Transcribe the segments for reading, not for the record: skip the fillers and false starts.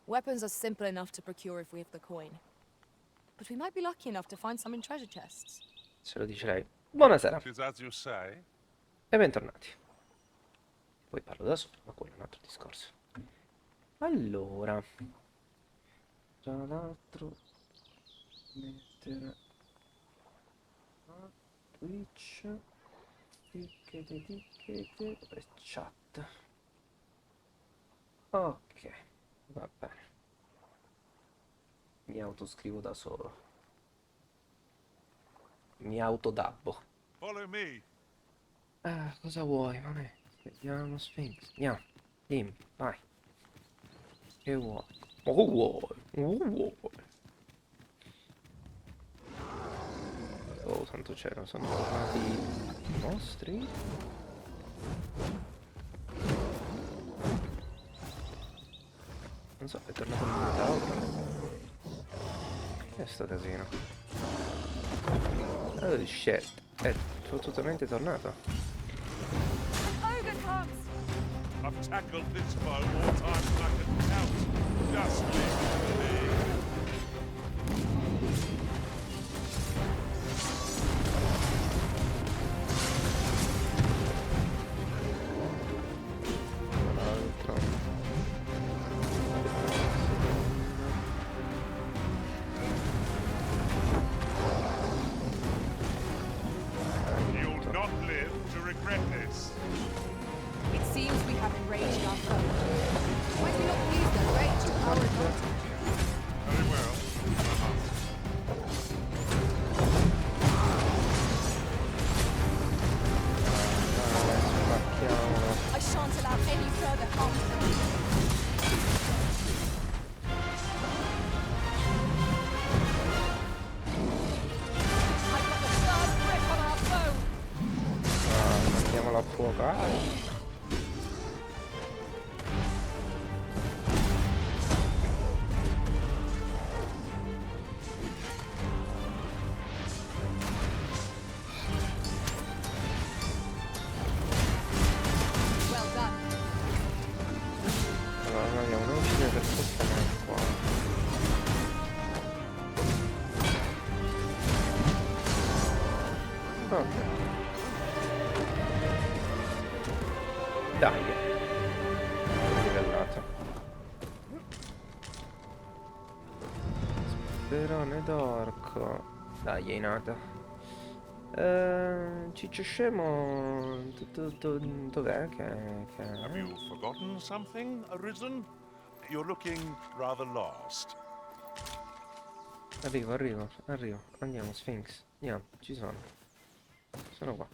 Weapons are simple enough to procure if we have the coin. But we might be lucky enough to find some in treasure chests. Se lo dice lei. Buonasera As you say. e bentornati. Poi parlo da solo, ma quello è un altro discorso. Allora, tra l'altro mettere a Twitch etichette e chat. Ok, va bene. Mi autoscrivo da solo. Mi autodabbo. Follow me. Cosa vuoi? Vabbè, vediamo Sphinx. Andiamo, dimmi, vai. Che vuoi? Oh, vuoi? Oh, santo cielo, sono tornati i mostri? Non so, è tornato il minotauro. Che è sto casino? Oh shit, è fottutamente tornato. I've tackled this foe more times than I can count. Just leave me. L'altro. You'll not live to regret this. It seems we have enraged our foe. Might we not use their rage to our advantage? Very well. I shan't allow any further harm to them. I've got the first grip on our foe. Mandiamolo a fuoco. Well done. Allora, noi andiamo a uccidere per spostare qua. Ok. Dai. Livellato. Sperone d'orco. Dai, è nata. Ciccio scemo. Dov'è che... Have you forgotten something, Arisen? You're looking rather lost. Arrivo. Andiamo, Sphinx. Andiamo, ci sono. Sono qua.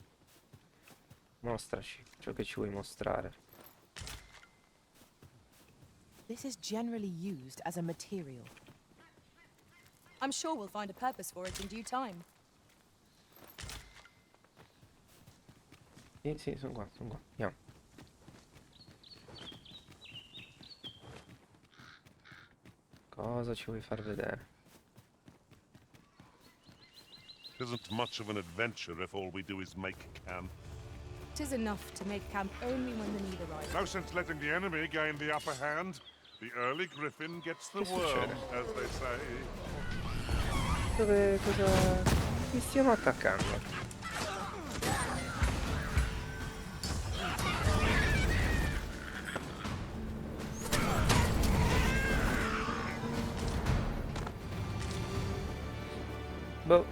Mostraci ciò che ci vuoi mostrare. This is generally used as a material. I'm sure we'll find a purpose for it in due time. Sì, sono qua. Andiamo. Cosa ci vuoi far vedere? It isn't much of an adventure if all we do is make camp. It is enough to make camp only when the need arrives. No sense letting the enemy gain the upper hand. The early griffin gets the Che worm, succede? as they say. Cosa... Chi stiamo attaccando? Boh,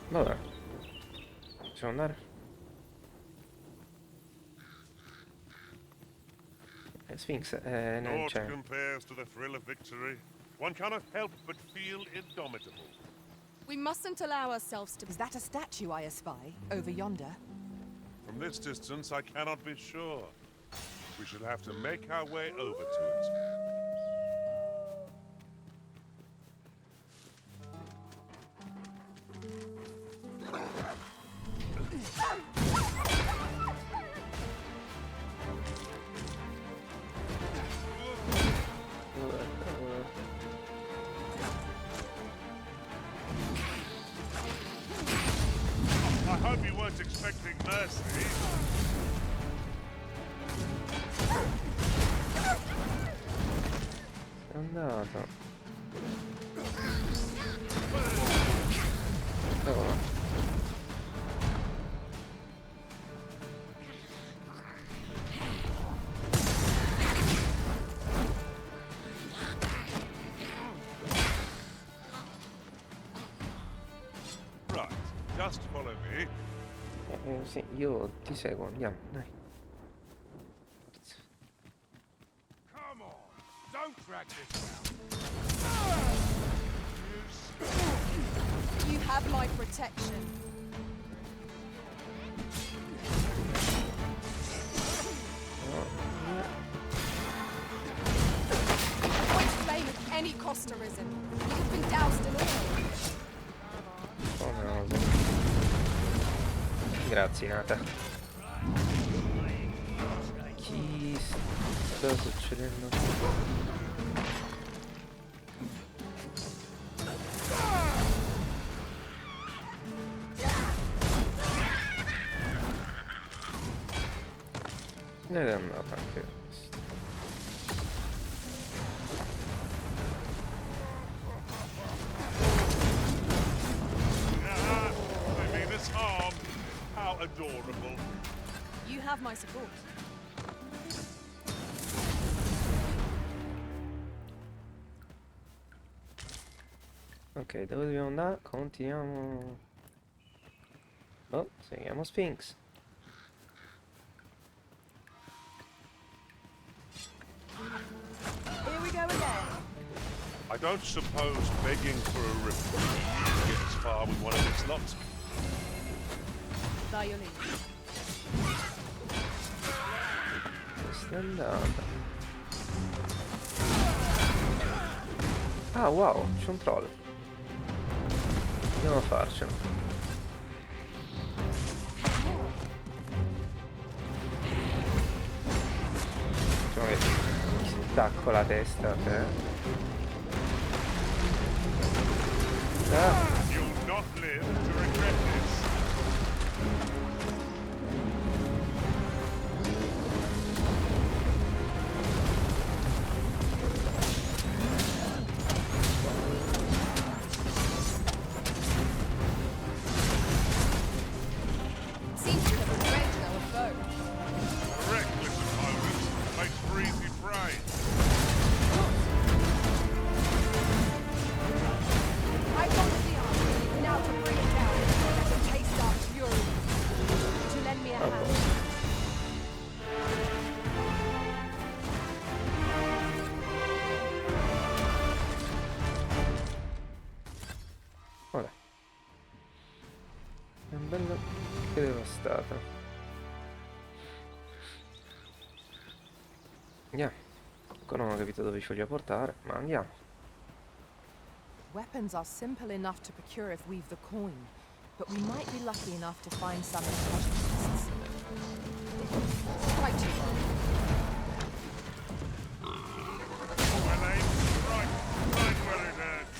vabbè. Possiamo andare? Sphinx, non Naught c'è. compares to the thrill of victory. One cannot help but feel indomitable. We mustn't allow ourselves to... Is that a statue I espy over yonder? From this distance, I cannot be sure. We shall have to make our way over to it. I hope you weren't expecting mercy. Andare. andato? Cavolo. Right, just follow me. Sì, io ti seguo, andiamo, dai. Forza. Come on, don't drag this out. You have my protection. Avoid flame at any cost arisen. You've been doused in oil. Oh no. Grazie, Nata. Chi sta succedendo? Ed è andata anche questo. They mean us harm. How adorable. You have my support. Ok, dove dobbiamo andare? Continuiamo. Oh, seguiamo Sphinx. Here we go again. I don't suppose begging for a reprieve will get as far with one of its lot. By your leave. Questa è andata. Ah, wow, c'è un troll. Andiamo a farcelo. Facciamo che ti stacco la testa a te. Ah, You'll not live to regret this. Seems to have enraged our foe. A reckless opponent makes for easy prey. I got the arm. Now to bring it down. Let them taste our fury. Would you lend me a hand? vabbè. È un bello che devastata. Andiamo. Ancora non ho capito dove ci voglia portare, ma andiamo. Weapons are simple enough to procure if we've the coin, but we might be lucky enough to find some in treasure chests. Right you are. Well aimed, right where it hurts.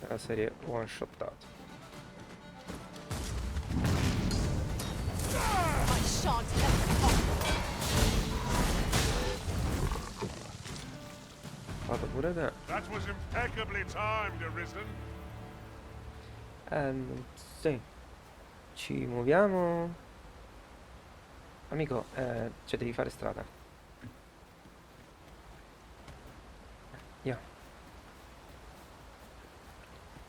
La serie one shottato. I shan't let them off. Vado pure te. That was impeccably timed, Arisen. Sì. Ci muoviamo. Amico, cioè devi fare strada. Andiamo.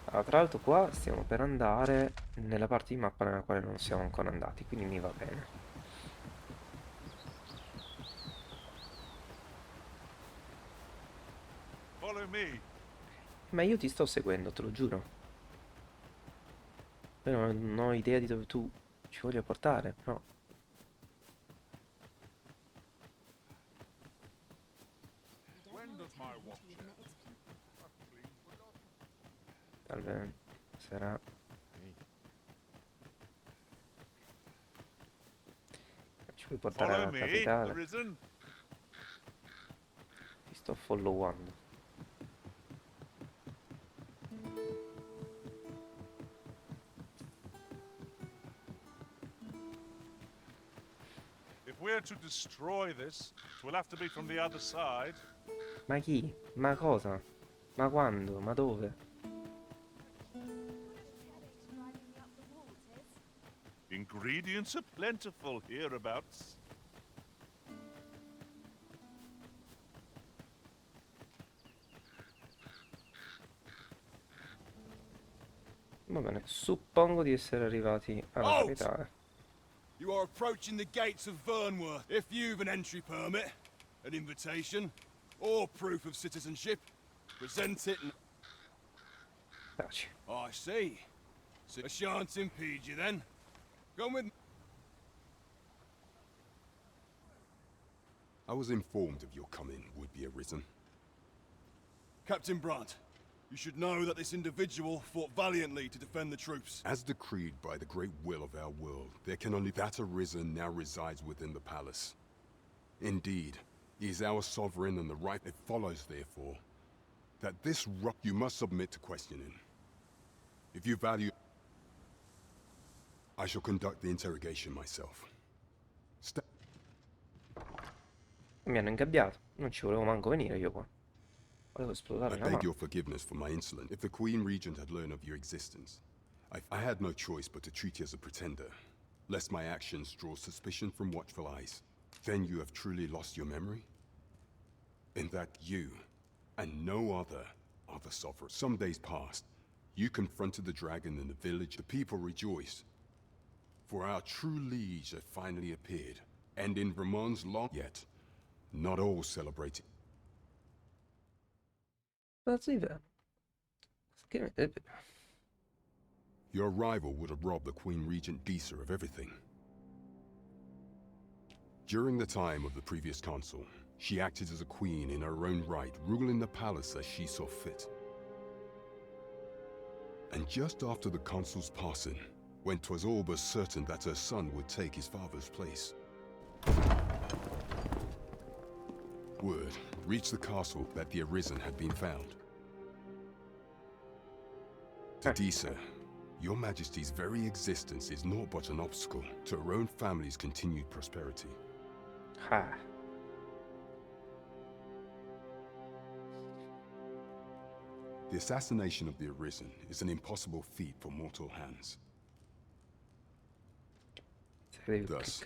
Allora, tra l'altro qua stiamo per andare nella parte di mappa nella quale non siamo ancora andati, quindi mi va bene. Follow me. Ma io ti sto seguendo, te lo giuro. Io non ho idea di dove tu ci voglia portare, però. When does my watch end? Salve, sarà. Ci puoi portare Follow alla me, capitale? Arisen. Ti sto followando. we're to destroy this, it will have to be from the other side. Ma chi? Ma cosa? Ma quando? Ma dove? Ingredients are plentiful hereabouts. Va bene, suppongo di essere arrivati alla capitale. You are approaching the gates of Vernworth. If you've an entry permit, an invitation, or proof of citizenship, present it and... Taci. I see. So I shan't impede you then. Come with me. I was informed of your coming would be arisen. Captain Brandt, you should know that this individual fought valiantly to defend the troops. As decreed by the great will of our world, there can only that arisen now resides within the palace. Indeed, he is our sovereign and the right. It follows, therefore, that this you must submit to questioning. If you value... I shall conduct the interrogation myself. Mi hanno ingabbiato. Non ci volevo manco venire io qua. Volevo esplodere I la beg mano. your forgiveness for my insolence. If the Queen Regent had learned of your existence, I had no choice but to treat you as a pretender, lest my actions draw suspicion from watchful eyes. Then you have truly lost your memory? In that you, and no other, are the sovereign. Some days passed. You confronted the dragon in the village. The people rejoiced. For our true liege had finally appeared. And in Vermont's long... Yet, not all celebrated. That's even. Your arrival would have robbed the Queen Regent Disa of everything. During the time of the previous consul, she acted as a queen in her own right, ruling the palace as she saw fit. And just after the consul's passing, when 'twas all but certain that her son would take his father's place, word reached the castle that the Arisen had been found. To Disa, your Majesty's very existence is naught but an obstacle to her own family's continued prosperity. Ah. The assassination of the Arisen is an impossible feat for mortal hands. Thus,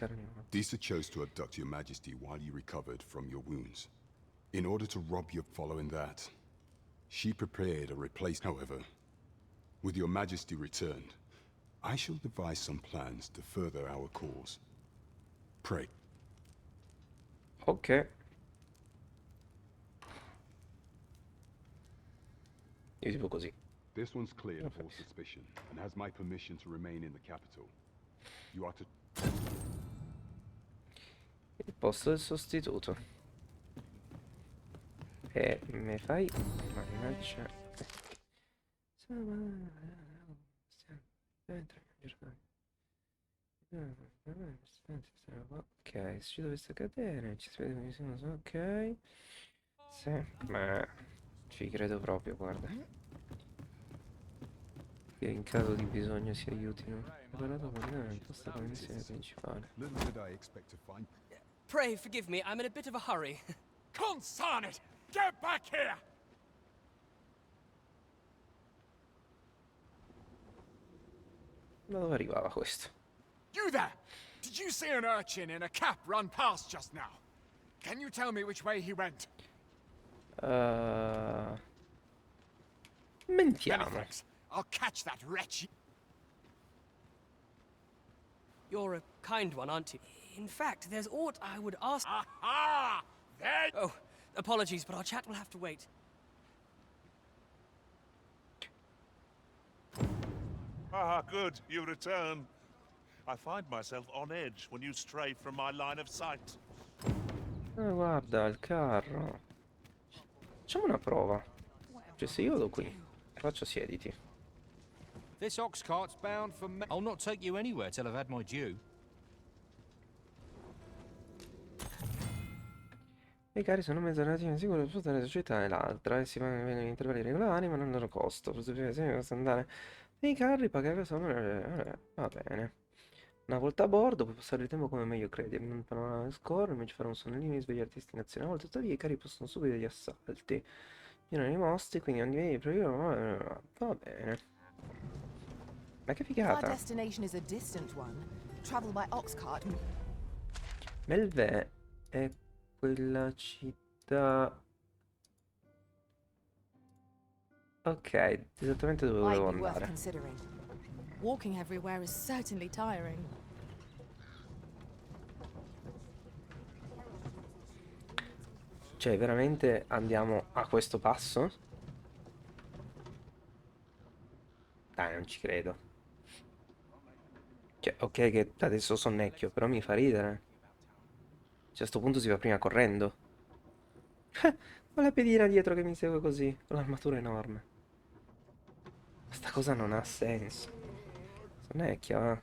Disa chose to abduct your Majesty while you recovered from your wounds. In order to rob you following that, she prepared a replacement. However, with your Majesty returned, I shall devise some plans to further our cause. Pray. Ok. Io tipo così. This one's cleared of all suspicion and has my permission to remain in the capital. You are to... Il posto del sostituto. E mi fai mannaggia. Ok, se ci dovesse cadere, ci si vede che sono ok. Sì, ma ci credo proprio, guarda. Che in caso di bisogno si aiutino. Preparato con il posto come missione principale. Little did I expect to find... Pray forgive me, I'm in a bit of a hurry. Consign it! Get back here! Da dove arrivava questo? You there! Did you see an urchin in a cap run past just now? Can you tell me which way he went? Many Mentiamo. thanks. I'll catch that wretch. You're a kind one, aren't you? In fact, there's aught I would ask... Aha! There... Oh, apologies, but our chat will have to wait. Ah, good, you return. I find myself on edge when you stray from my line of sight. Guarda il carro. Facciamo una prova. Cioè se io vado qui, faccio siediti. This ox cart's bound for me. I'll not take you anywhere till I've had my due. I carri sono mezzo relativi sicuro per sfruttare la società e l'altra e si vengono intervalli regolari ma non loro costo. Per esempio, andare nei carri pagare solo... va bene. Una volta a bordo puoi passare il tempo come meglio credi, un panorama scorre, invece fare un sonnellino e svegliarti a destinazione. A volte tuttavia i carri possono subire degli assalti. Pieno di mostri, quindi non devi proprio... Va bene. Ma che If our figata! destination is a distant one, travel by ox cart. Melve è quella città... Ok, esattamente dove Might volevo be worth andare. considering. Walking everywhere is certainly tiring. Cioè, veramente andiamo a questo passo? Dai, non ci credo. Cioè, ok che adesso sonnecchio, però mi fa ridere. Cioè, a sto punto si va prima correndo. Ho la pedina dietro che mi segue così, con l'armatura enorme. Questa cosa non ha senso. Sonnecchia, va.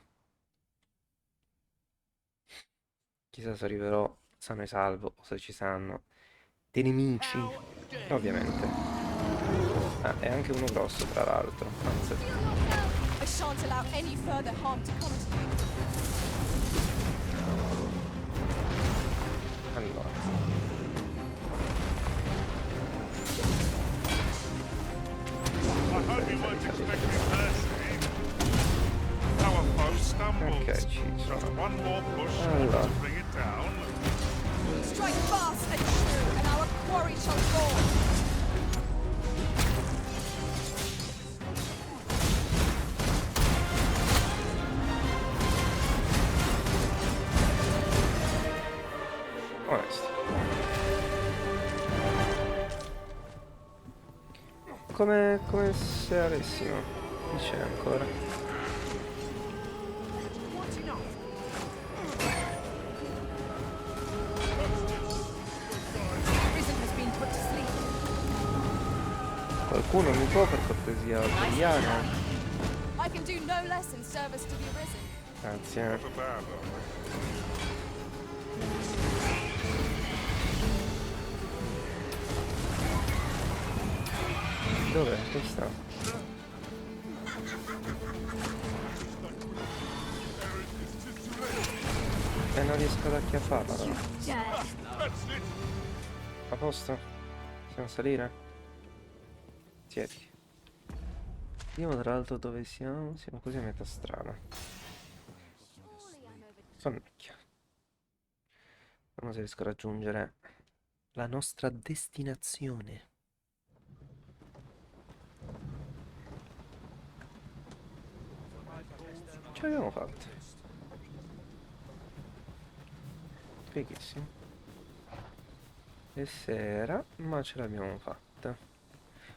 Chissà se arriverò sano e salvo, o se ci saranno dei nemici. Ovviamente. Ah, è anche uno grosso, tra l'altro. Anzi, I shan't allow any further harm to come to you. allora. I hope you won't expect me personally. Our foe stumbles. Ok, ci Just sono. one more push Allora. to bring it down. Strike fast and true, and our quarry shall fall. Onesto. Come se avessimo. Chi c'è ancora? Risen has been put to sleep. Qualcuno mi può per cortesia svegliare? I can do no less in service to the Arisen. Grazie. Not a bad, though. Dov'è? Questa? E non riesco ad acchiapparla però. A posto? Possiamo salire? Siedi. Vediamo tra l'altro dove siamo. Siamo quasi a metà strada. Sonnecchia. Vediamo se riesco a raggiungere la nostra destinazione. Ce l'abbiamo fatta. Fighissimo. E sera, ma ce l'abbiamo fatta.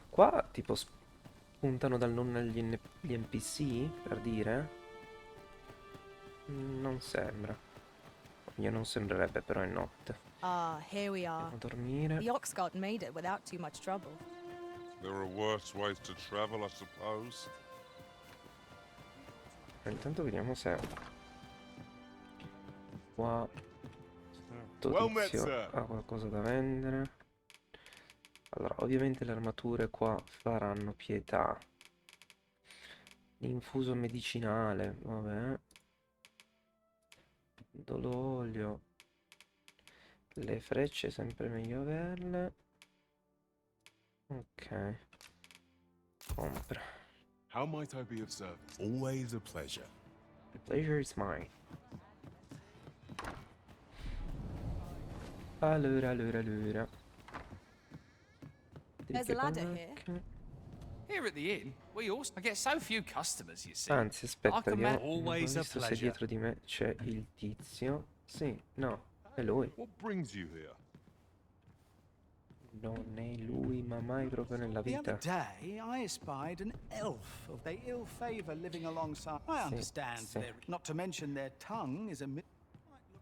Qua tipo spuntano dal non gli NPC, per dire? Non sembra. Io non sembrerebbe, però è notte. Ah, here we are. Andiamo a dormire. The ox cart made it without too much trouble. There are worse ways to travel, I suppose. Intanto vediamo se qua sto Well met, tizio sir. ha qualcosa da vendere. Allora, ovviamente le armature qua faranno pietà. L'infuso medicinale, vabbè. Dololio. Le frecce sempre meglio averle. Ok. Compra. How might I be of service? Always a pleasure. The pleasure is mine. Allora. There's a ladder here. Here at the inn, we also get so few customers, you see. Anzi, aspetta, vediamo. Always Ho a visto se pleasure. dietro di me c'è il tizio. Sì, no, è lui. What brings you here? Non è lui, ma mai proprio nella The other vita. day, I espied an elf of the ill favor living alongside. I understand sì. not to mention their tongue is a.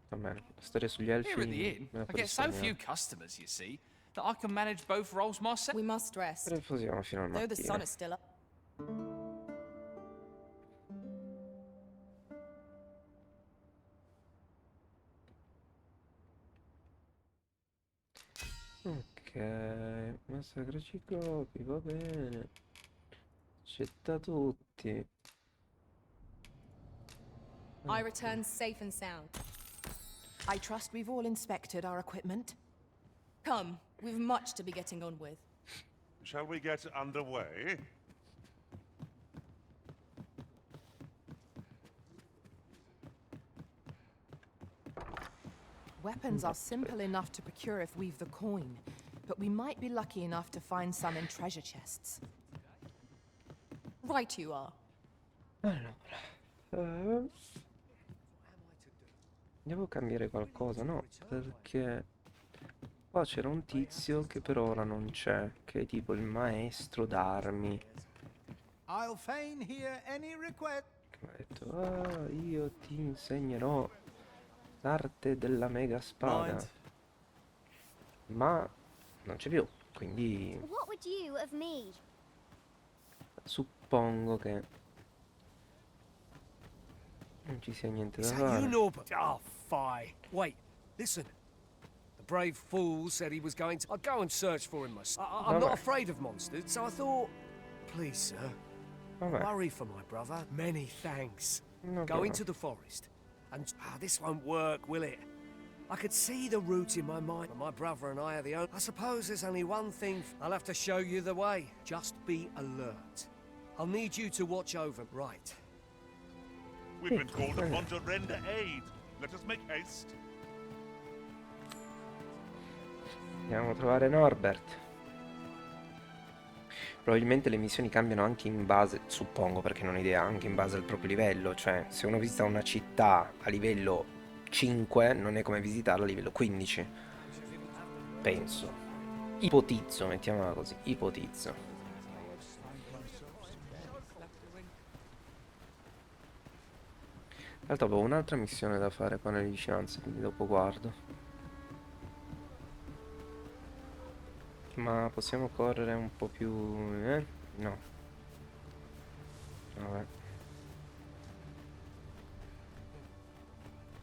Va bene, la storia sugli elfi Here at the inn, me la I puoi get so few risparmiare. customers, you see, that I can manage both roles myself. We must rest. Riposiamo fino al Though the sun mattino. is still up. Ok, massacra ciclopi, va bene. Accetta tutti. I return safe and sound. I trust we've all inspected our equipment. Come, we've much to be getting on with. Shall we get underway? Weapons are simple enough to procure if we've the coin, but we might be lucky enough to find some in treasure chests. Right you are. Allora, devo cambiare qualcosa, no? Perché qua c'era un tizio che per ora non c'è, che è tipo il maestro d'armi. I'll feign hear any request. Che mi ha detto, ah, io ti insegnerò l'arte della mega spada. Ma non c'è più, quindi What would you of me? suppongo che non ci sia niente da Is that you, fare. Norbert? Oh, fie. Wait, listen. The brave fool said he was going to... I'll go and search for him myself. I'm not afraid of monsters, so I thought... Please, sir. Vabbè, Worry for my brother. Many thanks. no Go problema. into the forest. And... this won't work, will it? I could see the route in my mind. My brother and I are the only... I suppose there's only one thing. I'll have to show you the way. Just be alert. I'll need you to watch over... Right. We've been called upon to render aid. Let us make haste. Andiamo a trovare Norbert. Probabilmente le missioni cambiano anche in base, suppongo perché non ho idea, anche in base al proprio livello. Cioè, se uno visita una città a livello 5, non è come visitarla a livello 15. Penso. Ipotizzo, mettiamola così, ipotizzo. Tra l'altro avevo un'altra missione da fare qua nelle vicinanze, quindi dopo guardo. Ma possiamo correre un po' più... No. Vabbè.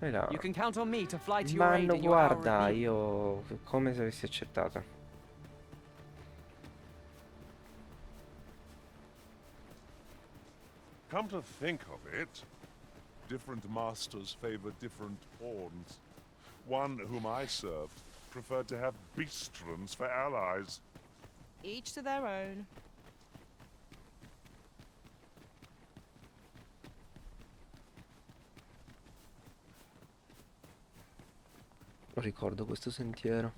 E là. You can count on me to fly to your Ma aid no, in your hour of guarda, need. io... come se avessi accettato. Come to think of it, different masters favor different pawns. One whom I served preferred to have beastrons for allies. Each to their own. Non ricordo questo sentiero.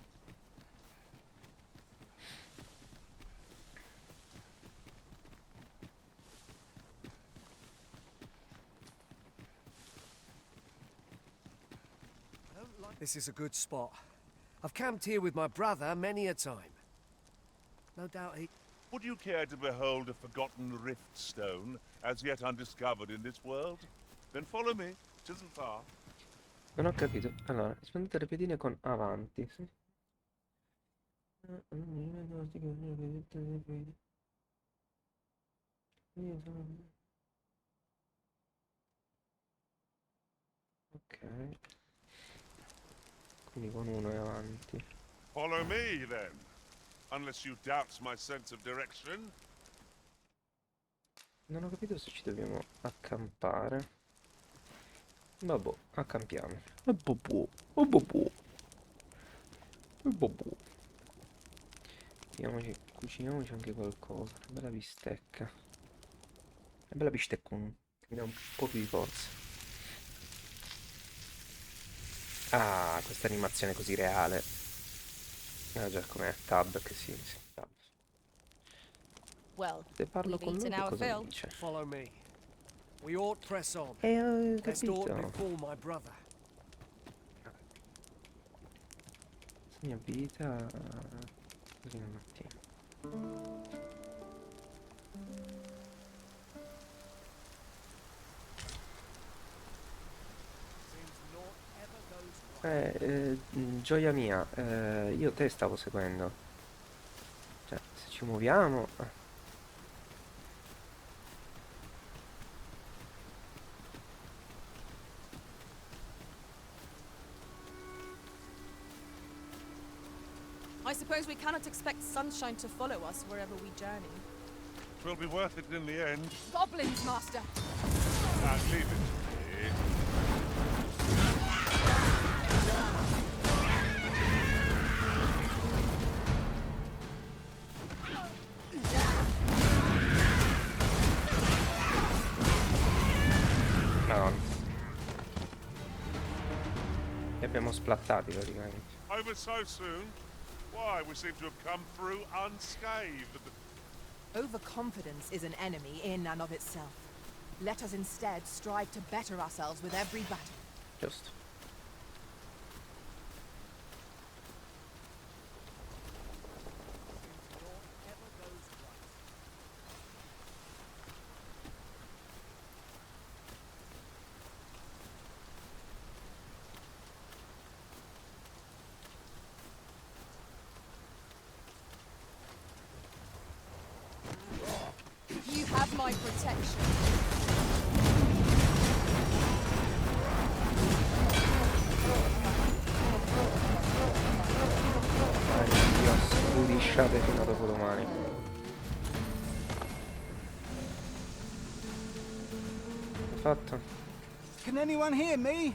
This is a good spot. I've camped here with my brother many a time. No doubt he... Would you care to behold a forgotten rift stone, as yet undiscovered in this world? Then follow me. 'Tisn't far. Non ho capito. Allora, rispondete alle pedine con avanti. Sì. Ok. Quindi con uno è avanti. Follow me, then. Unless you doubt my sense of direction. Non ho capito se ci dobbiamo accampare. Vabbè, accampiamo. Cuciniamoci anche qualcosa. Una bella bistecca. Una bella bistecca. Mi dà un po' più di forza. Ah, questa animazione così reale. Ah già, come Tab che si tab. Well, Se parlo we've con lui, eaten che our cosa fill. mi dice? Follow me. We ought press on. Ho Let's do it capito. before my brother. Segna abilità. Così un attimo. Gioia mia, io te stavo seguendo. Cioè, se ci muoviamo... I suppose we cannot expect sunshine to follow us wherever we journey. Twill be worth it in the end. Goblins, master! Now leave it to me. Madonna. Li abbiamo splattati praticamente. Over so soon? Why, we seem to have come through unscathed. Overconfidence is an enemy in and of itself. Let us instead strive to better ourselves with every battle. Giusto. You have my protection. Dio, scudisciate fino a dopodomani. Fatto. Can anyone hear me?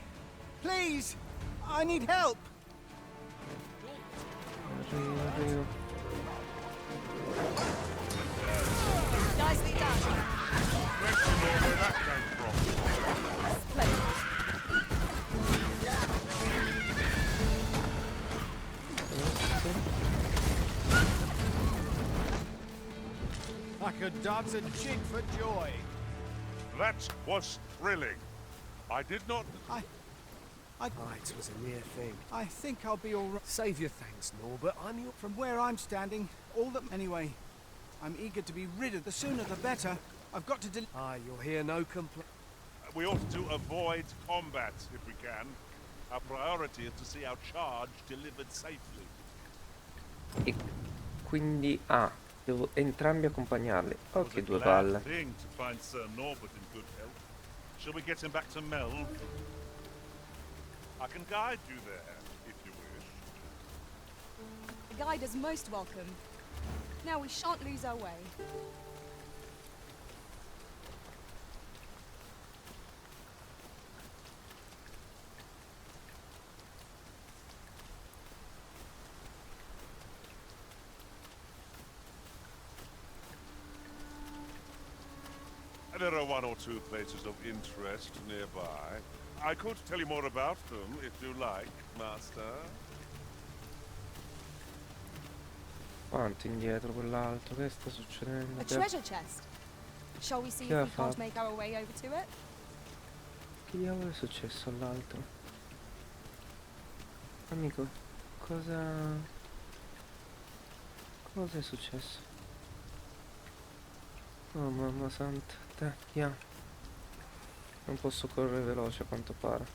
Please! I need help! Arrivo. Nicely done. Question where that came from. Splendid. I could dance a jig for joy. That was thrilling. I did not... It was a near thing. I think I'll be all right. Save your thanks, Norbert. I'm your... From where I'm standing, all that... Anyway, I'm eager to be rid of... The sooner the better. I've got to you'll hear no complaint. We ought to avoid combat if we can. Our priority is to see our charge delivered safely. E quindi devo entrambi accompagnarli. Oh, che due Glad palle. thing to find Sir Norbert in good health. Shall we get him back to Melv? I can guide you there, if you wish. The guide is most welcome. Now we shan't lose our way. There are one or two places of interest nearby. I could tell you more about them, if you like, Master. Quanto indietro quell'altro? Che sta succedendo? A treasure chest. Shall we see Che if ha we can't fatto? make our way over to it? Che diavolo è successo all'altro? Amico, cosa è successo? Oh mamma santa, tacchia. Non posso correre veloce a quanto pare.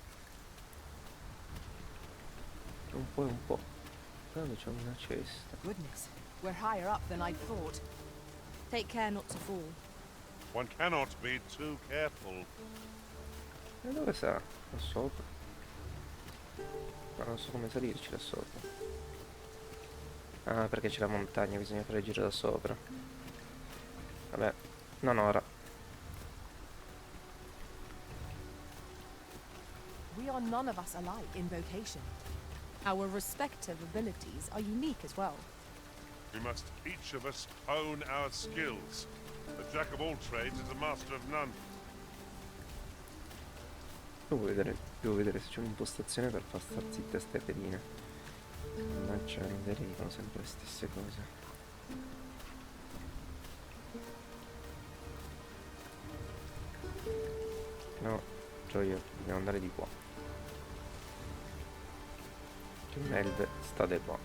Un po' e un po'. Però c'è una cesta. Goodness, we're higher up than I'd thought. Take care not to fall. One cannot be too careful. E dove sarà? Da sopra? Ma non so come salirci da sopra. Ah, perché c'è la montagna, bisogna fare il giro da sopra. Vabbè, non ora. We are none of us alike in vocation. Our respective abilities are unique as well. We must each of us hone our skills. A jack of all trades is a master of none. Devo vedere se c'è un'impostazione per far star zitte ste pedine. Mannaggia, derivano sempre le stesse cose. No, c'ho io, dobbiamo andare di qua. Che Melv state qua.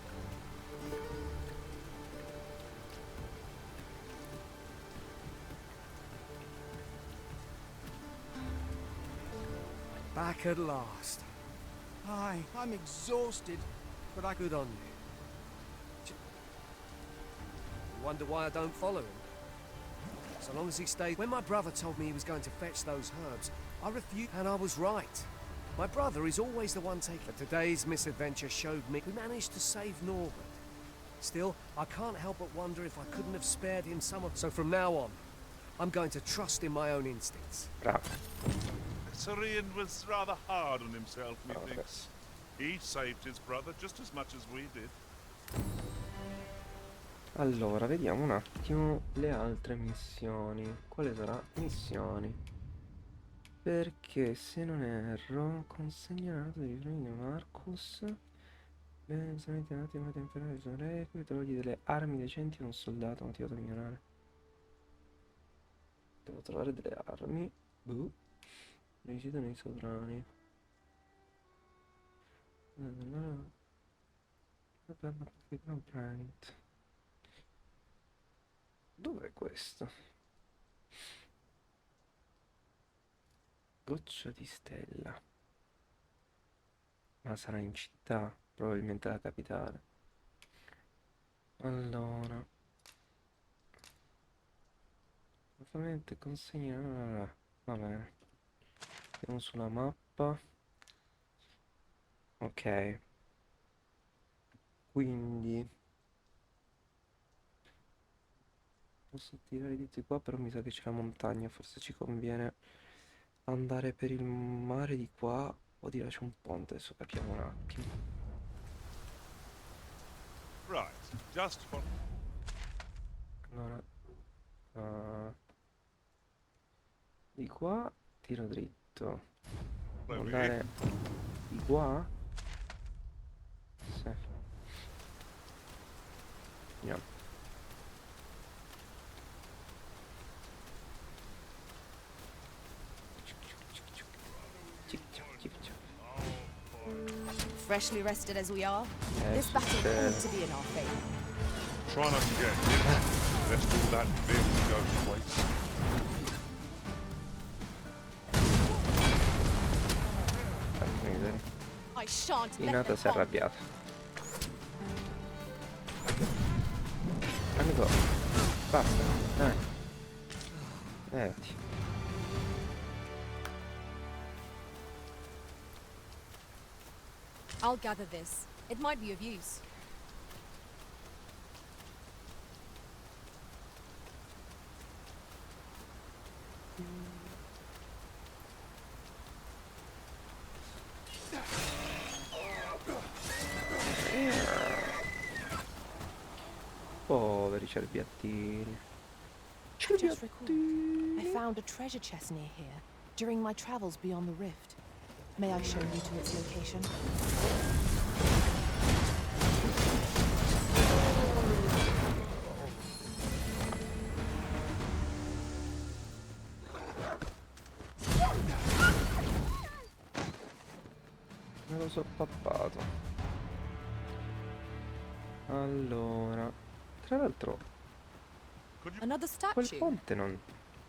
Back at last. Aye, I'm exhausted, but I... Good on you. Wonder why I don't follow him. So long as he stays... When my brother told me he was going to fetch those herbs, I refused, and I was right. My brother is always the one taking... But today's misadventure showed me we managed to save Norbert. Still, I can't help but wonder if I couldn't have spared him some of... So from now on, I'm going to trust in my own instincts. Bravo. Sirian was rather hard on himself, methinks. He saved his brother just as much as we did. Allora, vediamo un attimo le altre missioni. Quale sarà? Missioni. Perché se non erro, consegnato di Marcus. Bene, sono intendati come temperare sono requie, trovagli delle armi decenti e un soldato motivato a migliorare. Devo trovare delle armi. Visita nei sovrani. Dov'è questo? Goccia di stella. Ma sarà in città, probabilmente la capitale. Allora, ovviamente consegna. Va bene. Andiamo sulla mappa. Ok. Quindi posso tirare di qua, però mi sa che c'è la montagna. Forse ci conviene andare per il mare di qua. O di là c'è un ponte, adesso capiamo un attimo. Right, just for... Allora, di qua tiro dritto. Devo andare di qua? Sì. Andiamo. Freshly rested as we are, this battle ought to be in our favor. Try not to get hit. Lest all that vim go to waste. I shan't let Inata them si è harm. arrabbiata. Amico, basta, dai. Levati. I'll gather this. It might be of use. Poveri cerbiattini. Just recall, I found a treasure chest near here during my travels beyond the rift. May I show you to its location? Me lo so pappato. Allora, tra l'altro, Another quel statue. ponte non...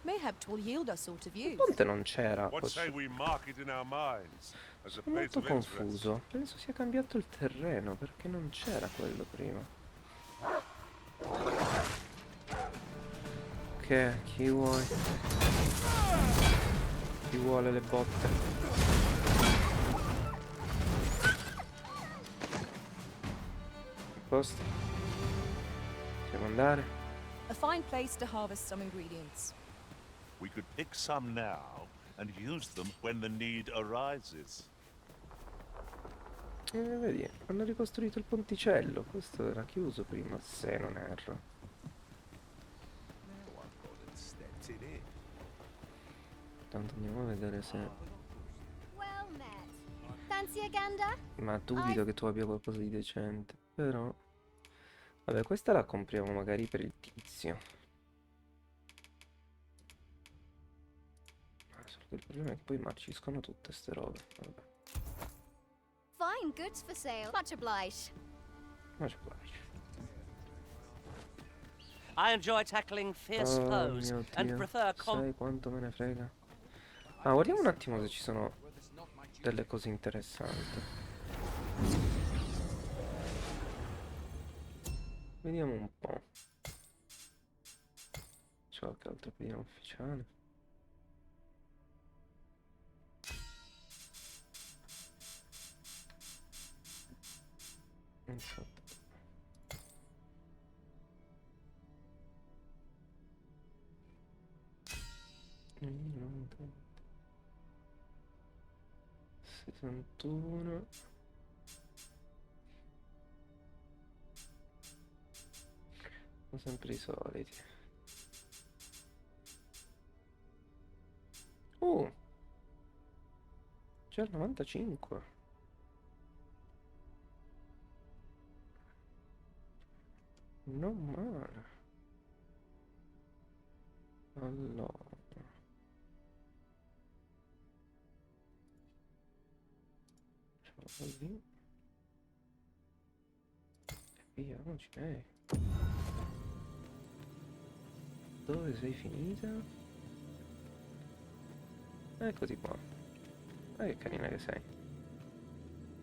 Mayhap 'twill yield us sort of Il use. ponte non c'era. What say we mark it in our minds as a Sono place molto of interest? confuso. Penso sia cambiato il terreno, perché non c'era quello prima. Ok, chi vuoi? Chi vuole le botte? A posto? Possiamo andare? A fine place to harvest some ingredients. We could pick some now and use them when the need arises. Vedi, hanno ricostruito il ponticello. Questo era chiuso prima, se non erro. Tanto andiamo a vedere se... Well met. Fancy a gander? Ma dubito che tu abbia qualcosa di decente. Però... Vabbè, questa la compriamo magari per il tizio. Solo che il problema è che poi marciscono tutte ste robe. Vabbè. Fine goods for sale. Much obliged. Ma ci piace. I enjoy tackling fierce Oh foes mio and Dio, prefer sai quanto me ne frega. Ah, guardiamo un attimo se ci sono delle cose interessanti. Vediamo un po'. C'è qualche altro piano ufficiale? Infatti. Mm, 61. Sono sempre i soliti. Già il 95. Non male. Allora. Facciamo così. E via, non ci sei. Dove sei finita? Eccoti qua. Che carina che sei.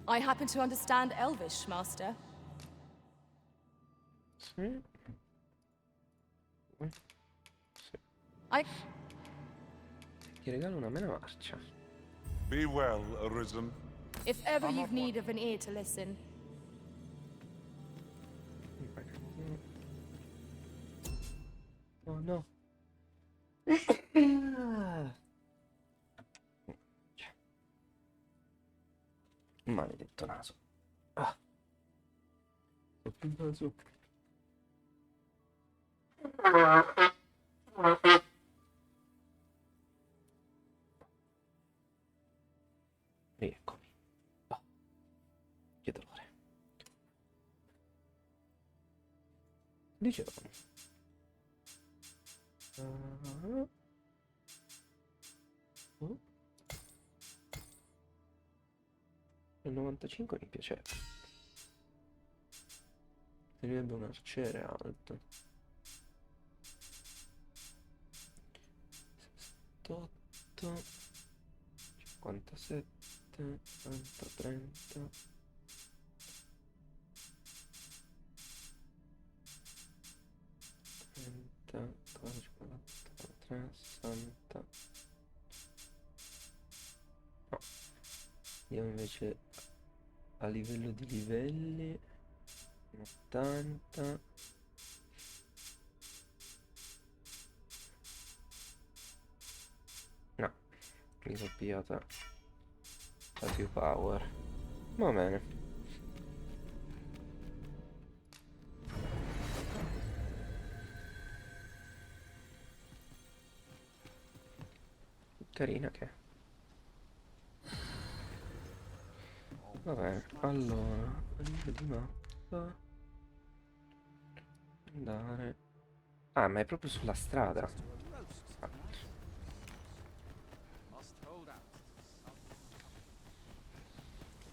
I happen to understand Elvish, Master. Sì. Sì. Ti regalo una mela marcia. Be well, Arisen. If ever you've need of an ear to listen. Oh no. Maledetto naso. Ah. Sotto il naso. Rieccomi. Oh. Che dolore. Dicevo. Il 95 mi piaceva. Servirebbe un arciere alto. 68 57 90 30 30 14 43 60. No, andiamo invece a livello di livelli 80. No, mi sono pigliata la più power. Va bene. Carina che è. Va bene, allora a livello di mappa andare. Ah, ma è proprio sulla strada. Ah.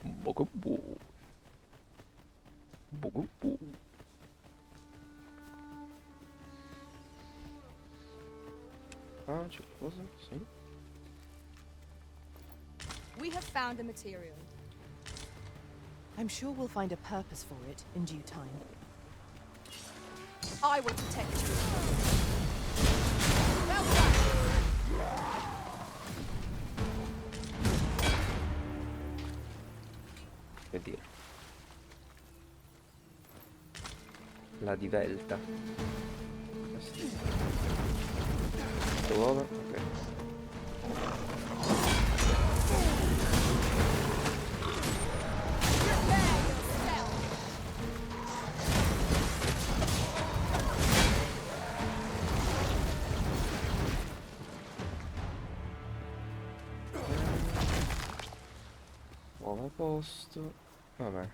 Bogobu. Bogobu. Ah, c'è qualcosa? Sì. We have found a material. I'm sure we'll find a purpose for it in due time. I will protect you. Well Che dire? La divelta. Le uova? Ok. Uova a posto. Vabbè.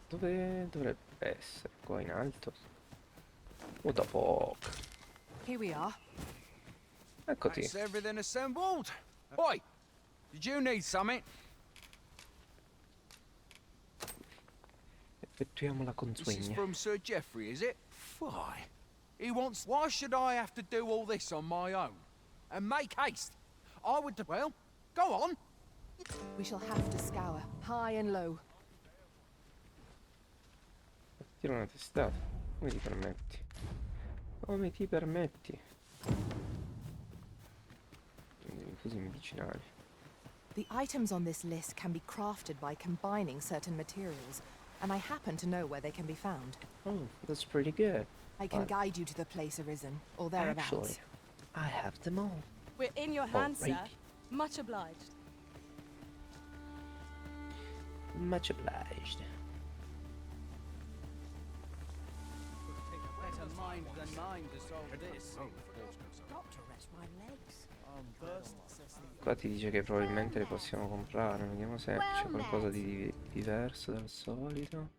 Dove dovrebbe essere? Qua in alto? O da poco. Here we are. Eccoti. That's everything assembled. Oi, did you need something? Effettuiamo la This is consegna. from Sir Geoffrey, is it? Why? He wants. Why should I have to do all this on my own? And make haste. I would. Well, go on. We shall have to scour high and low. Tiro una testata. Come ti permetti? Come ti permetti? Infusi medicinali. The items on this list can be crafted by combining certain materials, and I happen to know where they can be found. Oh, that's pretty good. I can guide you to the place arisen, or thereabouts. Actually, I have them all. We're in your hands, sir. Alright. Much obliged. Much obliged. Better mind than mine to solve this. Got to rest my legs. Qua ti dice che probabilmente le possiamo comprare. Vediamo se c'è qualcosa di diverso dal solito.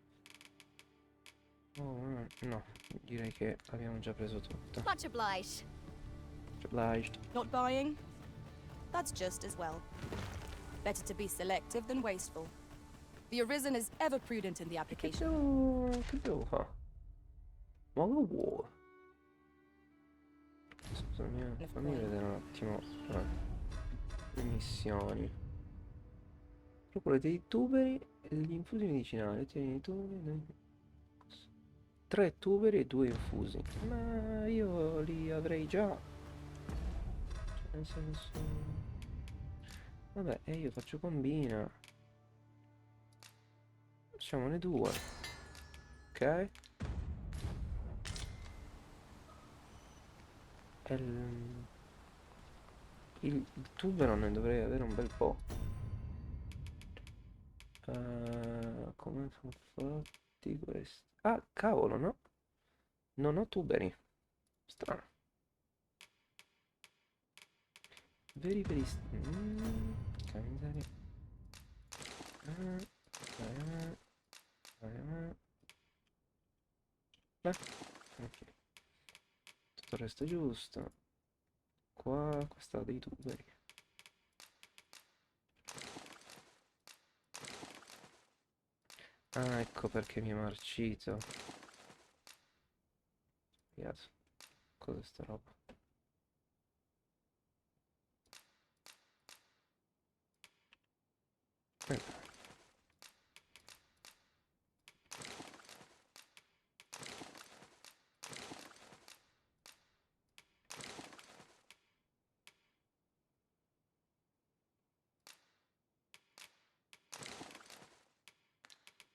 Oh, no, direi che abbiamo già preso tutto. Much obliged. Obliged. Not buying? That's just as well. Better to be selective than wasteful. The Arisen is ever prudent in the application. Che devo fare? Ma che vuoi? Scusami, fammi vedere un attimo le missioni. Procura dei tuberi e degli infusi medicinali. Ottieni i tuberi. 3 tuberi e 2 infusi. Ma io li avrei già. Cioè, nel senso. Vabbè, e io faccio combina. Facciamone 2. Ok. E il tubero ne dovrei avere un bel po'. Come sono fatti questi? Ah, cavolo, no? Non ho tuberi. Strano. Veri. Che miseria. Beh, ok. Tutto il resto è giusto. Qua sta dei tuberi. Ah, ecco perché mi è marcito. Spiato. Cos'è sta roba?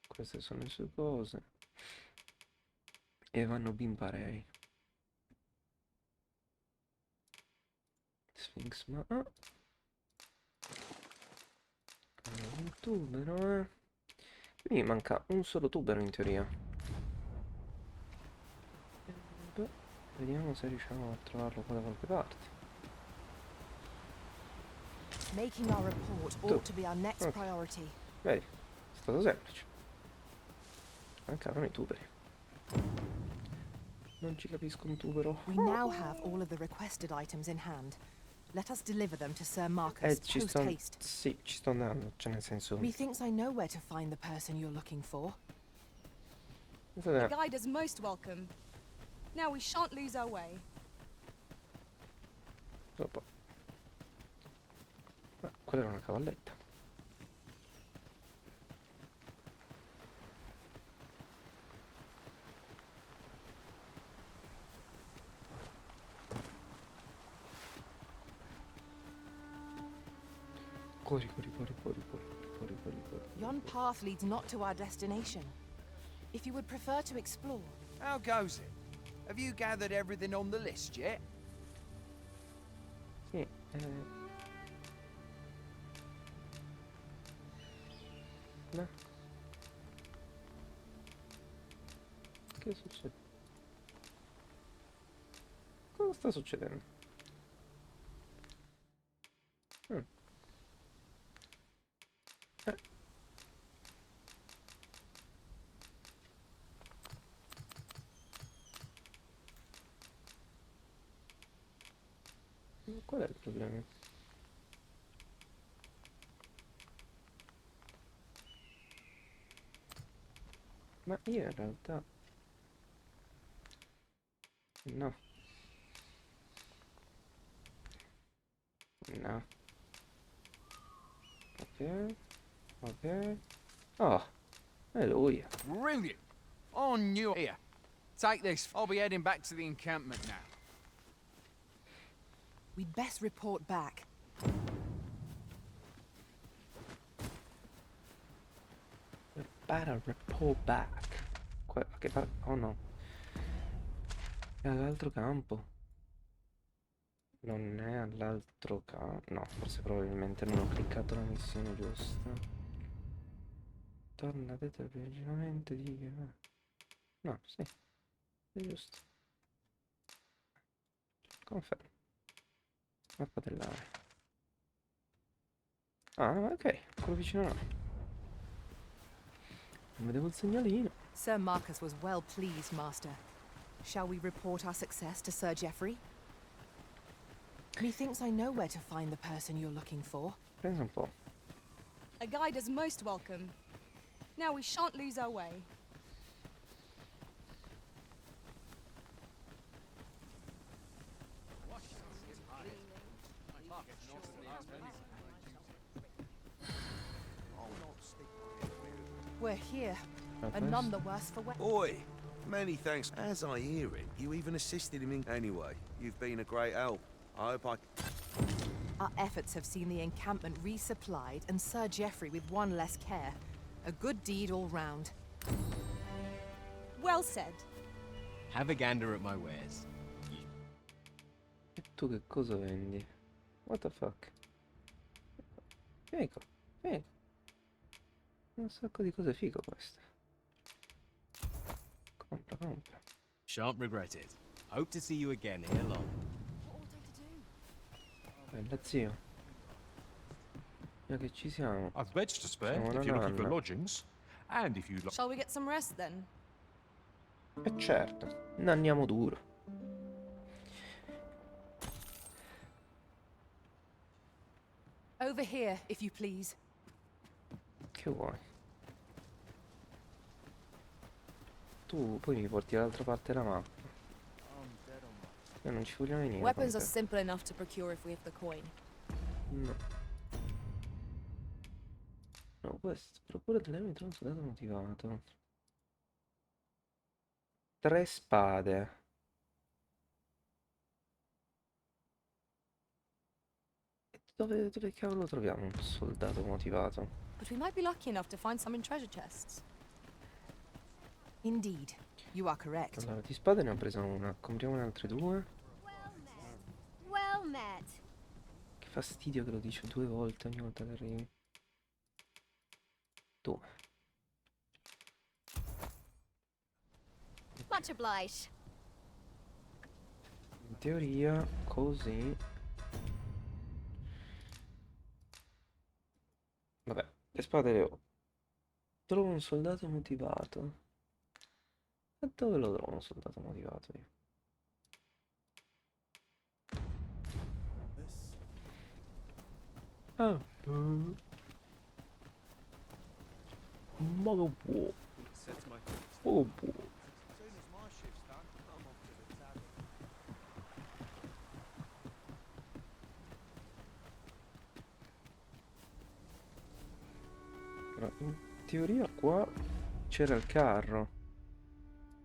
Queste sono le sue cose. E vanno ben parei. Sphinx, ma... Ah. Un tubero, eh. Quindi manca un solo tubero in teoria. Beh, vediamo se riusciamo a trovarlo qua da qualche parte. Making our report ought to be our next priority. Vedi, è stato semplice. Mancavano i tuberi. Non ci capisco un tubero. We now have all of the requested items in hand. Let us deliver them to Sir Marcus post haste. Sì, ci sto andando, cioè nel senso... Methinks I know where to find the person you're looking for. The guide is most welcome. Now we shan't lose our way. Dopo. Ma quella era una cavalletta. Corri. Yon path leads not to our destination. If you would prefer to explore... How goes it? Have you gathered everything on the list yet? Sì, no. Che succede? Cosa sta succedendo? Qual è il problema? Ma io in realtà... No. Ok. Oh, è lui. Brilliant! On you here. Take this. I'll be heading back to the encampment now. We'd best report back. Better report back. Oh no. È all'altro campo. Non è all'altro campo. No, forse probabilmente non ho cliccato la missione giusta. Torna detto originalmente di... No, sì. È giusto. Confermo. Mappa dell'area. Ah, ok, quello vicino no. Non vedevo il segnalino. Sir Marcus was well pleased, Master. Shall we report our success to Sir Geoffrey? Methinks I know where to find the person you're looking for. Pensa un po'. A guide is most welcome. Now we shan't lose our way. We're here, and none the worse for wear. Oi! Many thanks. As I hear it, you even assisted him in... Anyway, you've been a great help. I hope I... Our efforts have seen the encampment resupplied and Sir Geoffrey with one less care. A good deed all round. Well said. Have a gander at my wares. E tu che cosa vendi? What the fuck? Figo, figo. Un sacco di cose figo queste. Compra, compra. Shan't regret it. Hope to see you again ere long. Bella zio. Ya che ci siamo. I've beds to spare Siamo if una you're looking for nanna. lodgings. And if you'd like... Shall we get some rest then? E certo, ne andiamo duro. Over here, if you please. Che vuoi? Tu poi mi porti dall'altra parte della mappa. E non ci vogliamo venire. Weapons con are te. simple enough to procure if we have the coin. No. No, questo. Procura dell'arma di un soldato motivato. 3 spade. E dove cavolo troviamo un soldato motivato? But we might be lucky enough to find some in treasure chests. Indeed, you are correct. Allora, di spade ne ho presa una. Compriamone altre 2. Well met. Che fastidio che lo dice 2 volte ogni volta che arrivi. 2. Much obliged. In teoria, così. Vabbè, le spade le ho. Trovo un soldato motivato. E dove lo trovo un soldato motivato io? Ah, ma lo può. Oh, può. In teoria qua c'era il carro,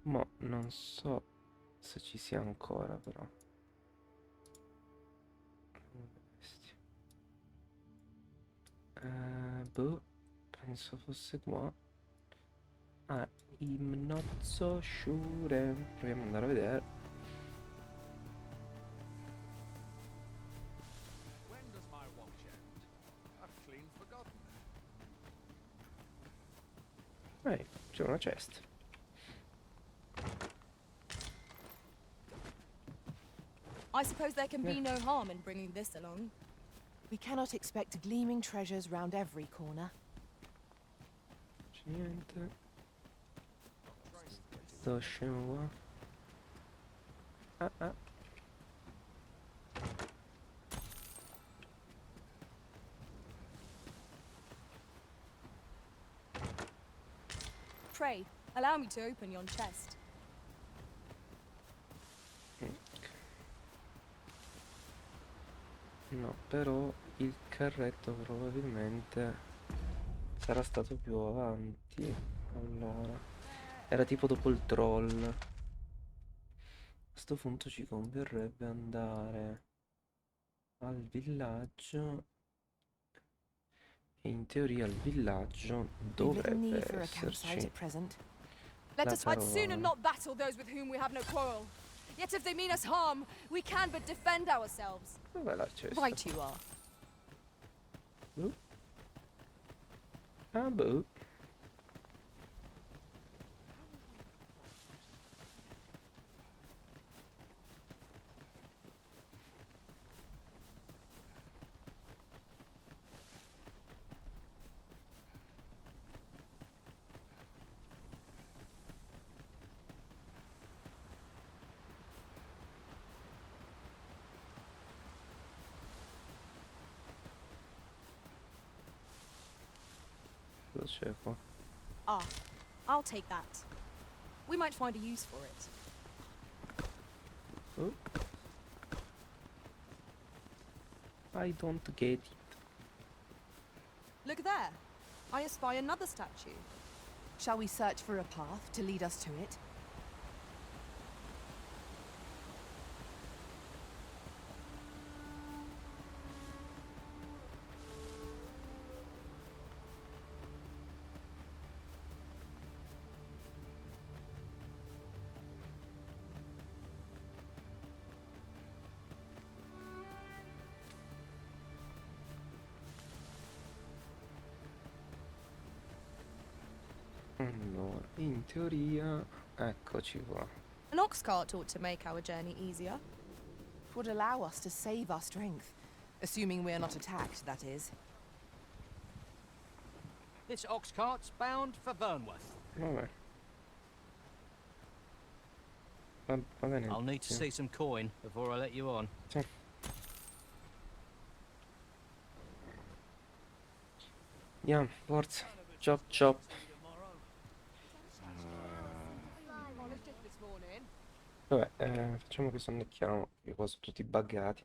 ma non so se ci sia ancora però. Boh, penso fosse qua. Ah, I'm not so sure. Proviamo ad andare a vedere. When does my watch end? I've clean forgotten. C'è una chest. I suppose there can be no harm in bringing this along. We cannot expect gleaming treasures round every corner. C'è niente. Sto scemo qua. Ah ah. Pray, allow me to open yon chest. No, però il carretto probabilmente sarà stato più avanti. Allora, era tipo dopo il troll. A sto punto ci converrebbe andare al villaggio. E in teoria al villaggio dovrebbe esserci Let la us fight soon and carovana. not battle those with whom we have no quarrel. Yet if they mean us harm, we can but defend ourselves. Dov'è la cesta? Right you are. Boh. Ah, boh. c'è qua? Ah, I'll take that. We might find a use for it. Oh. I don't get it. Look there. I espy another statue. Shall we search for a path to lead us to it? Allora, in teoria, eccoci qua. An ox cart ought to make our journey easier. It would allow us to save our strength. Assuming we're not attacked, that is. This ox cart's bound for Vernworth. Vabbè. Va bene. I'll need to sì. see some coin before I let you on. Sì. Andiamo, forza. Chop chop. Vabbè, facciamo che sonnecchiamo. Che qua sono tutti buggati.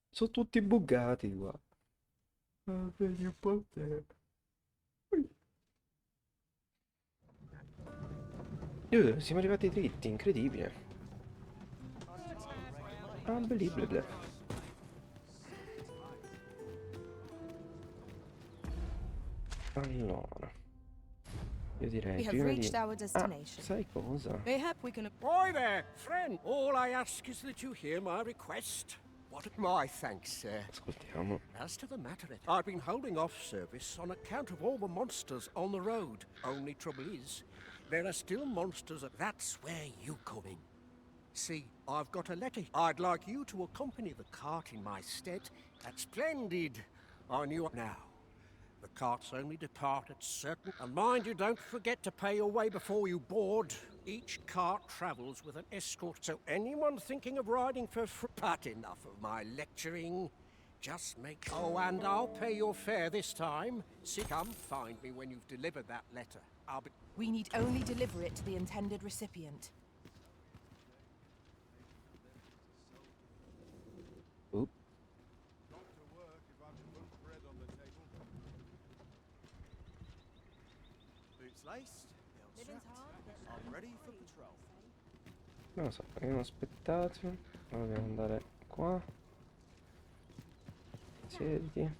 Sono tutti buggati qua. Ah, vedi un po' te. Siamo arrivati dritti, incredibile. Unbelievable. Allora, io direi We have prima reached di... our destination. sai cosa? Mayhap we can... Boy there, friend. All I ask is that you hear my request. What? My thanks, sir. Ascoltiamo. As to the matter, I've been holding off service on account of all the monsters on the road. Only trouble is, there are still monsters. That's where you come in. See, I've got a letter. I'd like you to accompany the cart in my stead. That's splendid. I knew now. The carts only depart at certain... And mind you, don't forget to pay your way before you board. Each cart travels with an escort, so anyone thinking of riding for free... But enough of my lecturing. Just make... Oh, and I'll pay your fare this time. See, come find me when you've delivered that letter. I'll be... We need only deliver it to the intended recipient. Oop. I'm ready for patrol. Non lo so, abbiamo aspettato. Dobbiamo andare qua. Siediti.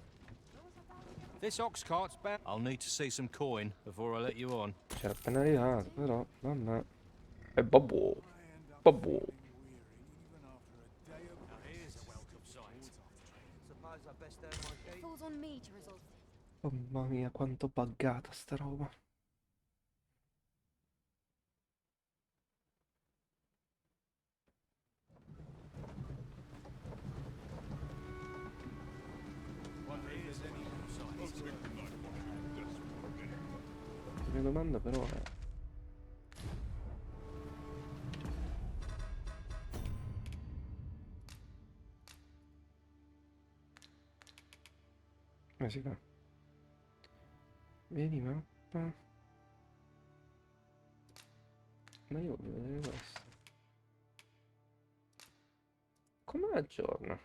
This ox cart's bound. I'll need to see some coin before I let you on. C'era appena arrivato, però, vabbè. E babbo. Babbo. It falls on me to resolve this. Mamma mia, quanto buggata sta roba. La mia domanda però è... come si fa? Vedi mappa. Ma io voglio vedere questo. Come aggiorna?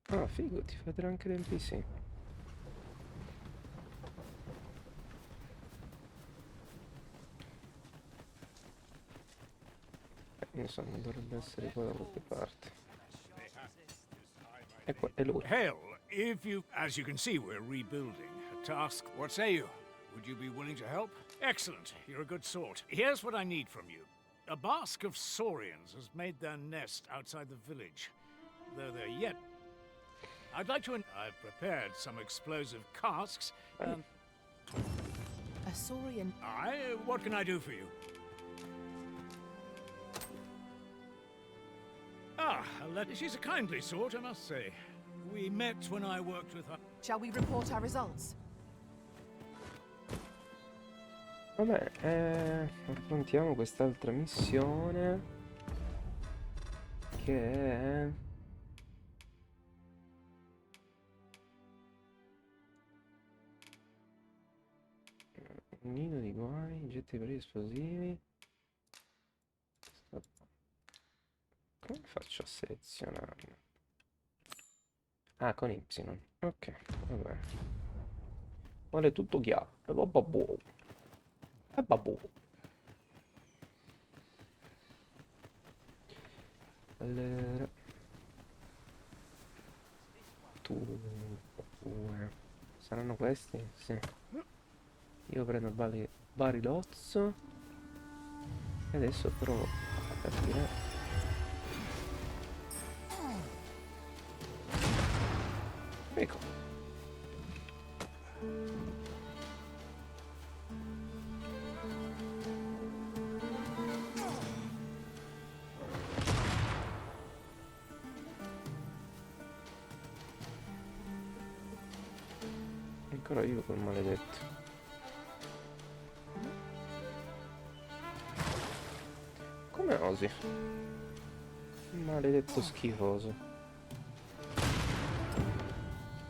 Ah, figo, ti fa vedere anche l'NPC. Non so, non dovrebbe essere qua da qualche parte. E qua, è lui. Hell, if you... As you can see, we're rebuilding. A task... What say you? Would you be willing to help? Excellent. You're a good sort. Here's what I need from you. A bask of saurians has made their nest outside the village. Though they're yet... I'd like to... I've prepared some explosive casks and... A saurian... What can I do for you? She's a kindly sort, I must say. We met when I worked with her. Shall we report our results? Vabbè, affrontiamo quest'altra missione che è Nido di guai, getti per gli esplosivi. Come faccio a selezionarlo? Ah, con Y. Ok, va bene. Vuole tutto chiaro. E babbo. E babbo. Allora. Tu. Saranno questi? Sì. Io prendo il barilozzo. E adesso provo a capire. Ecco. Ancora io quel maledetto. Come osi? Maledetto schifoso.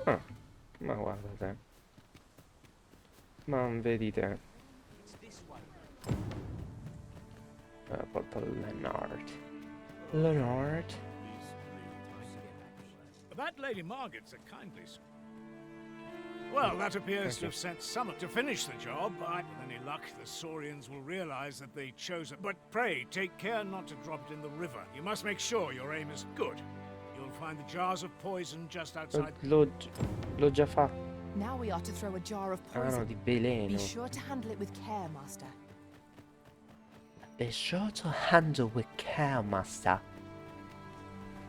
Ah, ma guarda te. Ma non vedi te. Porta Leonard. Leonard. That Lady Margaret's a kindly soul. Well, that appears to have sent some to finish the job. With any luck, the Saurians will realize that they chose it. But pray, take care not to drop it in the river. You must make sure your aim is good. You'll find the jars of poison just outside. L'ho già fatto. Now we are to throw a jar of Ah poison. no, di veleno. Be sure to handle it with care, Master. Be sure to handle with care, Master.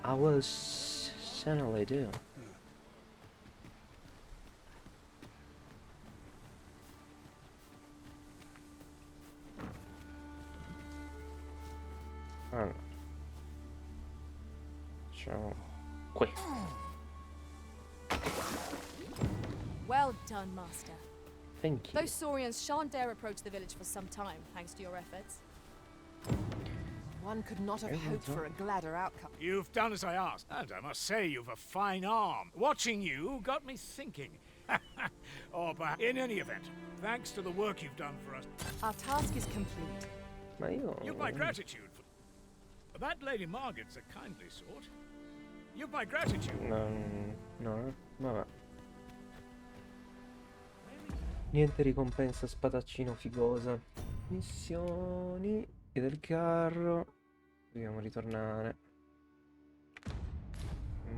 I will certainly do. Allora. Facciamo qui. Well done, Master. Thank you. Those Saurians shan't dare approach the village for some time, thanks to your efforts. One could not have hoped for a gladder outcome. You've done as I asked, and I must say you've a fine arm. Watching you got me thinking. But in any event, thanks to the work you've done for us. Our task is complete. Ma io... You've my gratitude. That Lady Margaret's a kindly sort. You've my gratitude. No, vabbè. Niente ricompensa spadaccino figosa. Missioni. E del carro. Dobbiamo ritornare.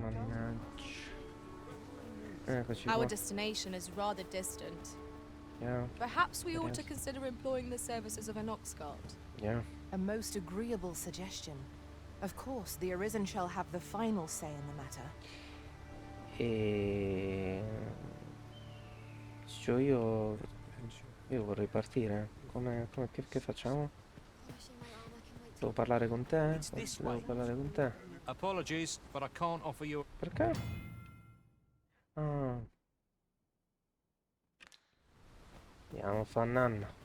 Mannaggia. Eccoci Our qua. destination is rather distant. Yeah. Perhaps we ought to Yes. consider employing the services of an ox cart. Yeah. A most agreeable suggestion. Of course, the Arisen shall have the final say in the matter. Cioè io vorrei partire. Che facciamo? Devo parlare con te? Devo parlare con te? Apologies, but I can't offer you. Perché? Ah. Andiamo a fa nanna.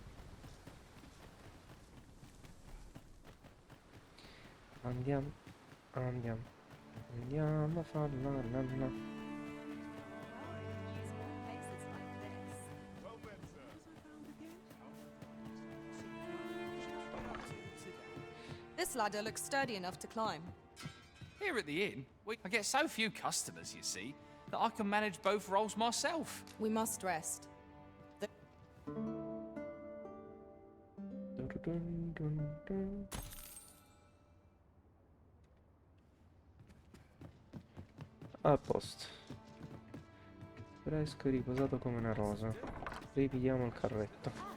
Andiamo a fare la nanna. This ladder looks sturdy enough to climb. Here at the inn, I get so few customers, you see, that I can manage both roles myself. We must rest. A posto. Fresco e riposato come una rosa. Ripigliamo il carretto.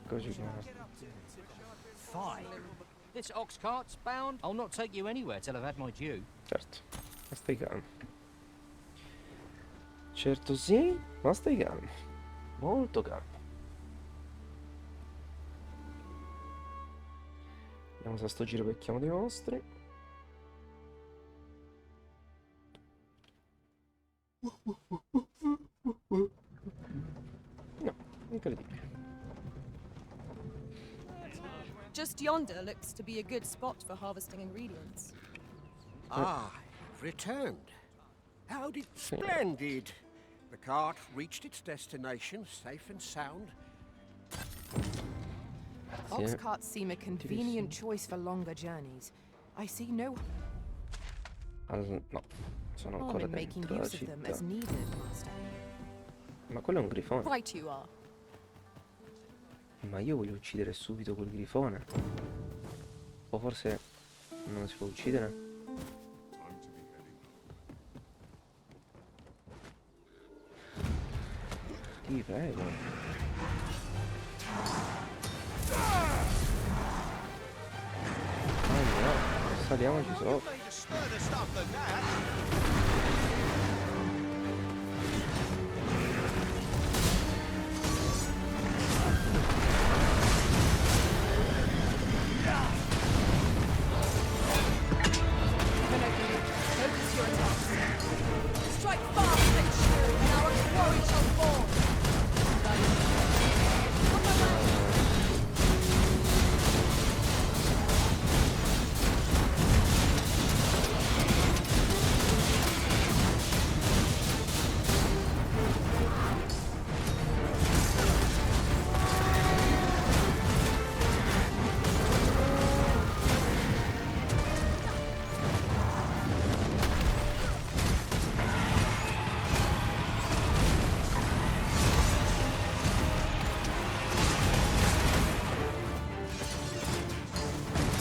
Eccoci qua. Fine. This ox cart's bound. I'll not take you anywhere till I've had my due. Certo, ma stai calmo. Certo sì, ma stai calmo. Molto calmo. Vediamo se a sto giro becchiamo dei mostri. Just yonder looks to be a good spot for harvesting ingredients. Ah, you've returned. How did... Splendid! The cart reached its destination, safe and sound. Ox carts seem a convenient choice for longer journeys. I see no No, sono harm ancora in making dentro la use of them città. as needed, Master. Ma quello è un grifone. Right you are. Ma io voglio uccidere subito quel grifone. O forse non si può uccidere? Ti prego. No, saliamoci sopra. Focus your attacks. Strike fast and true, and our quarry shall fall. On my way.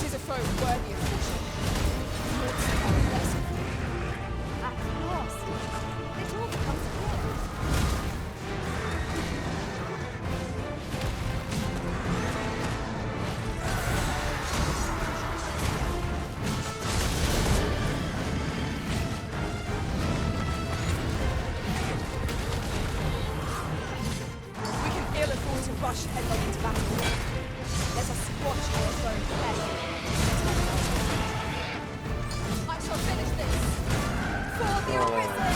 Tis a foe worthy of friendship. Looks our best. At last, it all becomes clear. We can feel it fall to rush headlong into battle. Let us watch our foe carefully. I shall finish this. For the Arisen!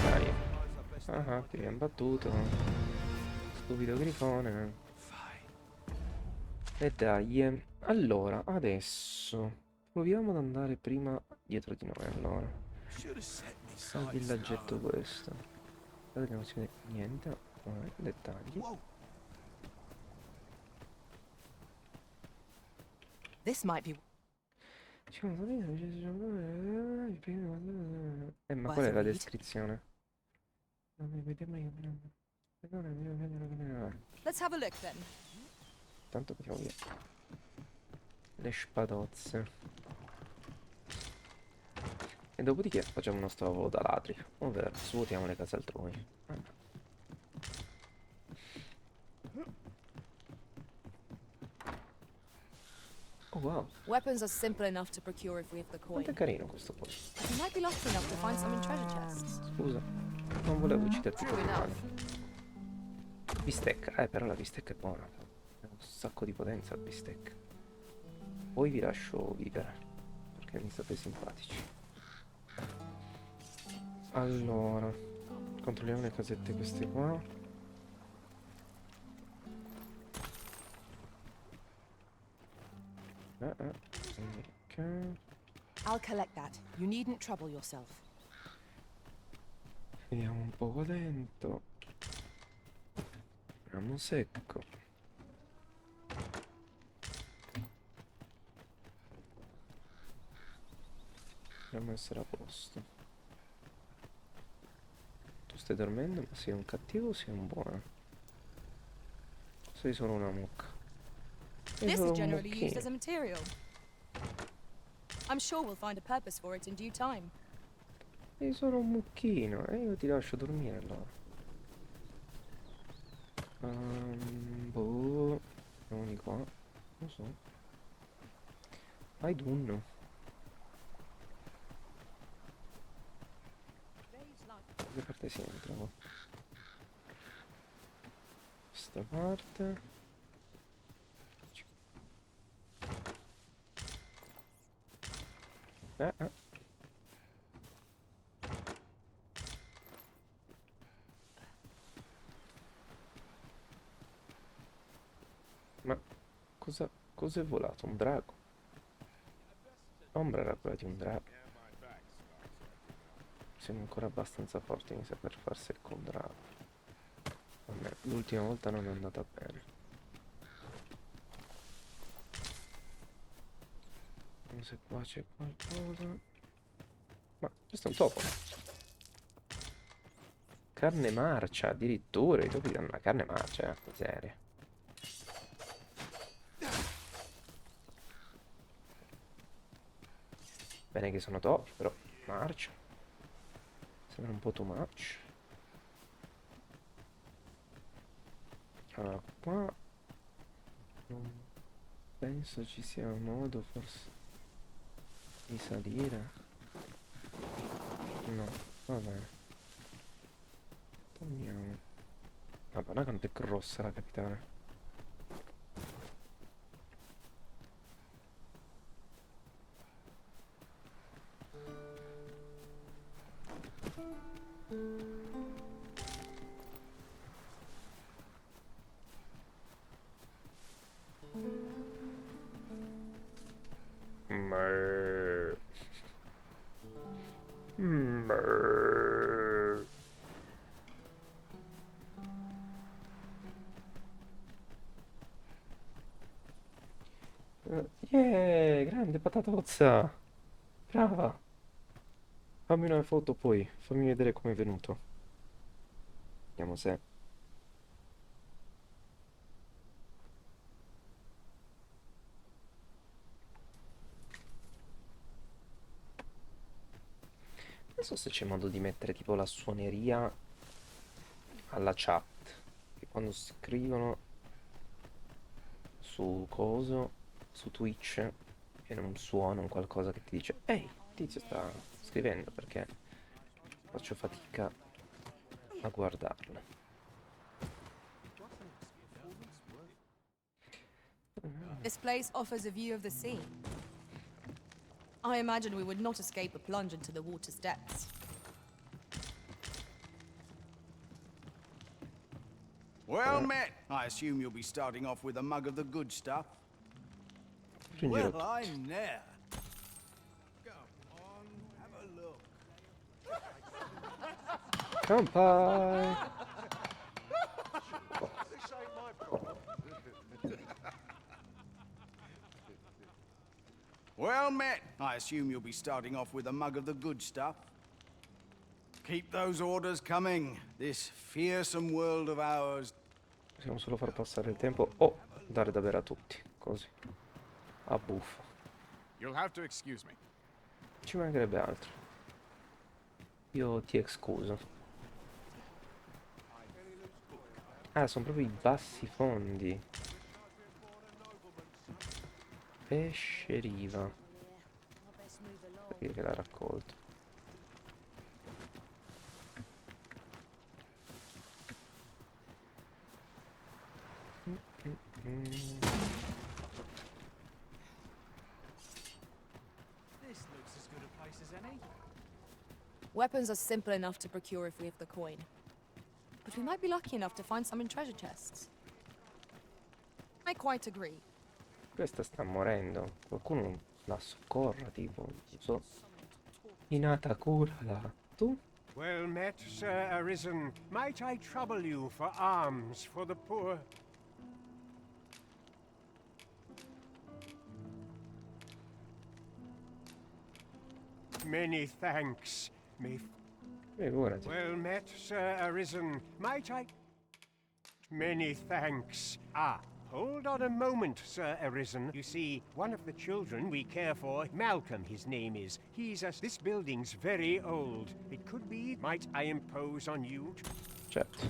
Dai. Ah, ti abbiamo battuto. Stupido grifone. E dai. Allora, adesso proviamo ad andare prima dietro di noi, allora. Al villaggetto questo. Vediamo se vede niente. Dettagli. This might be ma qual è la descrizione? Let's have a look then. Tanto mettiamo via le spadozze. E dopodiché facciamo il nostro lavoro da ladri, ovvero svuotiamo le case altrui. Oh wow, Weapons are simple enough to procure if we have the coin. quanto è carino questo posto. You might be lucky enough to find some in treasure chests. Scusa, non volevo ucciderti True per enough. male. Bistecca, però la bistecca è buona. Ha un sacco di potenza la bistecca. Poi vi lascio vivere, perché mi state simpatici. Allora, controlliamo le casette queste qua. Ok. I'll collect that. You needn't trouble yourself. Vediamo un po' qua dentro. Ramo secco. Dovremmo essere a posto. Tu stai dormendo, ma sei un cattivo o sei un buono? Sei solo una mucca. Sei This solo is un generally used mucchino. as a material. I'm sure we'll find a purpose for it in due time. Sei solo un mucchino e io ti lascio dormire allora. Boh. Andiamo di qua. Non so. Vai Dunno. Da che parte si entra? Qua? Questa parte. Cosa è volato? Un drago? L'ombra era quella di un drago. Siamo ancora abbastanza forti, mi sa, per far secco un drago. Vabbè, l'ultima volta non è andata bene. Non so se qua c'è qualcosa. Ma questo è un topo. Carne marcia, addirittura. I topi danno la carne marcia, miseria. Bene che sono topi, però marcia. Sembra un po' too much. Allora, qua non penso ci sia un modo forse di salire. No, va bene. Torniamo. Madonna quanto è grossa la capitale. Mrrr. Mrrr. Yeah, grande patatozza. Brava. Fammi una foto poi, fammi vedere com'è venuto. Vediamo se. Non so se c'è modo di mettere tipo la suoneria alla chat. Che quando scrivono su coso, su Twitch, viene un suono, un qualcosa che ti dice ehi, tizio sta scrivendo, perché faccio fatica a guardarlo. This place offers a view of the sea. I imagine we would not escape a plunge into the water's depths. Well met. I assume you'll be starting off with a mug of the good stuff. Fingerò Well, I'm there. Come on, have a look. Kampai! This ain't my problem. Well met. I assume you'll be starting off with a mug of the good stuff. Keep those orders coming. This fearsome world of ours. Possiamo solo far passare il tempo o dare da bere a tutti, così. A buffo. You'll have to excuse me. Ci mancherebbe altro. Io ti scuso. Ah, sono proprio i bassi fondi. Pesce riva. Perché l'ha raccolto? This looks as good a place as any. Weapons are simple enough to procure if we have the coin. But we might be lucky enough to find some in treasure chests. I quite agree. Questa sta morendo. Qualcuno la soccorra, tipo, non so. Inata, curala. Tu? Well met, Sir Arisen. Might I trouble you for alms for the poor? Many thanks. Figurati. Well met, Sir Arisen. Might I... Many thanks. Ah, hold on a moment, Sir Arisen. You see, one of the children we care for, Malcolm his name is, this building's very old. It could be, might I impose on you? Certo.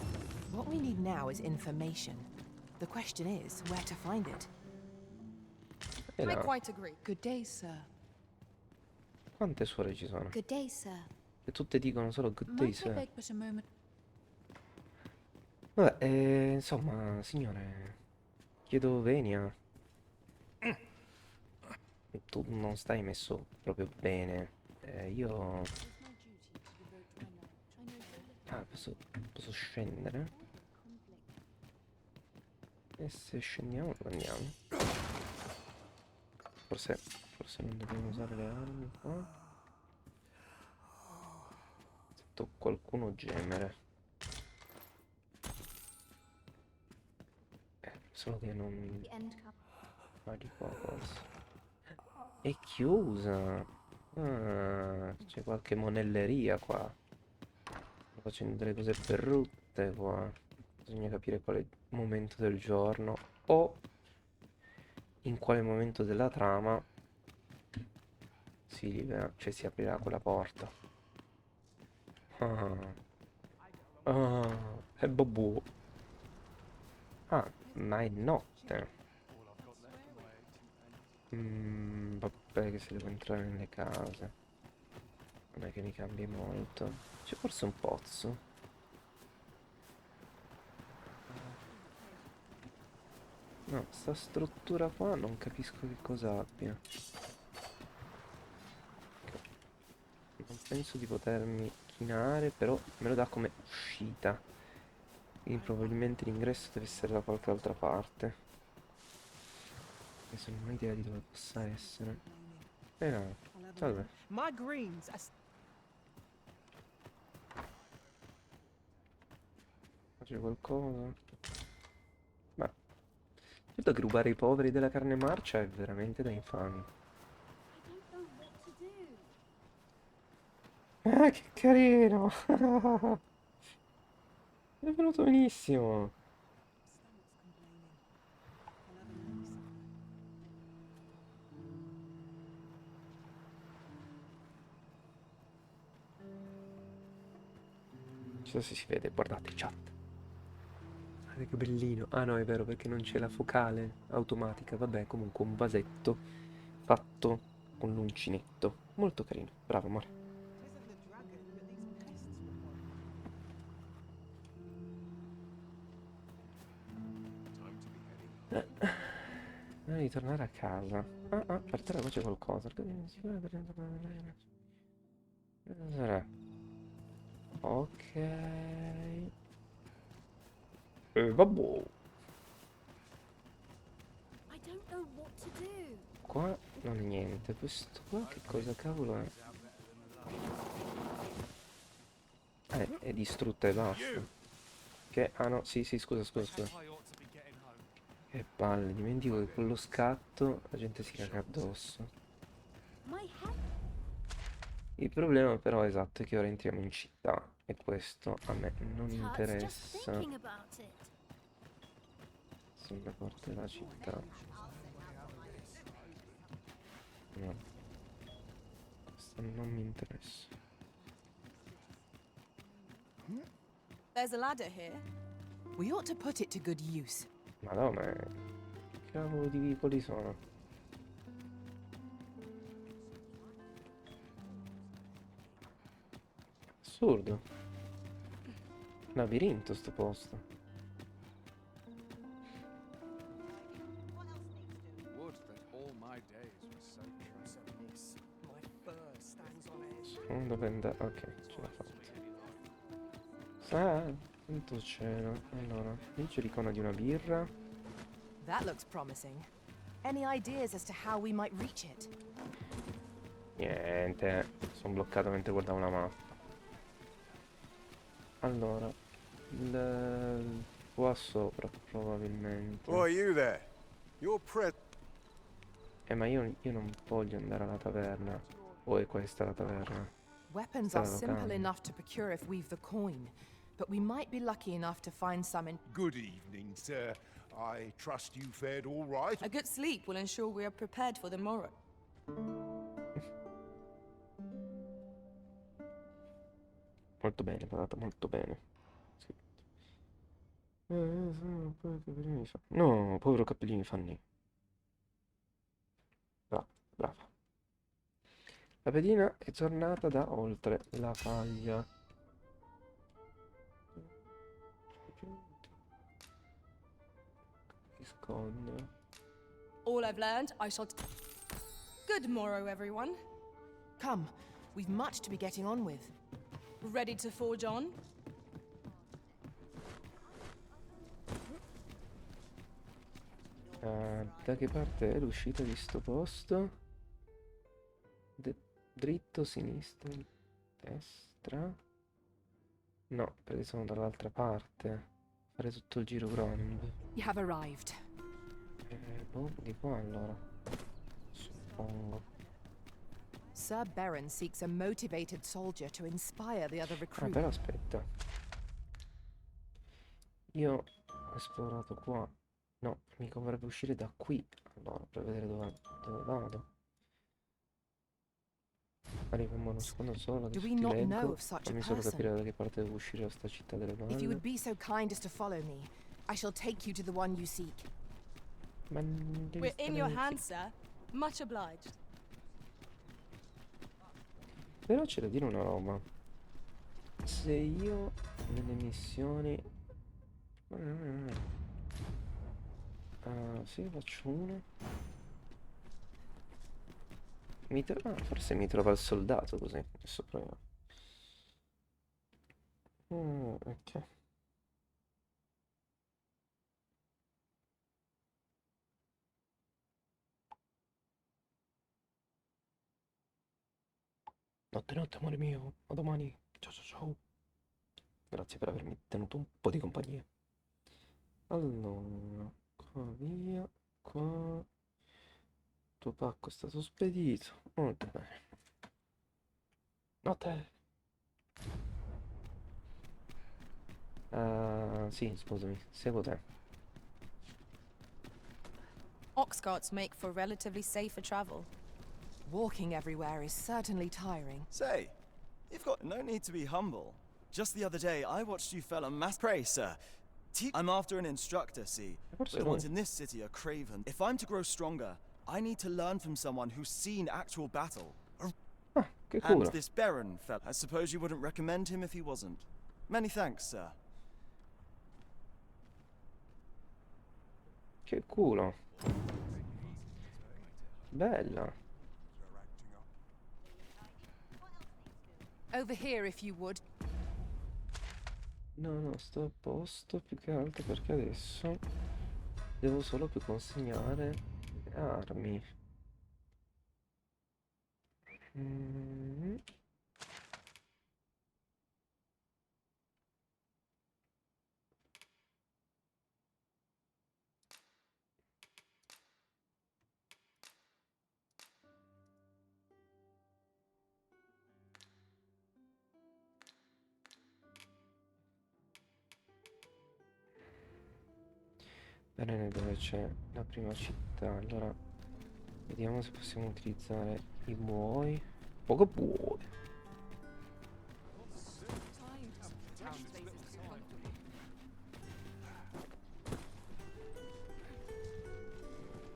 What we need now is information. The question is, where to find it? I quite agree. Good day, sir. Quante suore ci sono? Good day, sir. E tutte dicono solo good day, Might I sir. beg but a moment? Vabbè, insomma, signore, chiedo venia. Tu non stai messo proprio bene. Io... Ah, posso scendere? E se scendiamo, dove andiamo? Forse non dobbiamo usare le armi qua. Sento qualcuno gemere. Solo che non... va di qua forse. È chiusa. Ah, c'è qualche monelleria qua. Sto facendo delle cose brutte qua. Bisogna capire quale momento del giorno o in quale momento della trama si libera, cioè si aprirà quella porta. Ah, è Bobo. Ah, ma è notte. Vabbè, che se devo entrare nelle case non è che mi cambi molto. C'è forse un pozzo. No, sta struttura qua non capisco che cosa abbia. Non penso di potermi chinare, però me lo dà come uscita. Quindi probabilmente l'ingresso deve essere da qualche altra parte. Adesso non ho idea di dove possa essere. No, salve. My greens are C'è qualcosa? Beh, certo che rubare ai poveri della carne marcia è veramente da infami. Ah, che carino! È venuto benissimo. Non so se si vede, guardate, chat. Guardate che bellino. Ah no, è vero, perché non c'è la focale automatica. Vabbè, comunque un vasetto fatto con l'uncinetto. Molto carino. Bravo, amore. Di tornare a casa. Per terra qua c'è qualcosa. Ok. Vabbè. Qua non è niente. Questo qua che cosa cavolo è? È distrutta e basta. Che... Ah no, sì, scusa. Che palle, dimentico che con lo scatto la gente si caga addosso. Il problema però esatto è che ora entriamo in città e questo a me non interessa. Sulla porta della città. No. Questo non mi interessa. There's a ladder here. We ought to put it to good use. Madonna, che cavolo di vicoli sono? Assurdo. Labirinto sto posto. Dove andare? Ok, ce l'ha fatta. Santo cielo. Allora, lì c'è l'icona di una birra. That looks promising. Any ideas as to how we might reach it? Niente, sono bloccato mentre guardavo la mappa. Allora, qua sopra probabilmente. Oh, you there? You're Ma io non voglio andare alla taverna. O è questa la taverna? Weapons Questa are è la simple locanda. enough to procure if we've the coin, but we might be lucky enough to find some in... Good evening, sir. I trust you fared all right. A good sleep will ensure we are prepared for the morrow. Molto bene, patata, molto bene. Sì. No, povero Cappellini Fanny. Brava. La pedina è tornata da oltre la faglia. Sconda. All I've learned, I shall... Good morrow, everyone. Come, we've much to be getting on with. Ready to forge on? Da che parte è l'uscita di sto posto? Dritto, sinistra, destra? No, perché sono dall'altra parte. Fare tutto il giro grande. You have arrived. Boh, di qua allora. Suppongo. Sir Baron seeks a motivated soldier to inspire the other Ah, recruits. però aspetta. Io ho esplorato qua. No, mi converrebbe uscire da qui. Allora, per vedere dove vado. Arriviamo uno secondo solo, Do adesso we ti not know leggo. of such a Fammi solo person? capire da che parte devo uscire da sta città delle If you balle. would be so kind as to follow me, I shall take you to the one you seek. Ma non devi We're in your stare hands, sir. Much obliged. Però c'è da dire una roba. Se io nelle missioni... sì, faccio una. Forse mi trova il soldato così. Adesso proviamo. Ok. Notte, amore mio. A domani. Ciao, ciao, ciao. Grazie per avermi tenuto un po' di compagnia. Allora, qua via, qua. Tuo pacco è stato spedito. Molto bene. Notte. Sì, scusami, seguo te. Ox carts make for relatively safer travel. Walking everywhere is certainly tiring. Say, you've got no need to be humble. Just the other day, I watched you fell a mass prey, sir. I'm after an instructor, see. But the ones in this city are craven. If I'm to grow stronger, I need to learn from someone who's seen actual battle. Che And culo. this Baron fell. I suppose you wouldn't recommend him if he wasn't. Many thanks, sir. Che culo. Bella. Over here, if you would. No, sto a posto più che altro perché adesso devo solo più consegnare le armi. Bene, dove c'è la prima città. Allora, vediamo se possiamo utilizzare i buoi. Poco buoi.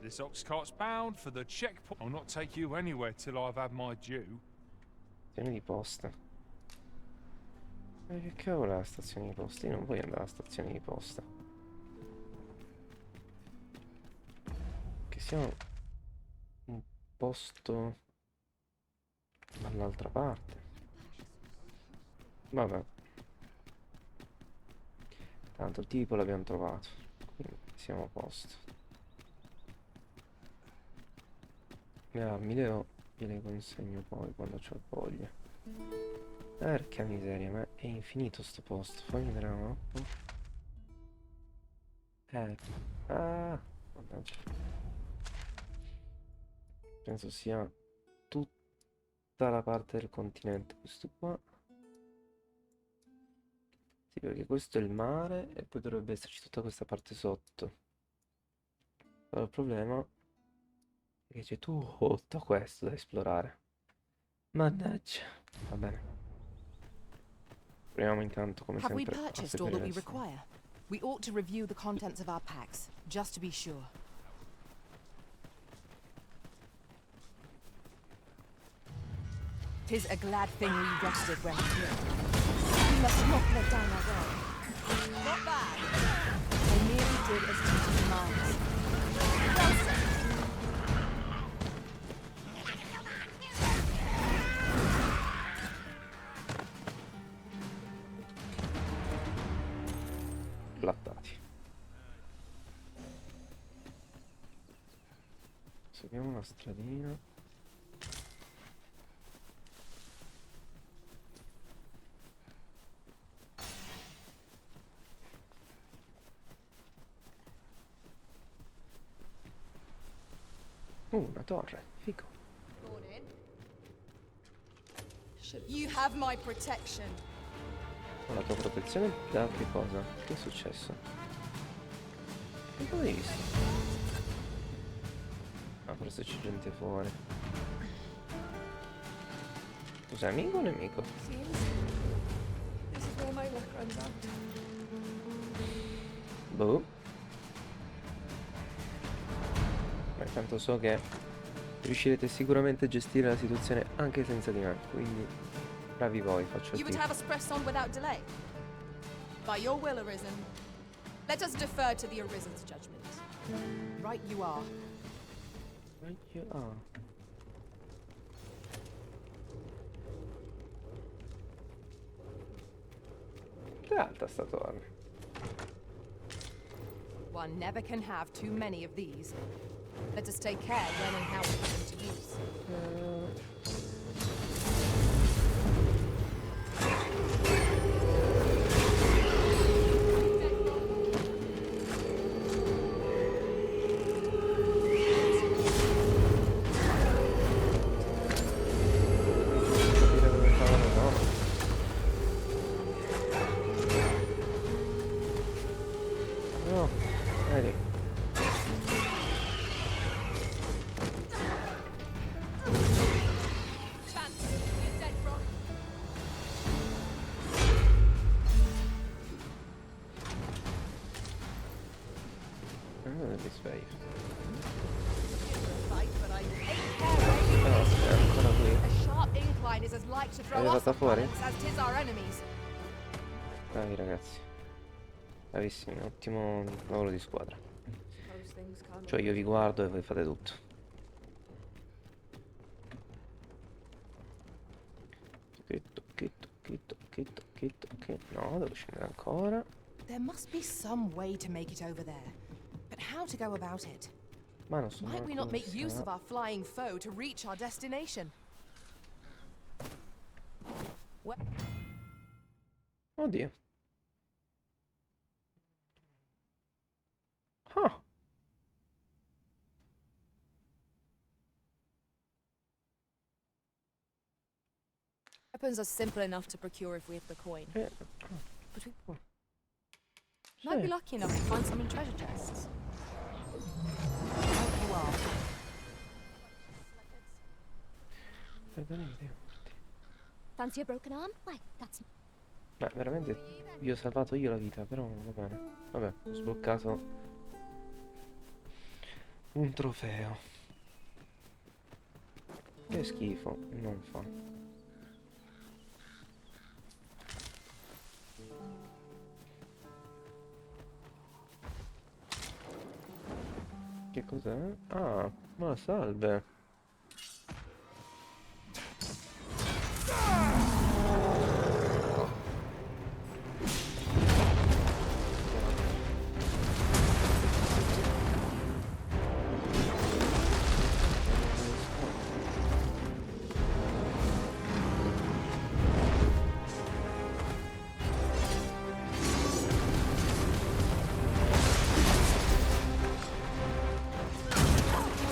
This ox cart's bound for the checkpoint. I'll not take you anywhere till I've had my due. Stazione di posta. Che cavolo è la stazione di posta? Io non voglio andare alla stazione di posta. Che sia un posto dall'altra parte. Vabbè. Tanto il tipo l'abbiamo trovato. Quindi siamo a posto. Le armi gliele consegno poi quando c'ho voglia. Porca miseria, ma è infinito sto posto. Fammi vedere la mappa. Mannaggia. Penso sia tutta la parte del continente questo qua. Sì, perché questo è il mare e poi dovrebbe esserci tutta questa parte sotto. Allora, il problema è che c'è tutto questo da esplorare. Mannaggia. Va bene. Proviamo intanto come Have we sempre a purchased all that seguire we le strade. require? We ought to review the contents of our packs, just to be sure. Tis a glad thing we rested when here. We must not let down our guard. Not bad. I merely did as duty demands. Well said. Blattati. Abbiamo una stradina. Una torre, figo. You have my protection. La tua protezione da che cosa? Che è successo? Che cosa hai visto? Ah, forse c'è gente fuori. Tu sei amico o nemico? Seems this is where my luck runs out. Boh. Beh, tanto so che riuscirete sicuramente a gestire la situazione anche senza di me, quindi bravi voi, faccio il You would tifo. have us press on without delay? By your will, Arisen. Let us defer to the Arisen's judgment. Right you are. Right you are. Che alta sta torre? One never can have too many of these. Let us take care when and how we put them to use. No, vedi. Devi sveglio. È ancora qui. A sharp incline is as like to throw L'hai us fatta off fuori? balance as 'tis our enemies. Bravi ragazzi. Bravissimi, ottimo lavoro di squadra. Cioè io vi guardo e voi fate tutto. No, devo scendere ancora. There must be some way to make it over there. But how to go about it? Ma non so Might we manco not make dove use sta. of our flying foe to reach our destination? Oddio. Ah. Weapons are simple enough to procure if we have the coin. But we might be lucky enough to find some in treasure chests. You are. Fancy a broken arm? Why, that's... Beh, veramente vi ho salvato io la vita, però va bene. Vabbè, ho sbloccato un trofeo. Che schifo, non fa. Che cos'è? Ah, ma salve.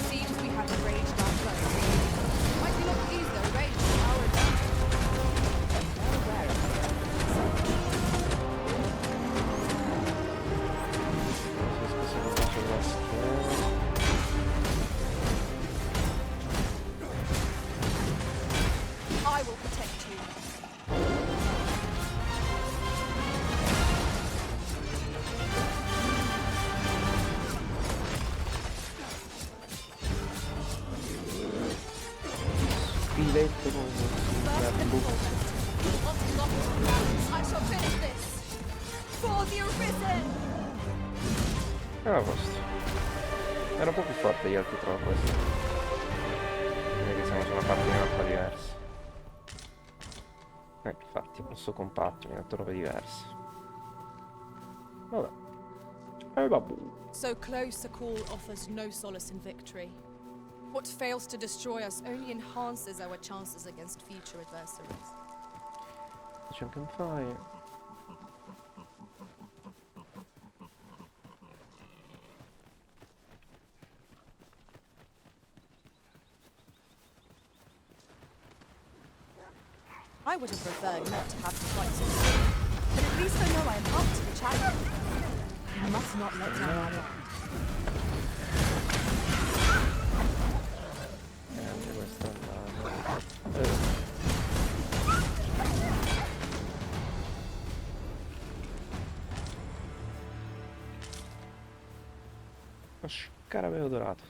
Seems we have enraged our foe. Might we not use the rage to our advantage? Well aware of I will protect you. Filetto con I shall finish this! For the Arisen! era a posto. Era un po' più forte gli altri trovo questo. Vedi che siamo su una parte di mappa diversa. Infatti, posso compatto, mi ha dato robe diverse. Vabbè. Vabbè. So close a call offers no solace in victory. What fails to destroy us only enhances our chances against future adversaries. C'è un campfire. I would have preferred not to have to fight so soon, but at least I know I am up to the challenge. I must not let down my guard. Anche questa andata. Uno scarabeo dorato.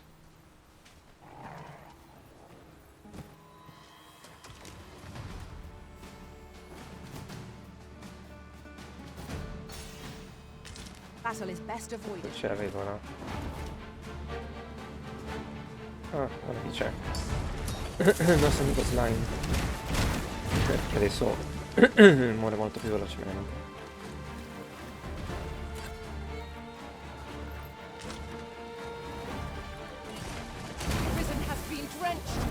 Battle is best avoided. Ce l'avevo, no? Ah, guarda chi c'è. Il nostro amico slime. Perché adesso muore molto più velocemente. Prison has been drenched.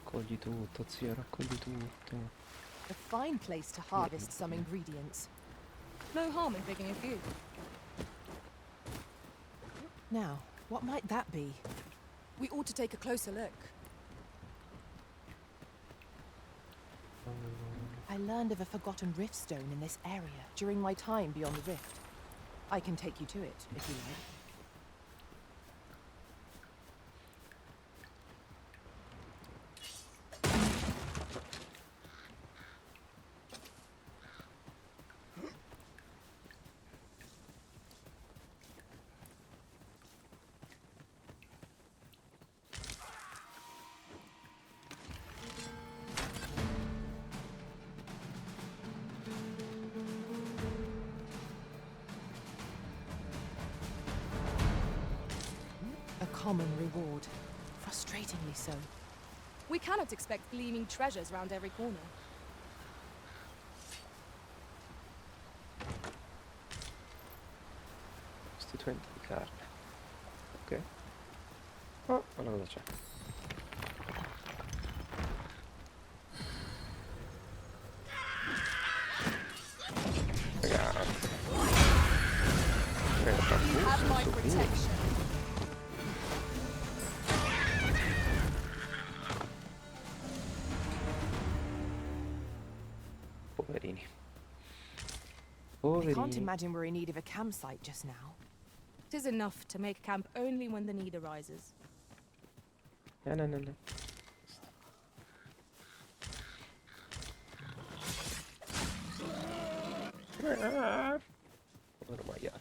Raccogli tutto, zio, raccogli tutto. A fine place to harvest some ingredients. No harm in picking a few. Now, what might that be? We ought to take a closer look. I learned of a forgotten rift stone in this area during my time beyond the rift. I can take you to it, if you like. Common reward. Frustratingly so. We cannot expect gleaming treasures round every corner. Costituente di carne. Ok. Oh, allora cosa c'è? Ragazzi. You have my protection. Poverini. I can't imagine we're in need of a campsite just now. It is enough to make camp only when the need arises. No. Povero maiale.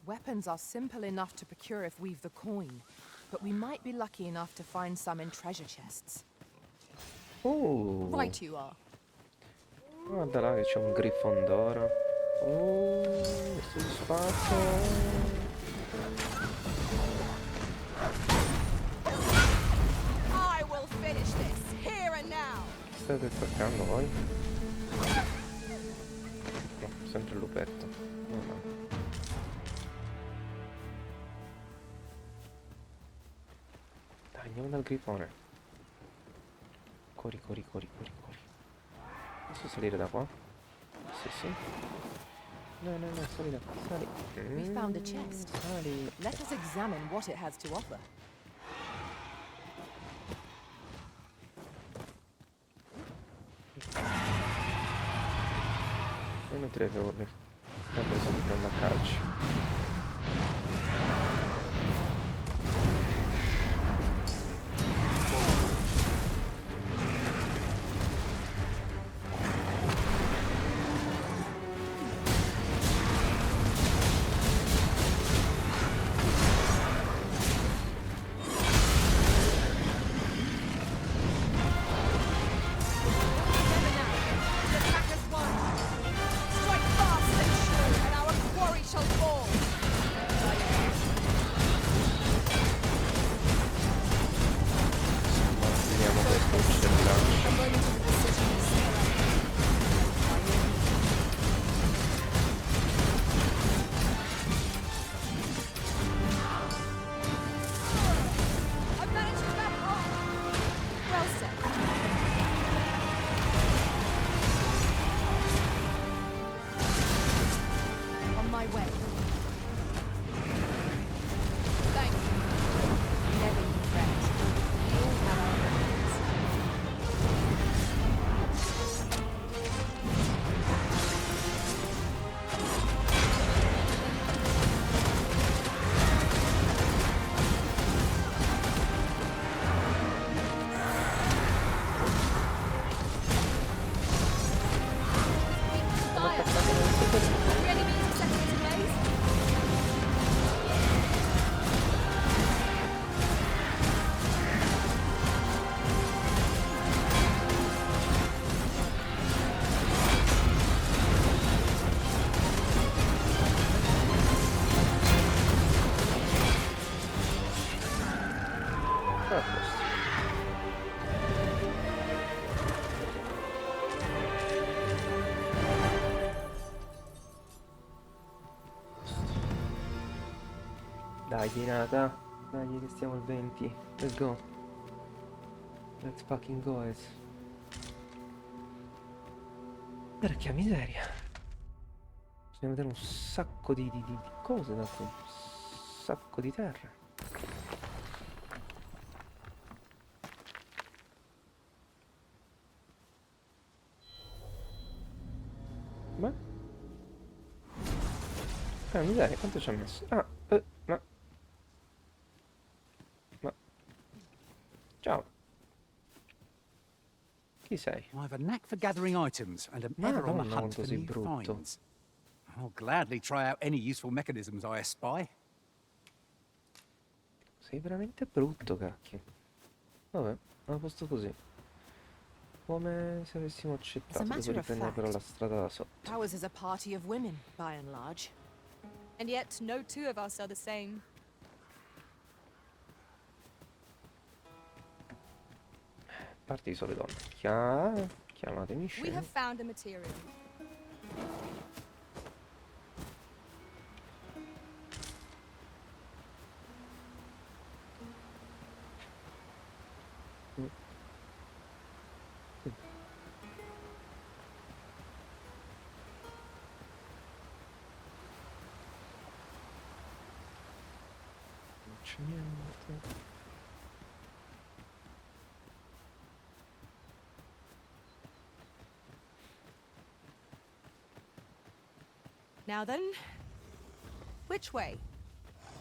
Weapons are simple enough to procure if we've the coin, but we might be lucky enough to find some in treasure chests. Oh. Right you are. Guarda là che c'è un Grifondoro. Oh, soddisfatto. I will finish this here and now. State attaccando voi? No, sempre il lupetto. No. Dai, andiamo dal grifone. Corri. Posso salire da qua? Sì. No, sali da qua, sali. We found a chest. Sali. Let us examine what it has to offer. È inutile che urli. Tanto sono prendo a calci. Strike fast and sure, and our quarry shall fall. well said. On my way. Thank you. Never you fret. We all have our moments. Fire! Are the enemies setting it ablaze? Dai, Nata. Dai, che stiamo al 20. Let's go. Let's fucking go, guys. Perché miseria. Bisogna vedere un sacco di cose da qui. Un sacco di terra. Ma? Miseria, quanto ci ha messo? Ma... Ciao. Chi sei? I have a knack for gathering items and am ever on the Madonna, hunt quanto for sei new brutto. finds. I'll gladly try out any useful mechanisms I espy. Sei veramente brutto, cacchio. Vabbè, a posto così. Come se avessimo As a accettato. Devo matter of riprendere però la fact, strada da sotto. ours is a party of women, by and large. And yet, no two of us are the same. Parti di sole donne. Chiamatemi We scemo. have found a material. Non c'è niente. Now then, which way?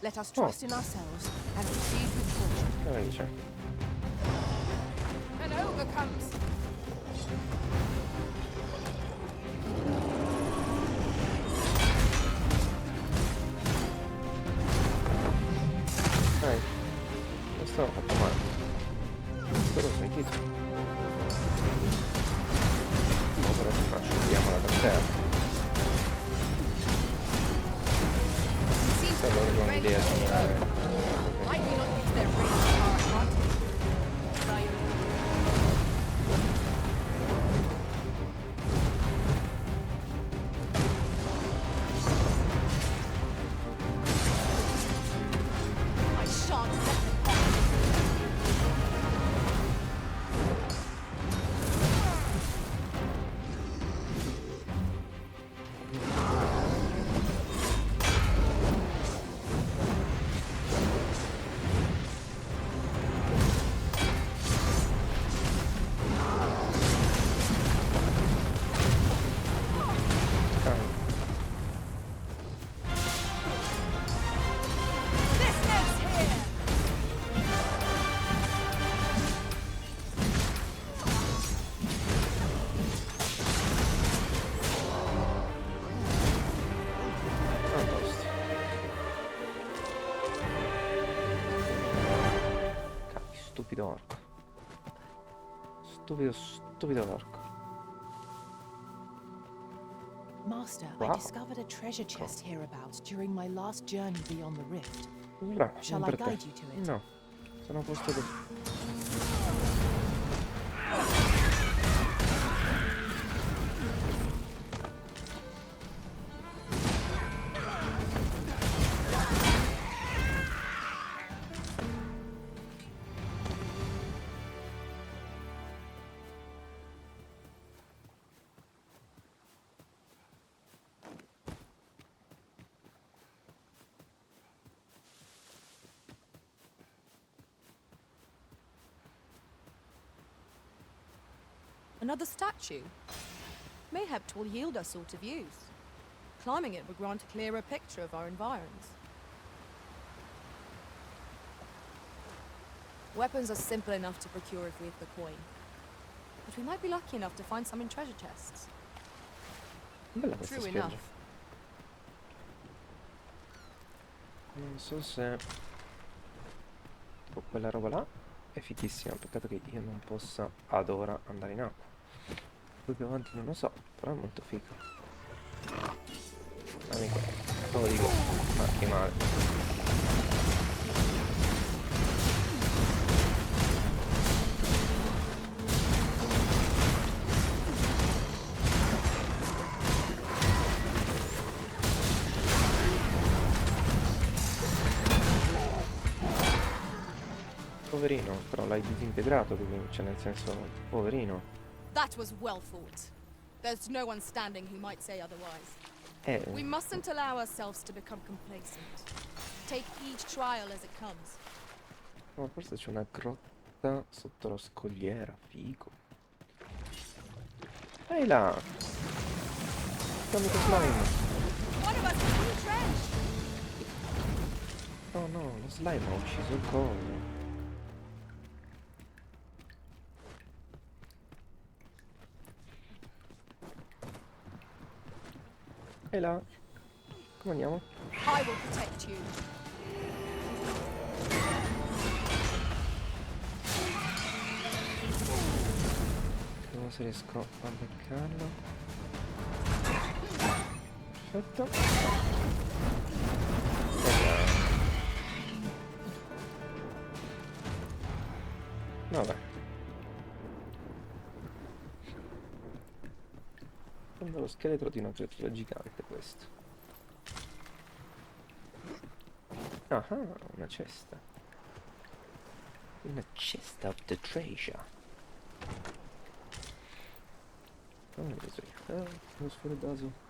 Let us trust in ourselves and proceed with caution. Cosa dice? An ogre comes. Dai. Questo l'ho fatto male. Questo l'ho sentito. No, però asciughiamola per terra. Allora non ho idea di Might we not use their range to our advantage? Right. I shan't let them off. This ends here. A posto. Cacchio, stupido orco. Stupido orco. Master, Wow. I discovered a treasure chest hereabouts during my last journey beyond the rift. Bravo, Shall non I per te. guide you to it? No, sono a posto così. Another statue? Mayhap 'twill yield us sort of use. Climbing it would grant a clearer picture of our environs. Weapons are simple enough to procure if we have the coin. But we might be lucky enough to find some in treasure chests. Bella questa True spiaggia. enough. Non so se... Oh, quella roba là è fighissima. Peccato che io non possa ad ora andare in acqua. Poi più avanti non lo so, però è molto figo. Amico, te lo dico, marchi male. Poverino, però l'hai disintegrato, quindi, cioè nel senso, poverino. That was well fought. There's no one standing who might say otherwise. We mustn't allow ourselves to become complacent. Take each trial as it comes. Oh, forse c'è una grotta sotto la scogliera, figo. Ehi là! Dammi che slime! One of us is retrenched! Oh no, lo slime ha ucciso il coso. E là, come andiamo? I will protect you. Vediamo se riesco a beccarlo. Perfetto. Vabbè. Sembra lo scheletro di una creatura gigante questo. Ah, una cesta. Una cesta of the treasure. Oh, preso io. Lo sfredato.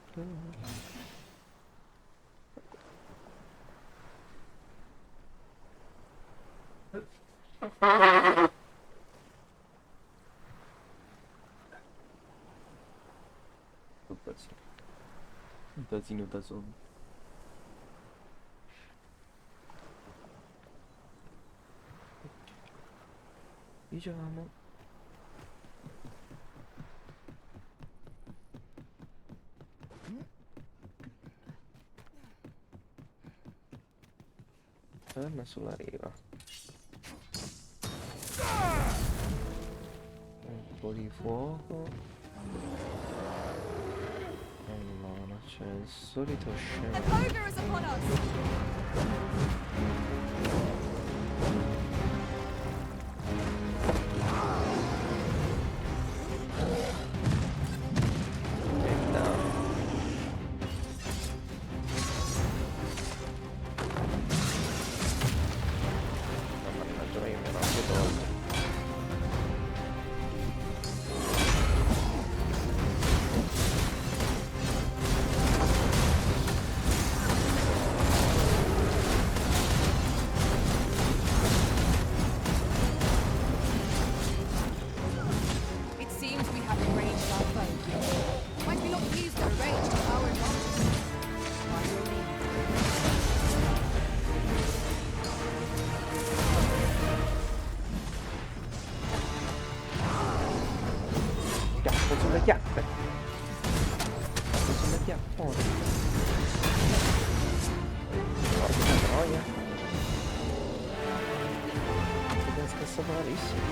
Un basino da zombie. Diciamo. Torna sulla riva. Un po' di fuoco. Allora, c'è il solito scemo. The ogre is upon us! Sulle chiappe. Sulle chiappone. Porca troia. Si è scassato malissimo.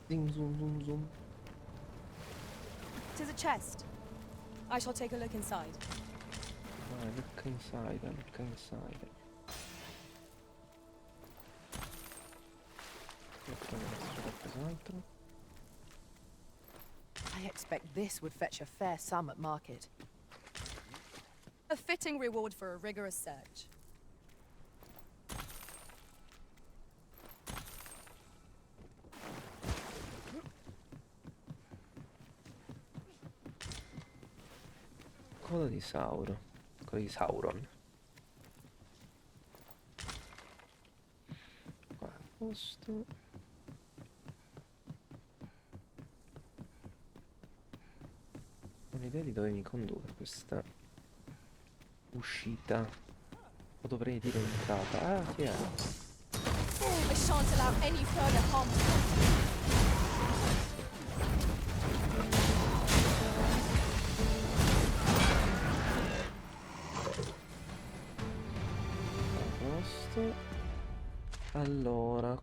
Zing zoom zoom zoom. 'Tis a chest. I shall take a look inside. Look inside, look inside. I expect this would fetch a fair sum at market. A fitting reward for a rigorous search. Coda di Sauron. Coda di Sauron. posto. Ho un'idea di dove mi conduce questa uscita. O dovrei dire entrata. Ah, chi è? I shan't allow any further harm to come. Allora,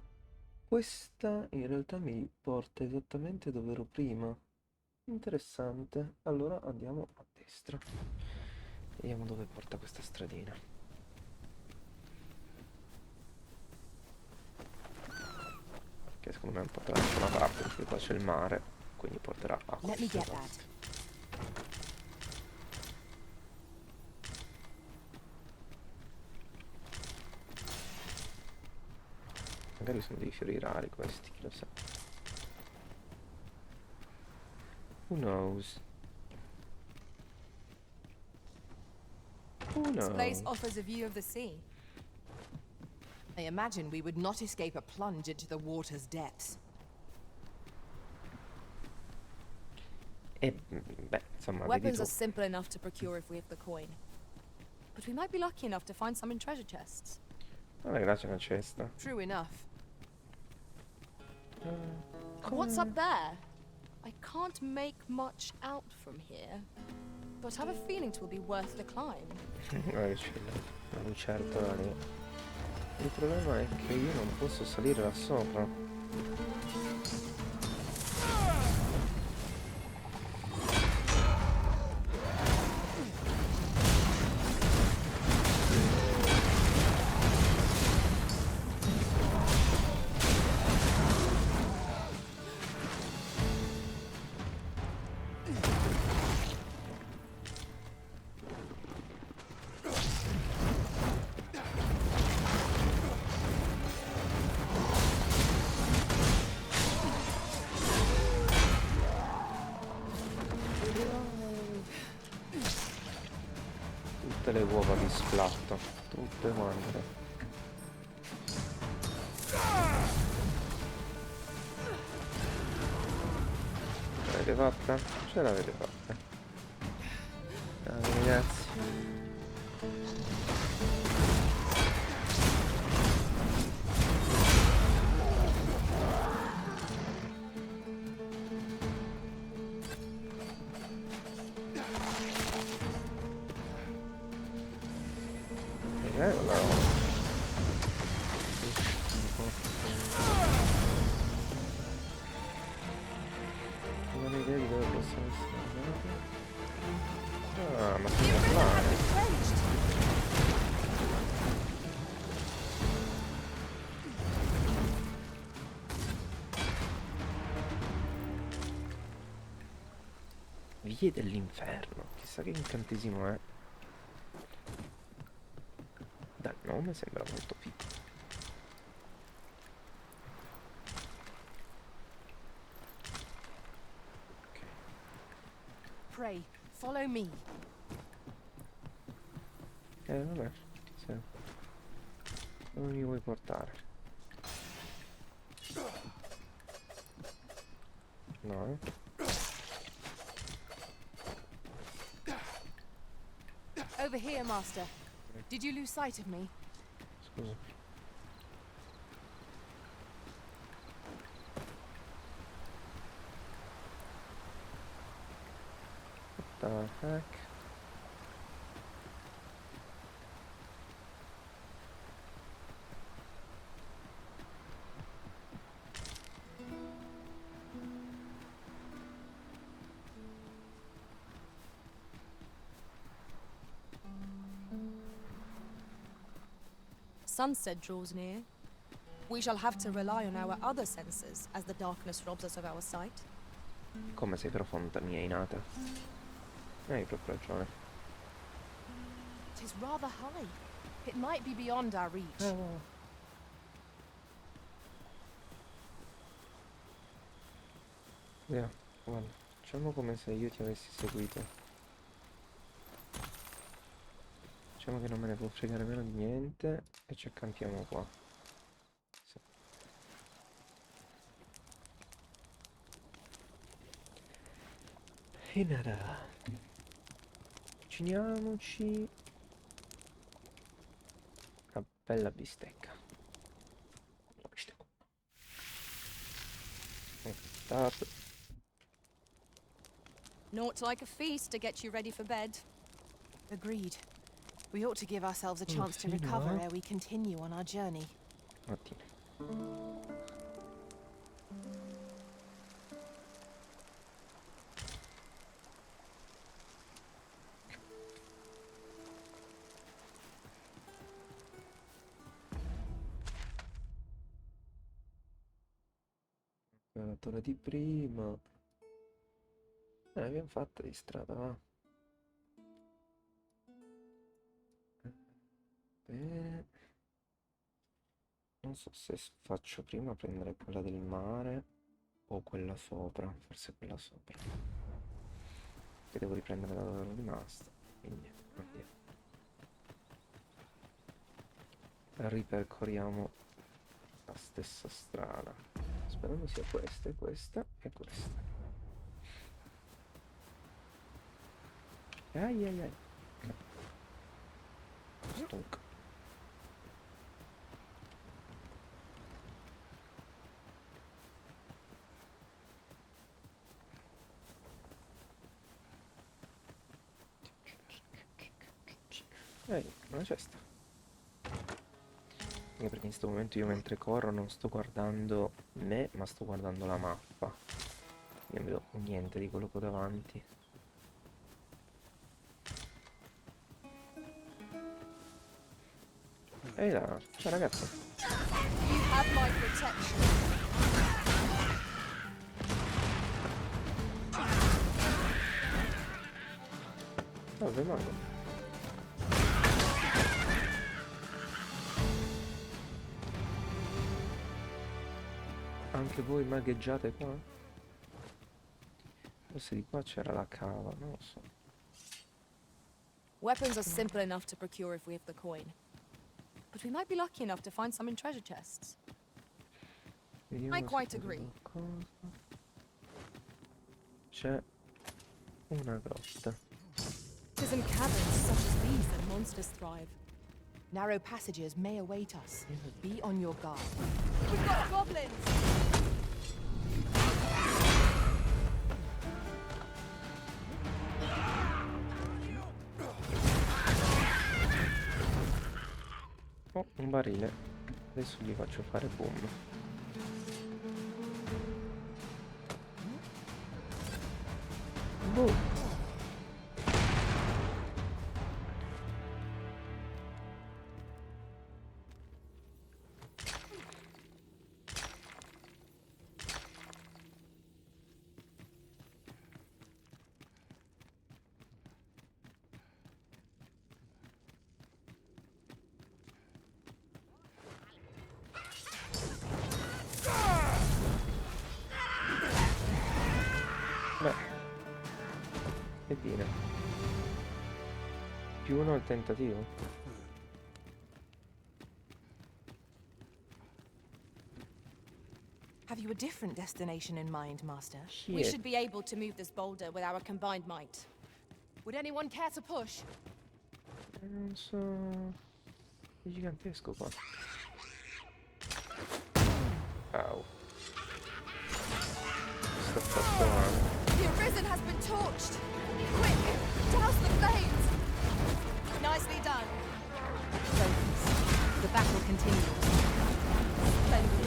questa in realtà mi porta esattamente dove ero prima. Interessante. Allora andiamo a destra. Vediamo dove porta questa stradina. Che secondo me porterà da nessuna parte, perché qua c'è il mare, quindi porterà a Let me questa get parte. that. Magari sono dei fiori rari questi, chi lo sa. Who knows? Who This place knows? offers a view of the sea. I imagine we would not escape a plunge into the water's depths. E beh, insomma, vedi Weapons tu. are simple enough to procure if we have the coin. But we might be lucky enough to find some in treasure chests. Vabbè, là c'è una cesta. True enough. What's up there? I can't make much out from here, but I have a feeling it will be worth the climb. C'è la lucertola lì. Il problema è che io non posso salire là sopra. Tutte le uova di splatto, tutte quante. Ce l'avete fatta? Ce l'avete fatta. Dai ragazzi. Non ho idea di dove possono essere andati. Ah, ma sono parlare. Vie dell'inferno. Chissà che incantesimo è. Dal nome sembra molto figo. Pray, follow me. Vabbè. Sì. Dove mi vuoi portare? No, Over here, Master. Did you lose sight of me? Scusa. What the heck? Sunset draws near. We shall have to rely on our other senses as the darkness robs us of our sight. Come sei profonda, mia Inata. Hai proprio ragione. It is rather high. It might be beyond our reach. Via, guarda, facciamo come se io ti avessi seguito. Diciamo che non me ne può fregare meno di niente e ci accampiamo qua. Sì. nada. Cuciniamoci una bella bistecca. Naught like a feast to get you ready for bed. Agreed. We ought to give ourselves a chance to recover ere we continue on our journey. Ottimo. L'ora di prima. Abbiamo fatto di strada, va. Bene. Non so se faccio prima prendere quella del mare o quella sopra, forse quella sopra. Che devo riprendere da dove ero rimasto, quindi andiamo. Ripercorriamo la stessa strada, sperando sia questa e questa e questa. Ai ai ai. Stunk. Una cesta. Anche perché in questo momento io mentre corro non sto guardando me, ma sto guardando la mappa. Non vedo niente di quello che ho davanti. Ehi là, ciao ragazzo. You have my protection. Dove mago? Anche voi magheggiate qua? Forse di qua c'era la cava, non lo so. Weapons are simple enough to procure if we have the coin. But we might be lucky enough to find some in treasure chests. I quite agree. C'è una grotta. 'Tis in caverns such as these that monsters thrive. Narrow passages may await us. Be on your guard. We've got goblins! Oh, un barile. Adesso gli faccio fare boom. Boom. Beh, che dire, più uno al tentativo. Have you a different destination in mind, Master? We should be able to move this boulder with our combined might. Would anyone care to push? Non so, è gigantesco qua. Au. Sto fatto. The Arisen has been torched! Quick! Douse the flames! Nicely done. Focus. The battle continues. Splendid.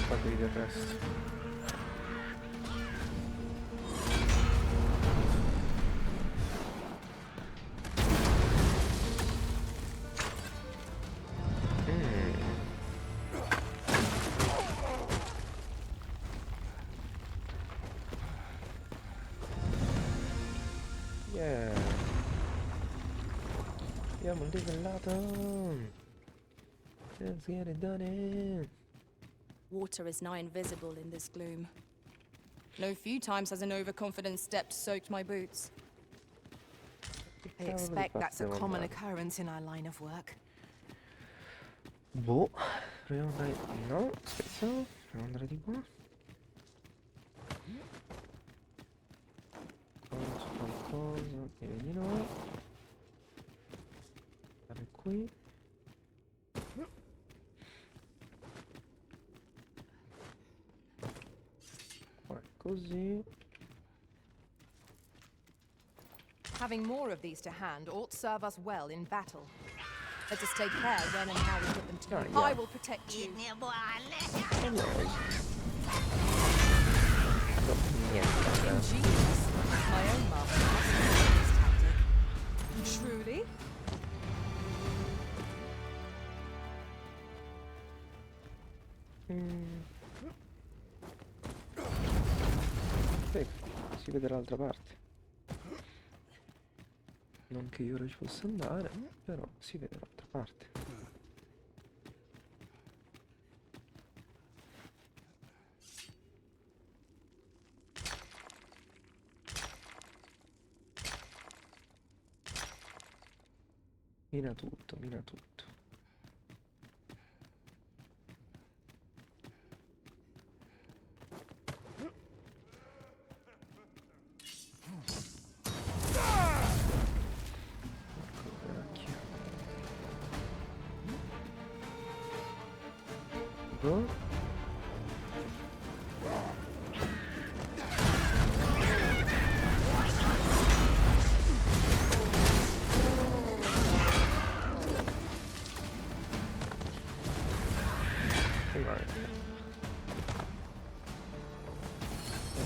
Fatevi del resto. Yeah. Abbiamo livellato. Let's get it done. Water is nigh invisible in this gloom. No few times has an overconfident step soaked my boots. I expect that's a common occurrence in our line of work. Boh, proviamo ad andare. No, scherzo. Proviamo ad andare di qua. Qualcosa, direi di no. Stare qui. Qua così. Having more of these to hand ought serve us well in battle. Let us take care when and how we put them to use. I will protect you. Niente. Ingenious. My own master must have this tactic. Truly? Sì, si vede dall'altra parte. Non che io ora ci possa andare, però si vede dall'altra parte. Mina tutto, mina tutto. Go.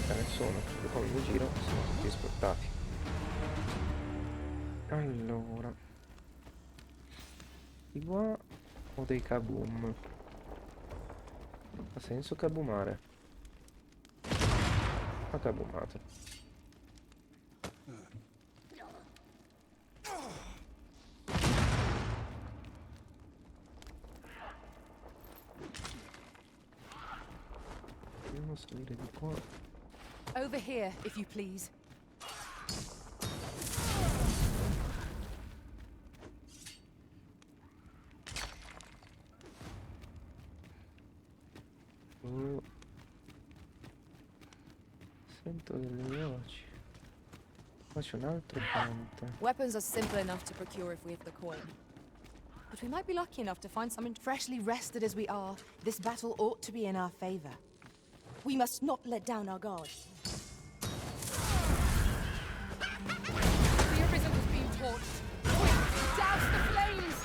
Nessuno, perché poi in giro sono tutti sportati. Allora, di qua ho dei kaboom. Ha senso kaboomare? Ha kaboomato. Dobbiamo salire di qua. Over here, if you please. Sento delle voci. Qua c'è un altro ponte. Weapons are simple enough to procure if we have the coin. But we might be lucky enough to find something. Freshly rested as we are, this battle ought to be in our favor. We must not let down our guard. The Arisen was being torched. Quick, douse the flames!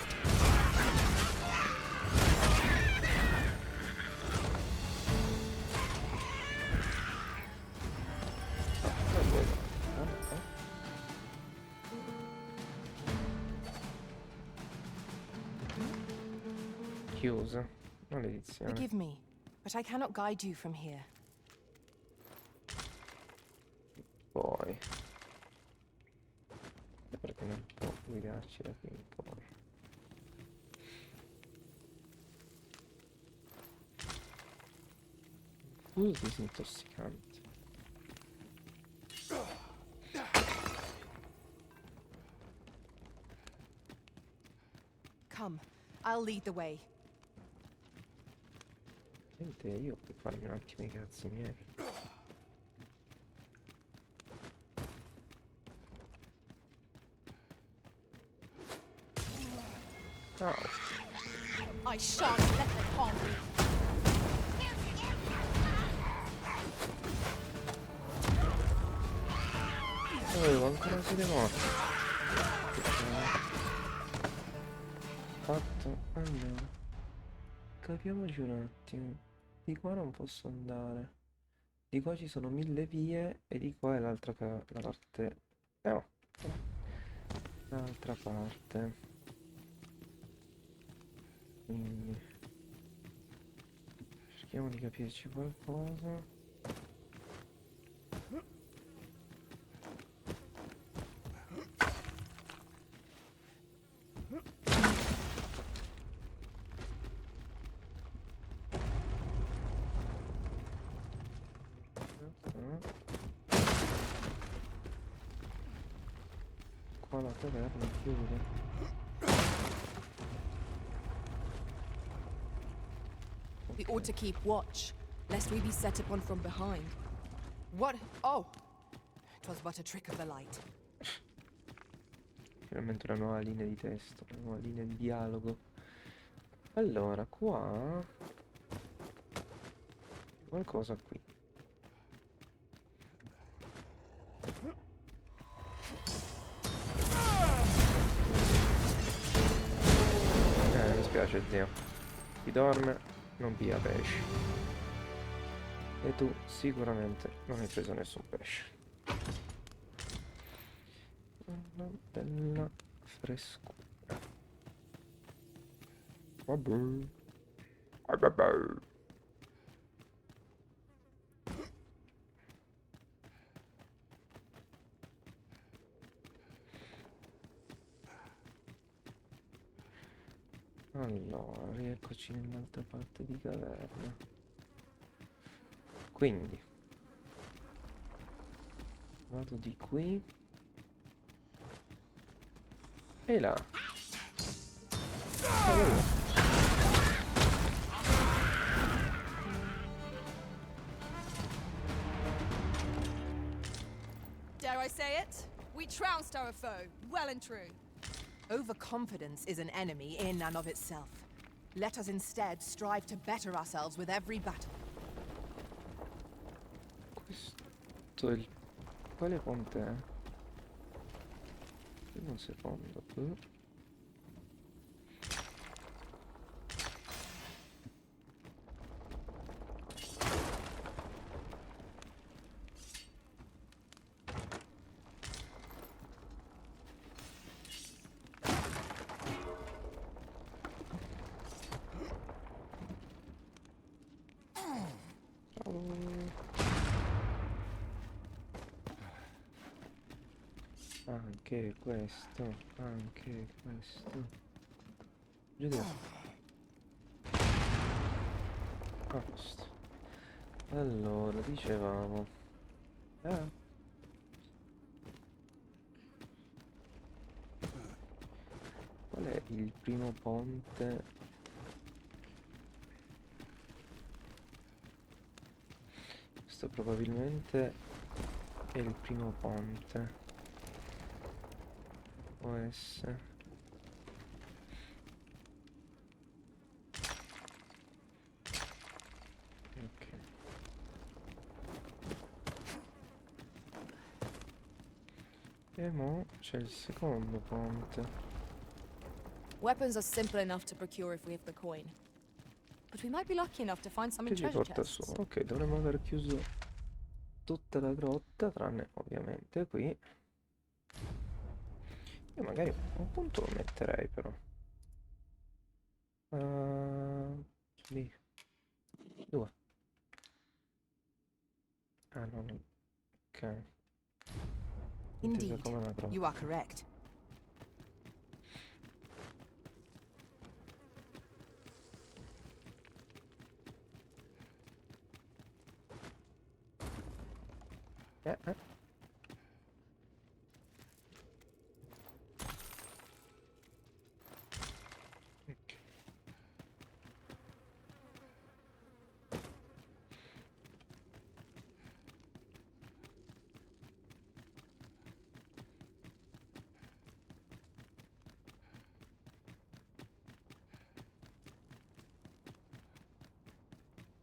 Chiusa. Maledizione. Forgive me, but I cannot guide you from here. Poi perché non può guidarci da qui in poi. Uso disintossicante. Come, I'll lead the way. Sente, io per farmi un attimo i cazzi miei. Oh. I shan't let them harm me. Avevo ancora siete morti. Fatto. Allora, capiamoci un attimo. Di qua non posso andare. Di qua ci sono 1000 vie e di qua è l'altra la parte. No. L'altra parte. Quindi cerchiamo di capirci qualcosa. Qua la taverna chiude. We ought to keep watch, lest we be set upon from behind. What? Oh! It was but a trick of the light. Finalmente una nuova linea di testo, una nuova linea di dialogo. Allora, qua... qualcosa qui. Mi spiace, zio. Chi dorme non piglia pesci. E tu sicuramente non hai preso nessun pesce. Una bella frescura. Vabbè. Vabbè. Allora, rieccoci nell'altra parte di caverna. Quindi vado di qui e là. Dare I say it? We trounced our foe, well and true. Overconfidence is an enemy in and of itself. Let us instead strive to better ourselves with every battle. Questo è il... Quale ponte è? Un secondo. Anche questo, anche questo. Giù di là. A posto. Allora, dicevamo. Qual è il primo ponte? Questo probabilmente è il primo ponte. Può essere. Ok. E mo c'è il secondo ponte. Weapons are simple enough to procure if we have the coin. But we might be lucky enough to find some Che in ci treasure porta chests. su. Ok, dovremmo aver chiuso tutta la grotta, tranne ovviamente qui. Io magari un punto lo metterei però. Lì. 2. Ah no, no. Ok. Intesa Indeed, come una grotta. you are correct. Ok.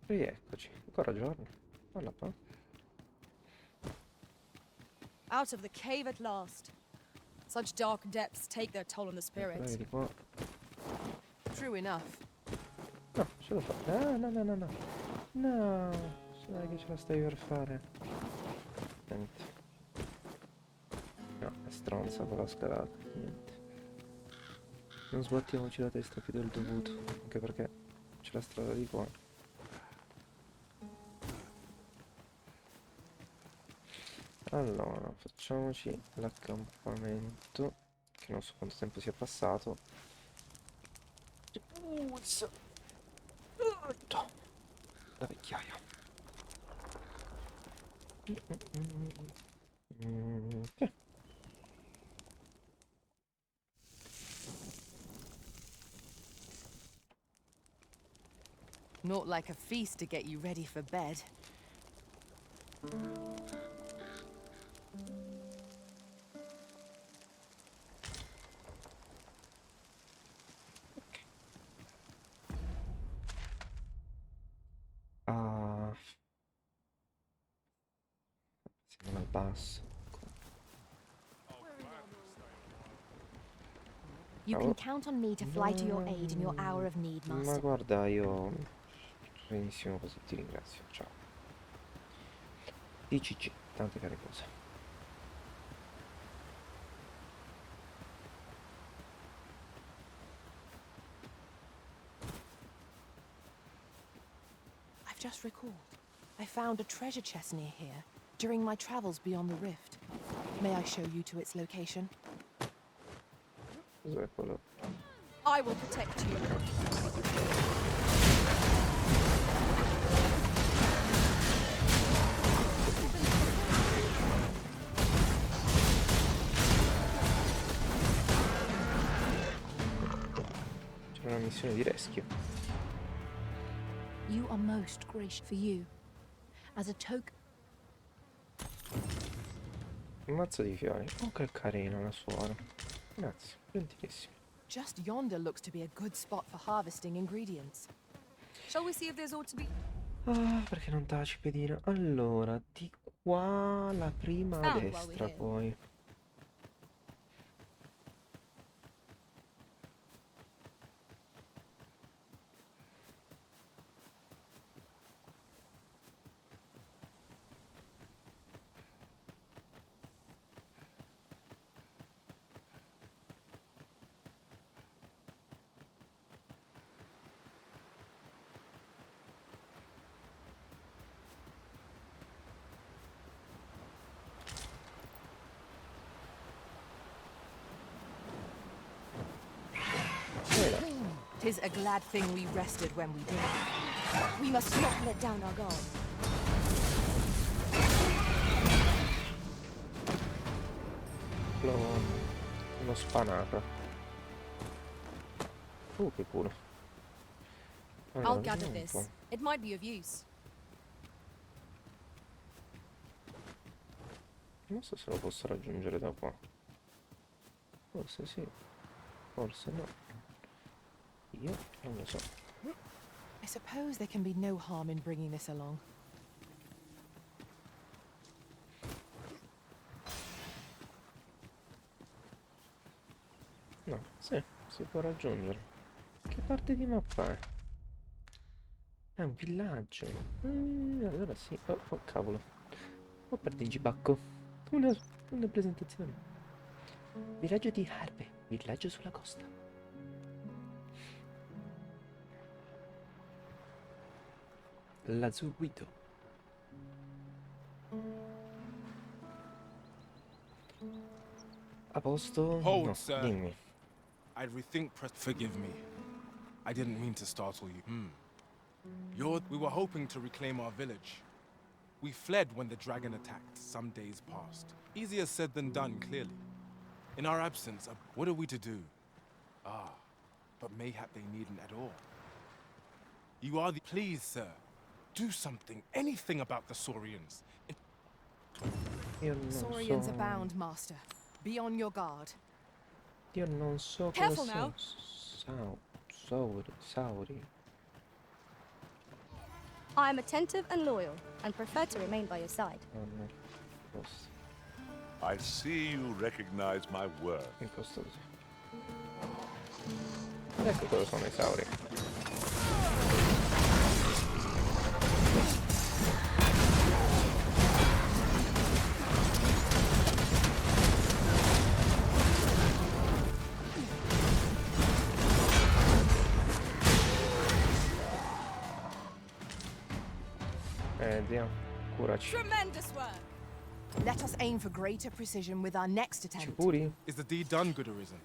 Rieccoci, ancora giorno. Guarda qua. Out of the cave at last. Such dark depths take their toll on the spirit. Vedi qua. True enough. No, ce l'ho fatta. No, no, no, no, no. No, sai che ce la stai per fare. Senti. No, è stronza quella scalata. Niente. Non sbattiamoci la testa più del dovuto. Anche perché c'è la strada di qua. Allora, facciamoci l'accampamento, che non so quanto tempo sia passato. La vecchiaia. Ok. Not like a feast to get you ready for bed. pass. You can count on me to fly to your aid in your hour of need, Ma Master. guarda, io benissimo così, ti ringrazio. Ciao. DCC, tante care cose. I've just recalled. I found a treasure chest near here during my travels beyond the rift. May I show you to its location? Cos'è quello? I will protect you. C'è una missione di rescue. You are most gracious for you. As a token. Un mazzo di fiori. Oh, che carino la suora. Grazie, gentilissimo. Just yonder looks to be a good spot for harvesting ingredients. Shall we see if there's ought to be... Ah, perché non taci, pedina? Allora, di qua la prima a destra, poi. Tis a glad thing we rested when we did. We must not let down our guard. L'ho spanata. Che culo. Allora, I'll gather vediamo un po'. this. It might be of use. Non so se lo posso raggiungere da qua. Forse sì, forse no. Io non lo so. I suppose there can be no harm in bringing this along. No, sì, si può raggiungere. Che parte di mappa è? È un villaggio. Allora sì. Oh cavolo. Oh, perdi il gibacco. Una presentazione. Villaggio di Harpe. Villaggio sulla costa. L'azzurrito. A posto? Hold, No, sir. dimmi. I'd rethink. Forgive me. I didn't mean to startle you. We were hoping to reclaim our village. We fled when the dragon attacked some days past. Easier said than done, clearly. In our absence, what are we to do? But mayhap they needn't at all. You are the... Please, sir. Do something, anything about the Saurians. Io non Saurians so. abound, Master. Be on your guard. Io non so Careful cosa now. Sauri. I am attentive and loyal, and prefer to remain by your side. Oh no. Posto. I see you recognize my worth. In posto così. Ecco cosa sono i Sauri. Zia, curaci. Tremendous work. Let us aim for greater precision with our next attempt. Sicuri? Is the deed done, good Arisen?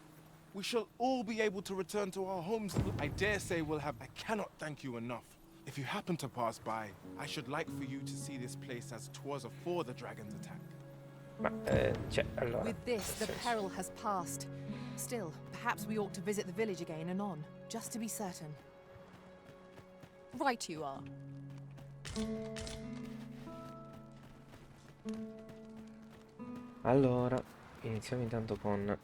We shall all be able to return to our homes. I dare say we'll have... I cannot thank you enough. If you happen to pass by, I should like for you to see this place as 'twas afore the dragon's attack. Ma, cioè, allora... With this, the peril has passed. Still, perhaps we ought to visit the village again anon, just to be certain. Right you are. Allora, iniziamo intanto con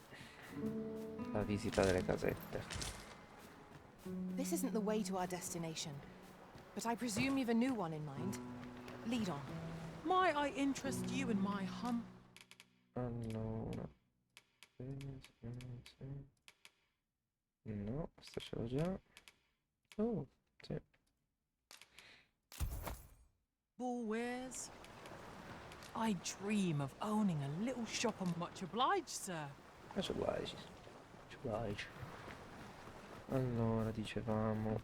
la visita delle casette. This isn't the way to our destination, but I presume you've a new one in mind. Lead on. Might I interest you in my Allora. No, questo ce l'ho già. Oh, sì. wares? I dream of owning a little shop on Much Obliged, sir. Much obliged. Much obliged. Allora, dicevamo.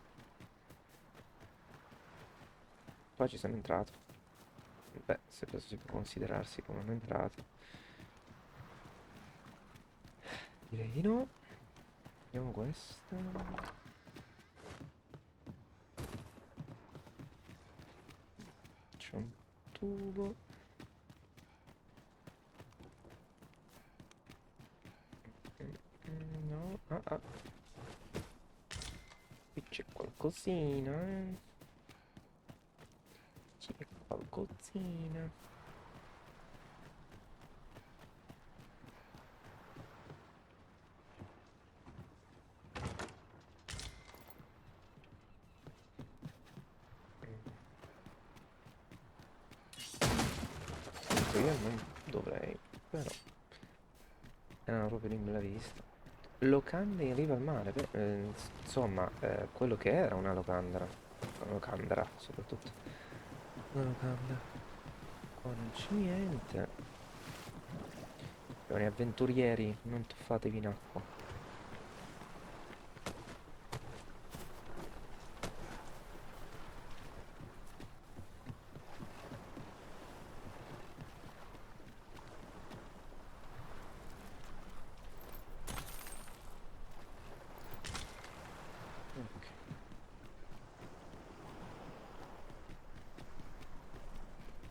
Qua ci sono entrato. Beh, se questo si può considerarsi come un'entrata. Direi di no. Vediamo questa. C'è un tubo. No. Ah. Qui c'è qualcosina. C'è qualcosina. Io non dovrei, però erano proprio lì nella vista. Locanda in riva al mare, beh, insomma, quello che era una locandra. Una locandra, soprattutto. Una locanda. Qua non c'è niente. Buoni avventurieri, non tuffatevi in acqua.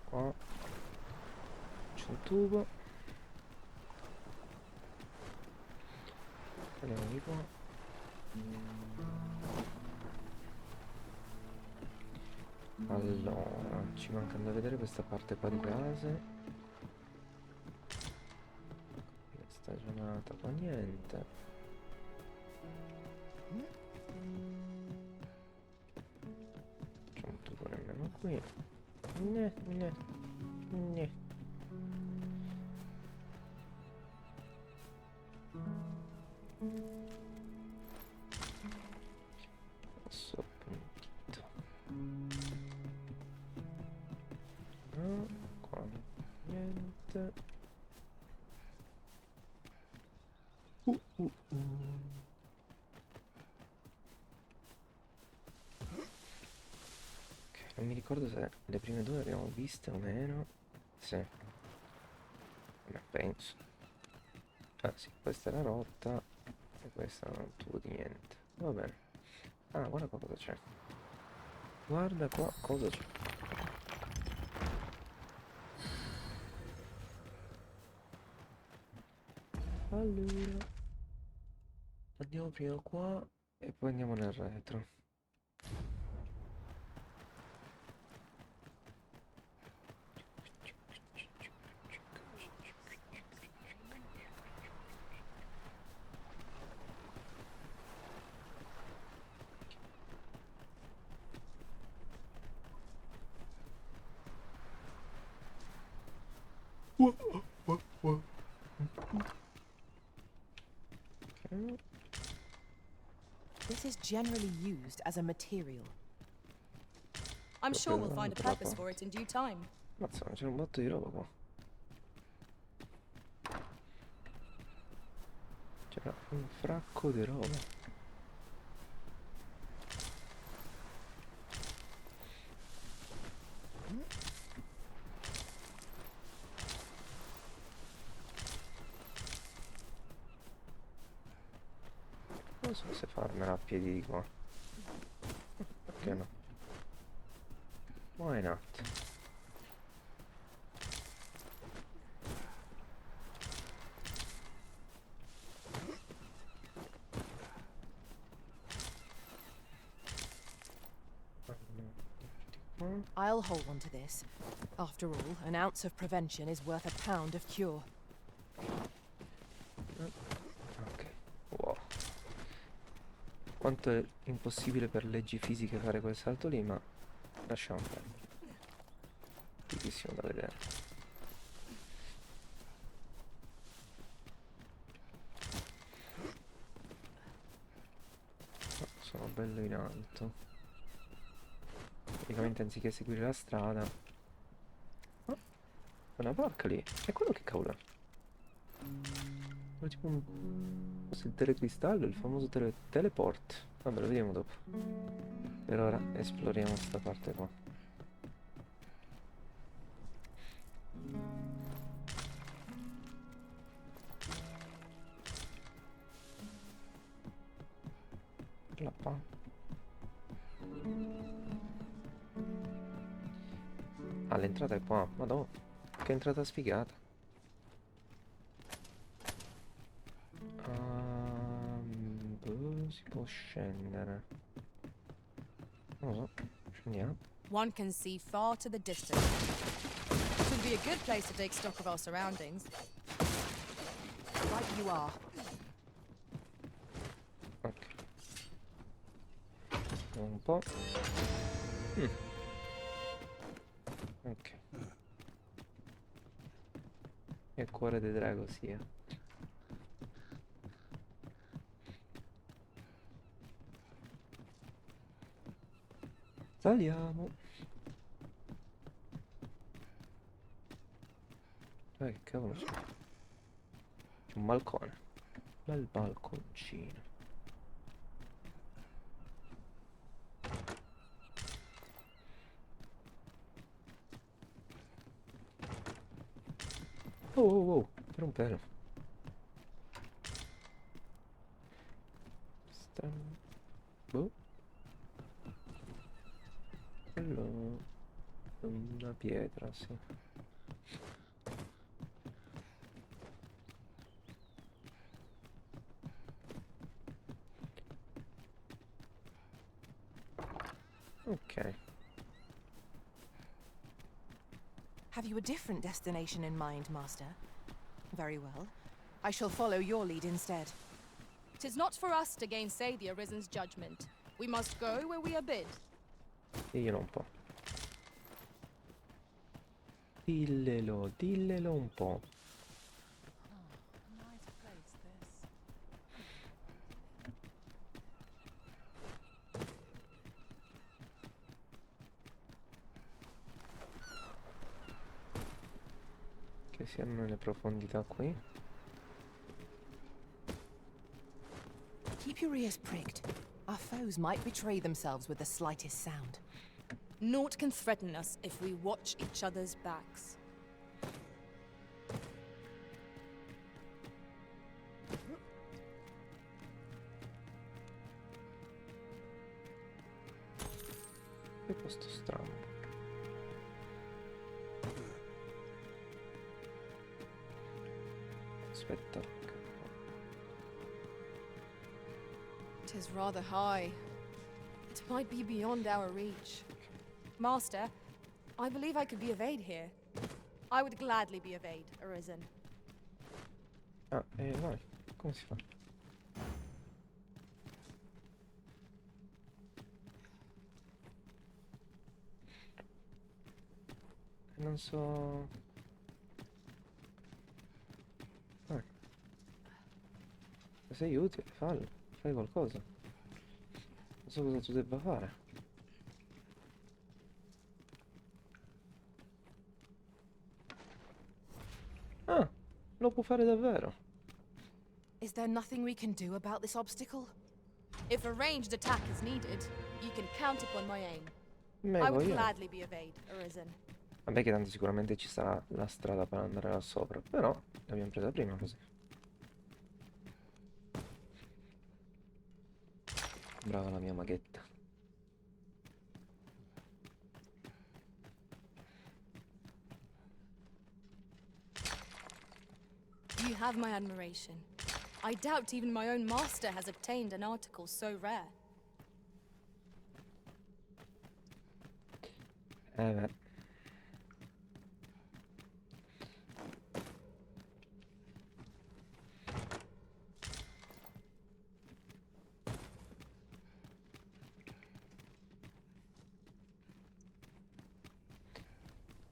Qua c'è un tubo. Andiamo di qua. Allora, ci manca da vedere questa parte qua di base. Stagionata, qua niente. C'è un tubo nemmeno qui. Ne. Passo appuntito. No, qua niente. Ok, non mi ricordo se le prime due le abbiamo viste o meno. Sì. Ma penso. Ah sì, questa è la rotta. E questa non ha un tubo di niente. Va bene. Ah, guarda qua cosa c'è. Guarda qua cosa c'è. Allora, andiamo prima qua e poi andiamo nel retro. This is generally used as a material. I'm sure we'll find a purpose for it in due time. Mazza, c'è un botto di roba qua. C'era un fracco di roba. Non so se farmela a piedi di qua. Perché no? Why not? I'll hold on to this. After all, an ounce of prevention is worth a pound of cure. Ok. Wow. Quanto è impossibile per leggi fisiche fare quel salto lì, ma lasciamo perdere. bruttissimo da vedere. Oh, sono bello in alto. Praticamente anziché seguire la strada. Oh, una porca lì. E quello che cavolo è? È tipo un... il telecristallo, il famoso teleport. Vabbè, lo vediamo dopo. Per ora esploriamo questa parte qua. La pa. Ah, l'entrata è qua. Madonna, che entrata sfigata. Si può scendere. Non lo so, scendiamo. One can see far to the distance. It would be a good place to take stock of our surroundings. Right you are. Ok. Un po'. Ok. E cuore di drago sia. Saliamo. Che cavolo c'è? C'è un balcone. Bel balconcino. Oh, oh, oh, per un pelo. Boh. Quello è una pietra, sì. Ok. Have you a different destination in mind, Master? Very well. I shall follow your lead instead. 'Tis not for us to gainsay the Arisen's judgment. We must go where we are bid. Diglielo un po'. Dillelo un po'. Che siano nelle profondità qui. Keep your ears pricked. Our foes might betray themselves with the slightest sound. Naught can threaten us if we watch each other's backs. Che posto strano. Aspetta. Tis rather high. It might be beyond our reach. Master, I believe I could be of aid here. I would gladly be of aid, Arisen. Ah, vai. Come si fa? Non so... Se sei utile, fallo. Fai qualcosa. Non so cosa tu debba fare. Ah, lo può fare davvero. Is there nothing we can do about this obstacle? If a ranged attack is needed, you can count upon my aim. Me I would voglio. gladly be of aid, Arisen. Vabbè che tanto sicuramente ci sarà la strada per andare là sopra, però l'abbiamo presa prima così. Brava la mia maghetta. You have my admiration. I doubt even my own master has obtained an article so rare. Beh.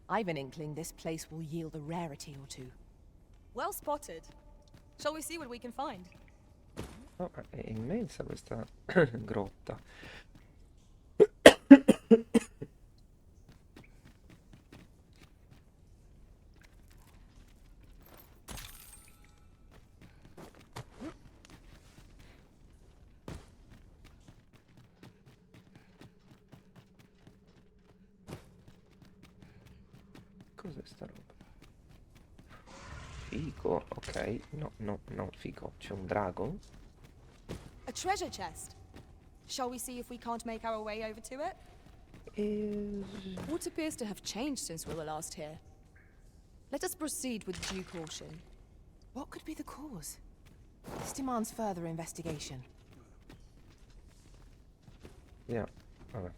I've an inkling this place will yield a rarity or two. Well spotted. Shall we see what we can find? Oh, è immensa questa grotta. Cos'è sta roba? Fico, ok. No, no, no, fico. C'è un drago? A treasure chest. Shall we see if we can't make our way over to it? What appears to have changed since we were last here? Let us proceed with due caution. What could be the cause? This demands further investigation. Yeah, vabbè.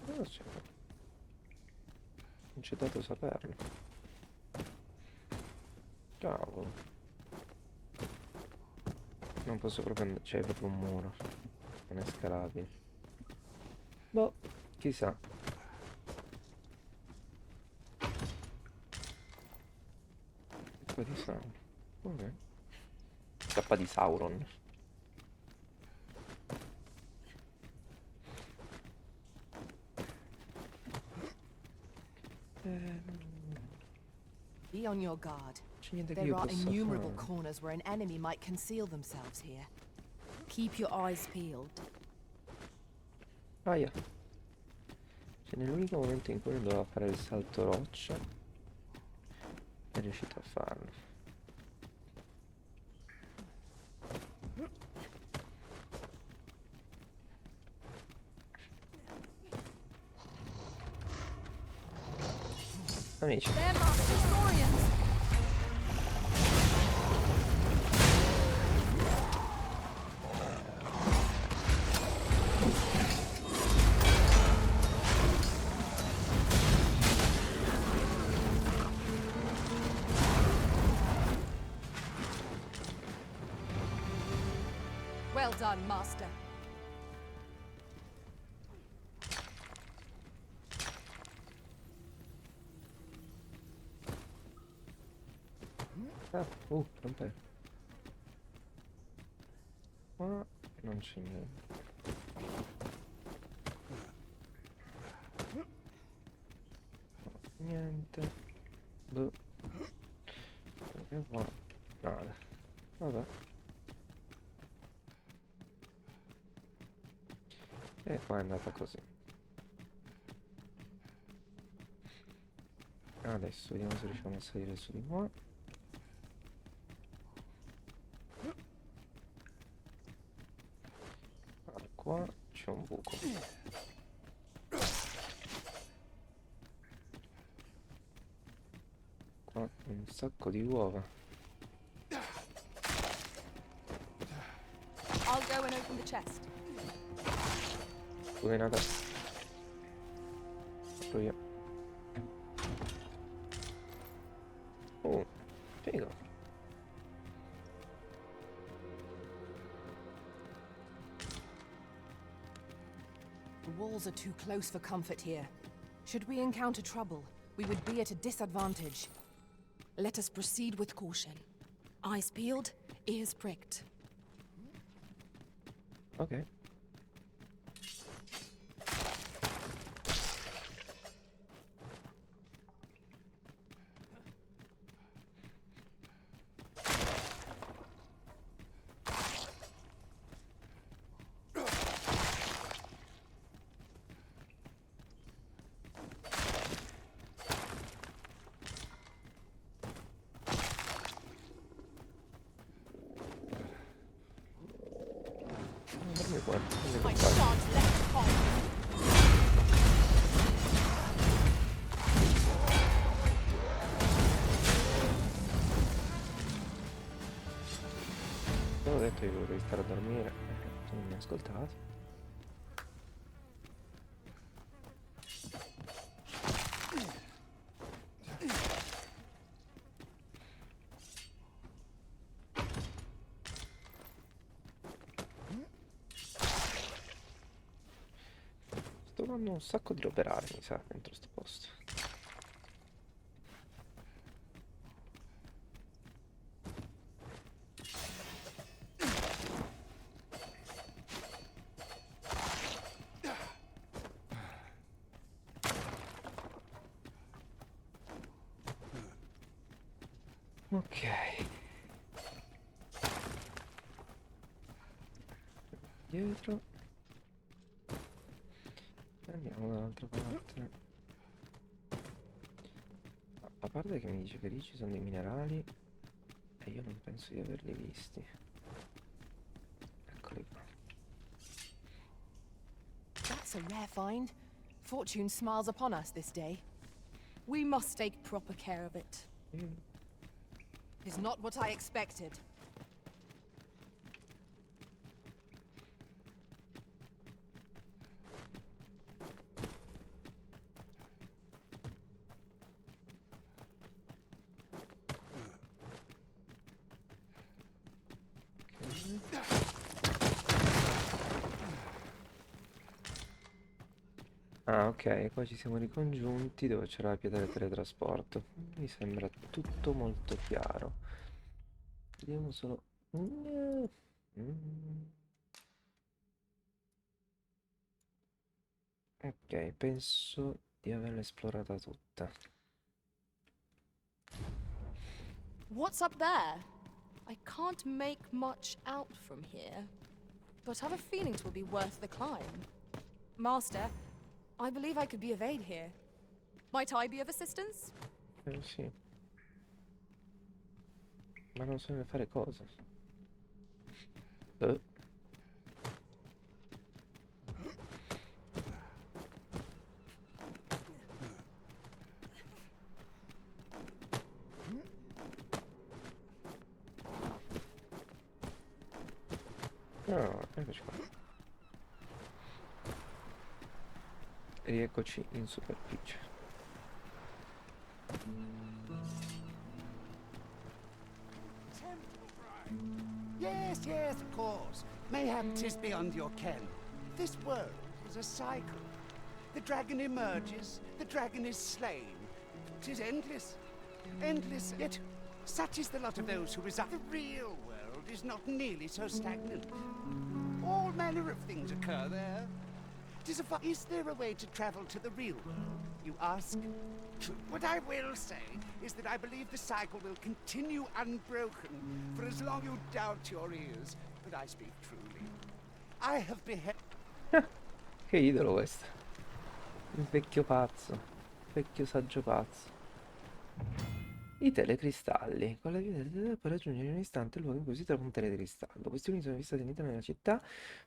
Non c'è. Non c'è dato saperlo. Cavolo. Non posso proprio andare. C'è proprio un muro. Non è scalabile. Boh, chissà. Zappa di Sauron. Ok. Zappa di Sauron. Be on your guard. C'è niente che There io are possa innumerable fare. corners where an enemy might conceal themselves here. Keep your eyes peeled. Aia. C'è nell'unico momento in cui non doveva fare il salto roccia. È riuscito a farlo. Amici. They're master saurians. Well done, master. Ah, vabbè. Qua non c'è niente. Niente. Boh. E qua. Nada. Vabbè. E qua è andata così. Adesso vediamo se riusciamo a salire su di qua. Qua c'è un buco. Qua un sacco di uova. I'll go and open the chest. Scudenata. Apro io. Oh, figo. The walls are too close for comfort here. Should we encounter trouble, we would be at a disadvantage. Let us proceed with caution. Eyes peeled, ears pricked. Ok. I shan't let it fall. Ho detto che dovevi stare a dormire. Tu non mi hai ascoltato. trovando un sacco di operai, mi sa, dentro sto posto. Ok. Dietro. Andiamo dall'altra parte. A parte che mi dice che lì ci sono dei minerali e io non penso di averli visti. Eccoli qua. That's a rare find. Fortune smiles upon us this day. We must take proper care of it. Is not what I expected. Ah, ok, qua ci siamo ricongiunti dove c'era la pietra del teletrasporto. Mi sembra tutto molto chiaro. Vediamo solo... Ok, penso di averla esplorata tutta. What's up there? I can't make much out from here, but I have a feeling it will be worth the climb. Master, I believe I could be of aid here. Might I be of assistance? Sì. Ma non so ne fare cosa. No, eccoci qua. Rieccoci in superficie. Yes, yes, of course. Mayhap 'tis beyond your ken. This world is a cycle. The dragon emerges, the dragon is slain. 'Tis endless. Endless, yet such is the lot of those who reside. The real world is not nearly so stagnant. All manner of things occur there. Is there a way to travel to the real world, you ask? What I will say is that I believe the cycle will continue unbroken for as long you doubt your ears, but I speak truly. I have beheaded... Che idolo questo. Il vecchio pazzo. Vecchio saggio pazzo. I telecristalli. Con la via del puoi raggiungere in un istante il luogo in cui si trova un telecristallo. Questi uni sono vistati all'interno della città,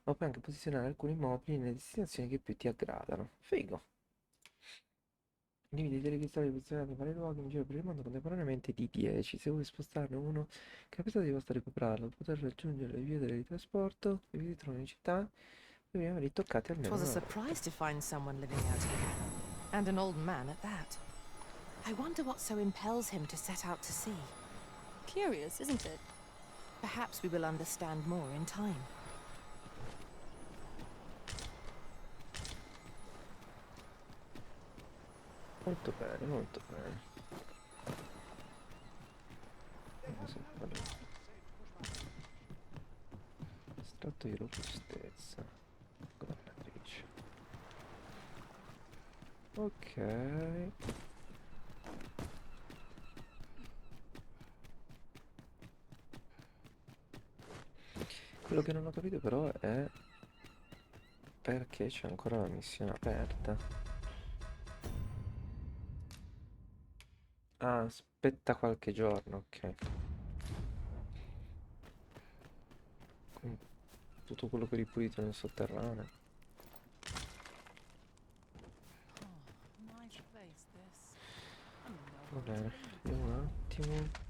ma puoi anche posizionare alcuni mobili nelle destinazioni che più ti aggradano. Figo. Limiti i telecristalli posizionati in vari luoghi in giro per il mondo contemporaneamente di 10. Se vuoi spostarne uno, capita di basta recuperarlo. Per poter raggiungere le vie del trasporto, le vie si trovano in città, dobbiamo ritoccati It almeno was a una volta. surprise to find someone living out here. And an old man at that. I wonder what so impels him to set out to sea. Curious, isn't it? Perhaps we will understand more in time. Molto bene, molto bene. Estratto di robustezza. Governatrice. Ok. Quello che non ho capito però è perché c'è ancora la missione aperta. Ah, aspetta qualche giorno, ok. Con tutto quello che è ripulito nel sotterraneo. Va bene, vediamo un attimo.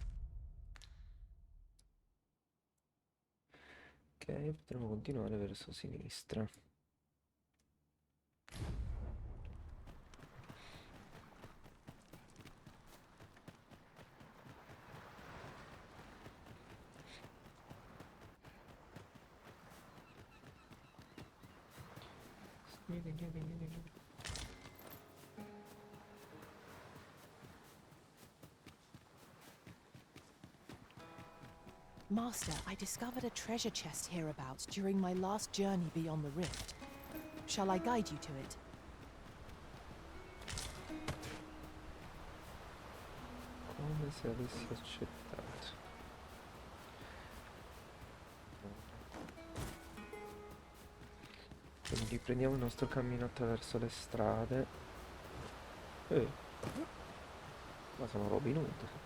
Ok, potremmo continuare verso sinistra. Master, I discovered a treasure chest hereabouts during my last journey beyond the rift. Shall I guide you to it? Come se avessi accettato. Quindi riprendiamo il nostro cammino attraverso le strade. Ma sono Robin Hood.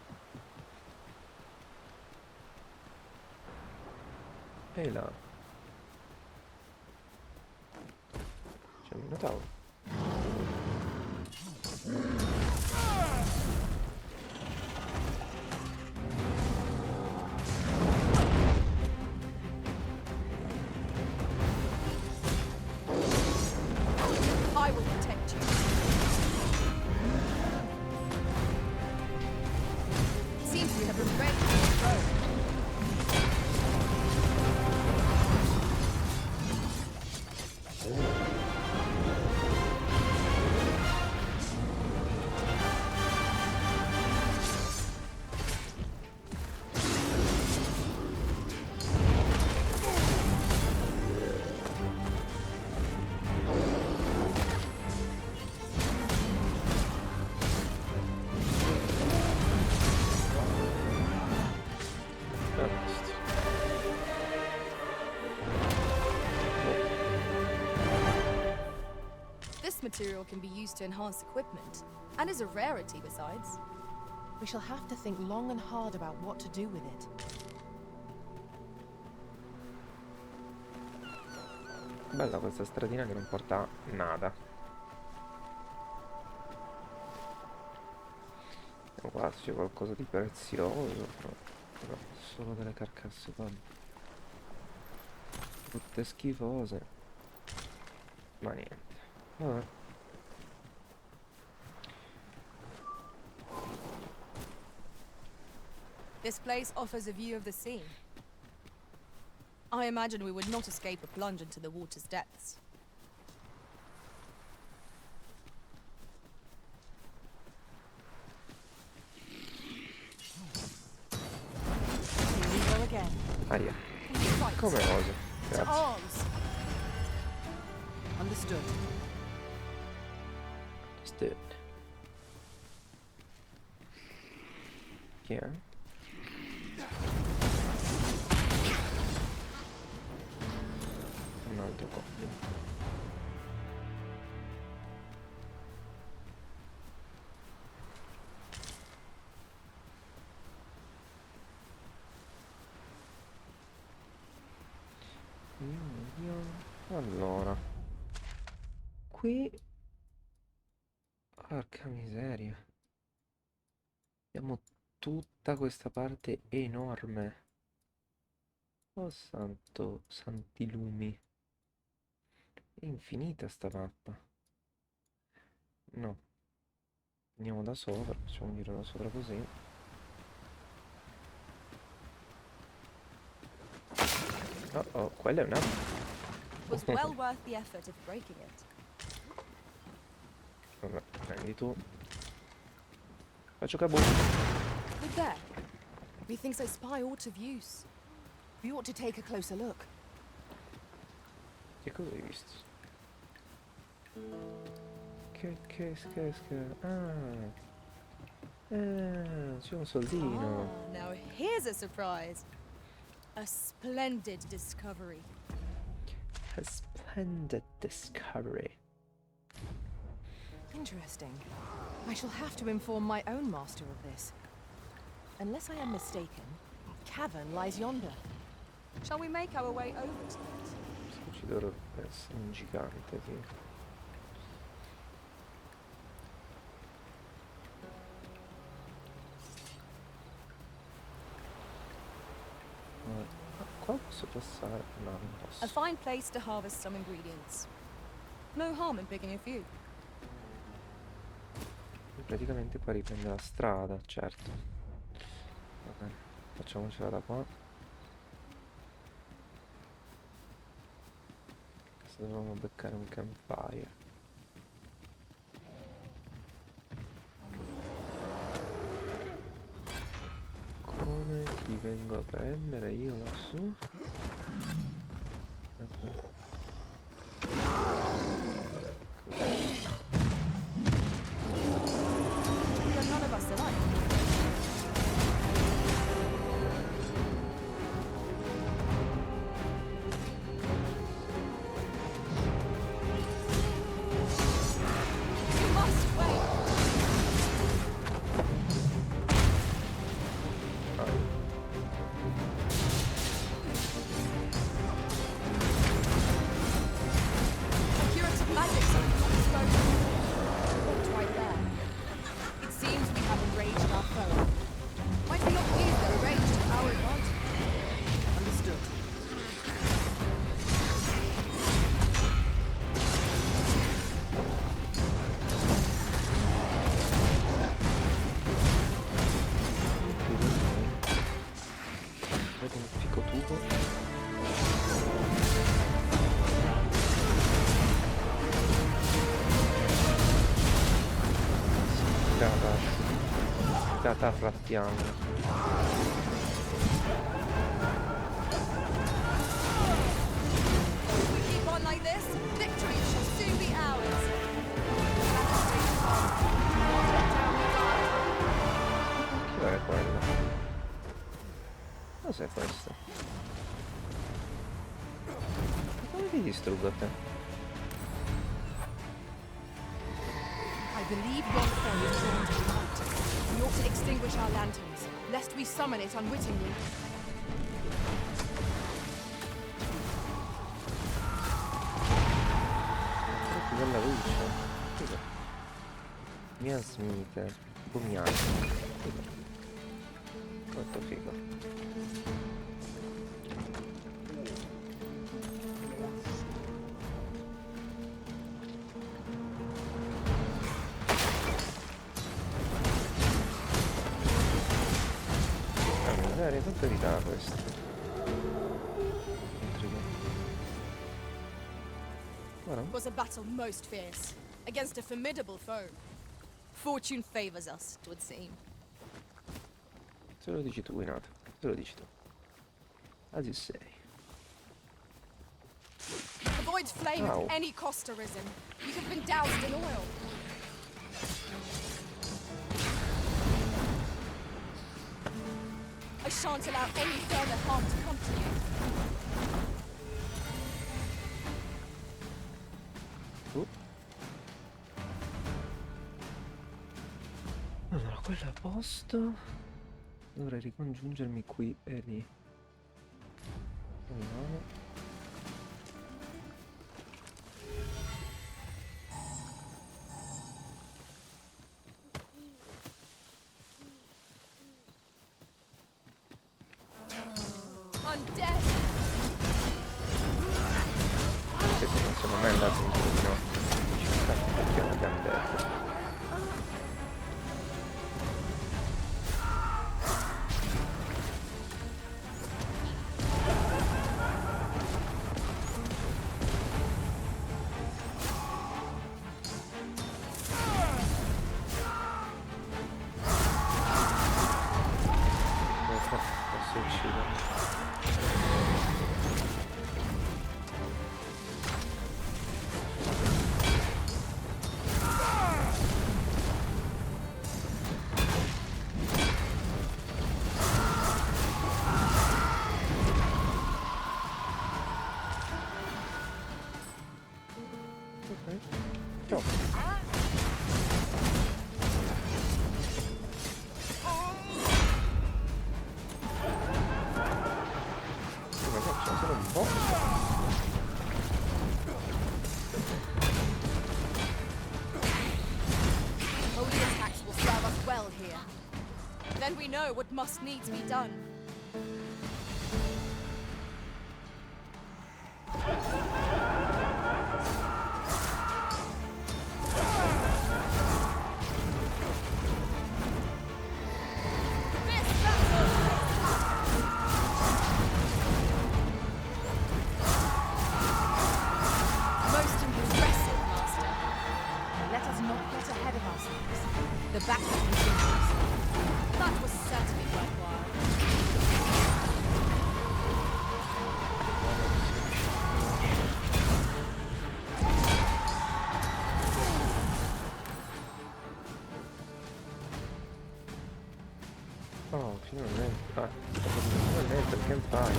E là c'è un minotauro. I will protect you. Seems we have been ready to go. This material can be used to enhance equipment, and is a rarity besides. We shall have to think long and hard about what to do with it. Bella questa stradina che non porta a nada. Vediamo qua se c'è qualcosa di prezioso. No, solo delle carcasse qua. Tutte schifose. Ma niente. Vabbè. This place offers a view of the sea. I imagine we would not escape a plunge into the water's depths. Here we go again. Aia. Right. Come oso. To Grazie. arms. Understood. Understood. Chi è? Un altro coppio. Allora, qui, porca miseria, abbiamo tutta questa parte enorme. Oh santo, santi lumi, è infinita sta mappa. No, andiamo da sopra, facciamo un giro da sopra così. Oh, quella è una... Was well worth the effort of breaking it. Vabbè, prendi tu. Faccio kaboom. Look there. Methinks I spy aught of use. We ought to take a closer look. Che cosa hai visto? C'è un soldino. Ah, now here's a surprise. A splendid discovery. A splendid discovery. Interesting. I shall have to inform my own master of this. Unless I am mistaken, cavern lies yonder. Shall we make our way over to it? Ci dovrebbe essere un gigante, sì. Qua posso passare? No, non posso. A fine place to harvest some ingredients. No harm in picking a few. Praticamente qua riprende la strada, certo. Va bene, facciamocela da qua. Adesso dobbiamo beccare un campfire. Come Ti vengo a prendere io lassù. None of us alike. You must wait. Curative magic something not exposed. It's right there. It seems we have enraged our foe. Might we not use their rage to our advantage? Understood. Vedo un fico tubo. Catafrattiamo. If we keep on like this, victory shall soon be ours. Chi è quello? Cos'è questo? Come ti distruggo a te? I believe yon foe is drawn to the light. We ought to extinguish our lanterns, lest we summon it unwittingly. Che bella luce. Scusa. Mia smite. Tipo bianco. Molto figo. Magari quanto evitava questo. It was a battle most fierce, against a formidable foe. Fortune favors us, it would seem. Se lo dici tu, Inato. Se lo dici tu. As you say. Avoid flame Ow. at any cost, Arisen. You have been doused in oil. I shan't allow any further harm to come to you. Allora, quello è a posto. Dovrei ricongiungermi qui e lì. Andiamo. Undead! Questi non sono mai andati in giro. Infatti perché l'abbiamo detto. Posso uccidere. Ciao. Sono un po'. Holy attacks will serve us well here. Then we know what must needs be done. Most impressive, Master. Let us not get ahead of ourselves. The battle continues. That was certainly worthwhile. Oh, finalmente. Ah, finalmente il campfire.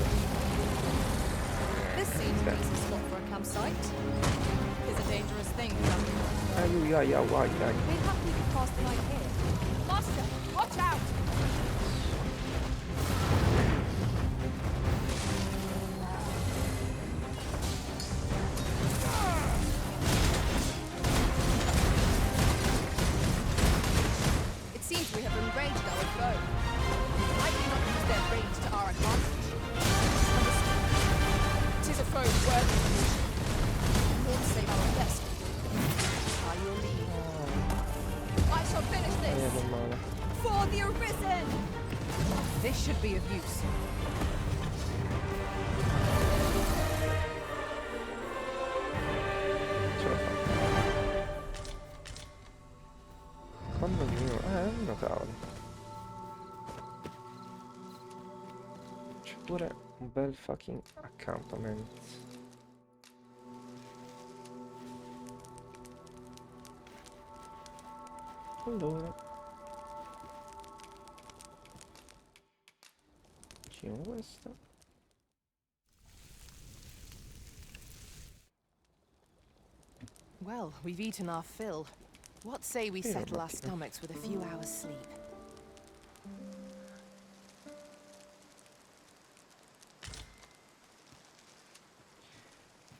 This seems an easy spot for a campsite. It's a dangerous thing, traveling. We'd happily could pass the night here. Master, watch out! It seems we have enraged our foe. I cannot use their rage to our advantage. Understand? It is a foe worthy of us. Lord save our best. By your leave. I shall finish this! For the Arisen! This should be of use. Ce la fa. Quando ognuno... uno cavolo. C'è pure un bel fucking accampament. Allora facciamo questa. Well, we've eaten our fill. What say we settle our stomachs with a few hours' sleep?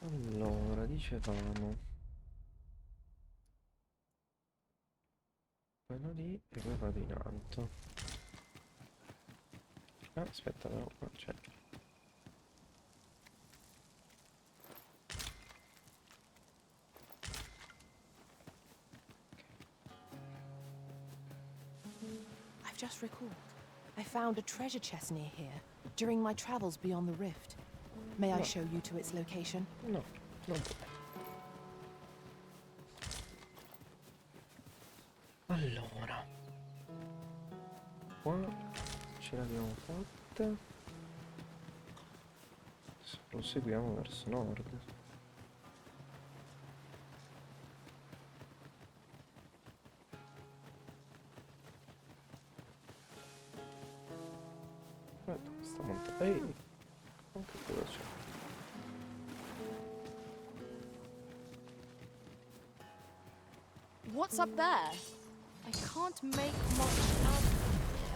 Allora, dicevamo quello lì e poi vado in alto. Ah, aspetta, no, qua c'è. I've just recalled. I found a treasure chest near here during my travels beyond the rift. May I show you to its location? No, non puoi. Allora, qua ce l'abbiamo fatta. Adesso proseguiamo verso nord. Guarda questa montagna. Ehi, anche cosa c'è? What's up there? I can't make much out of it,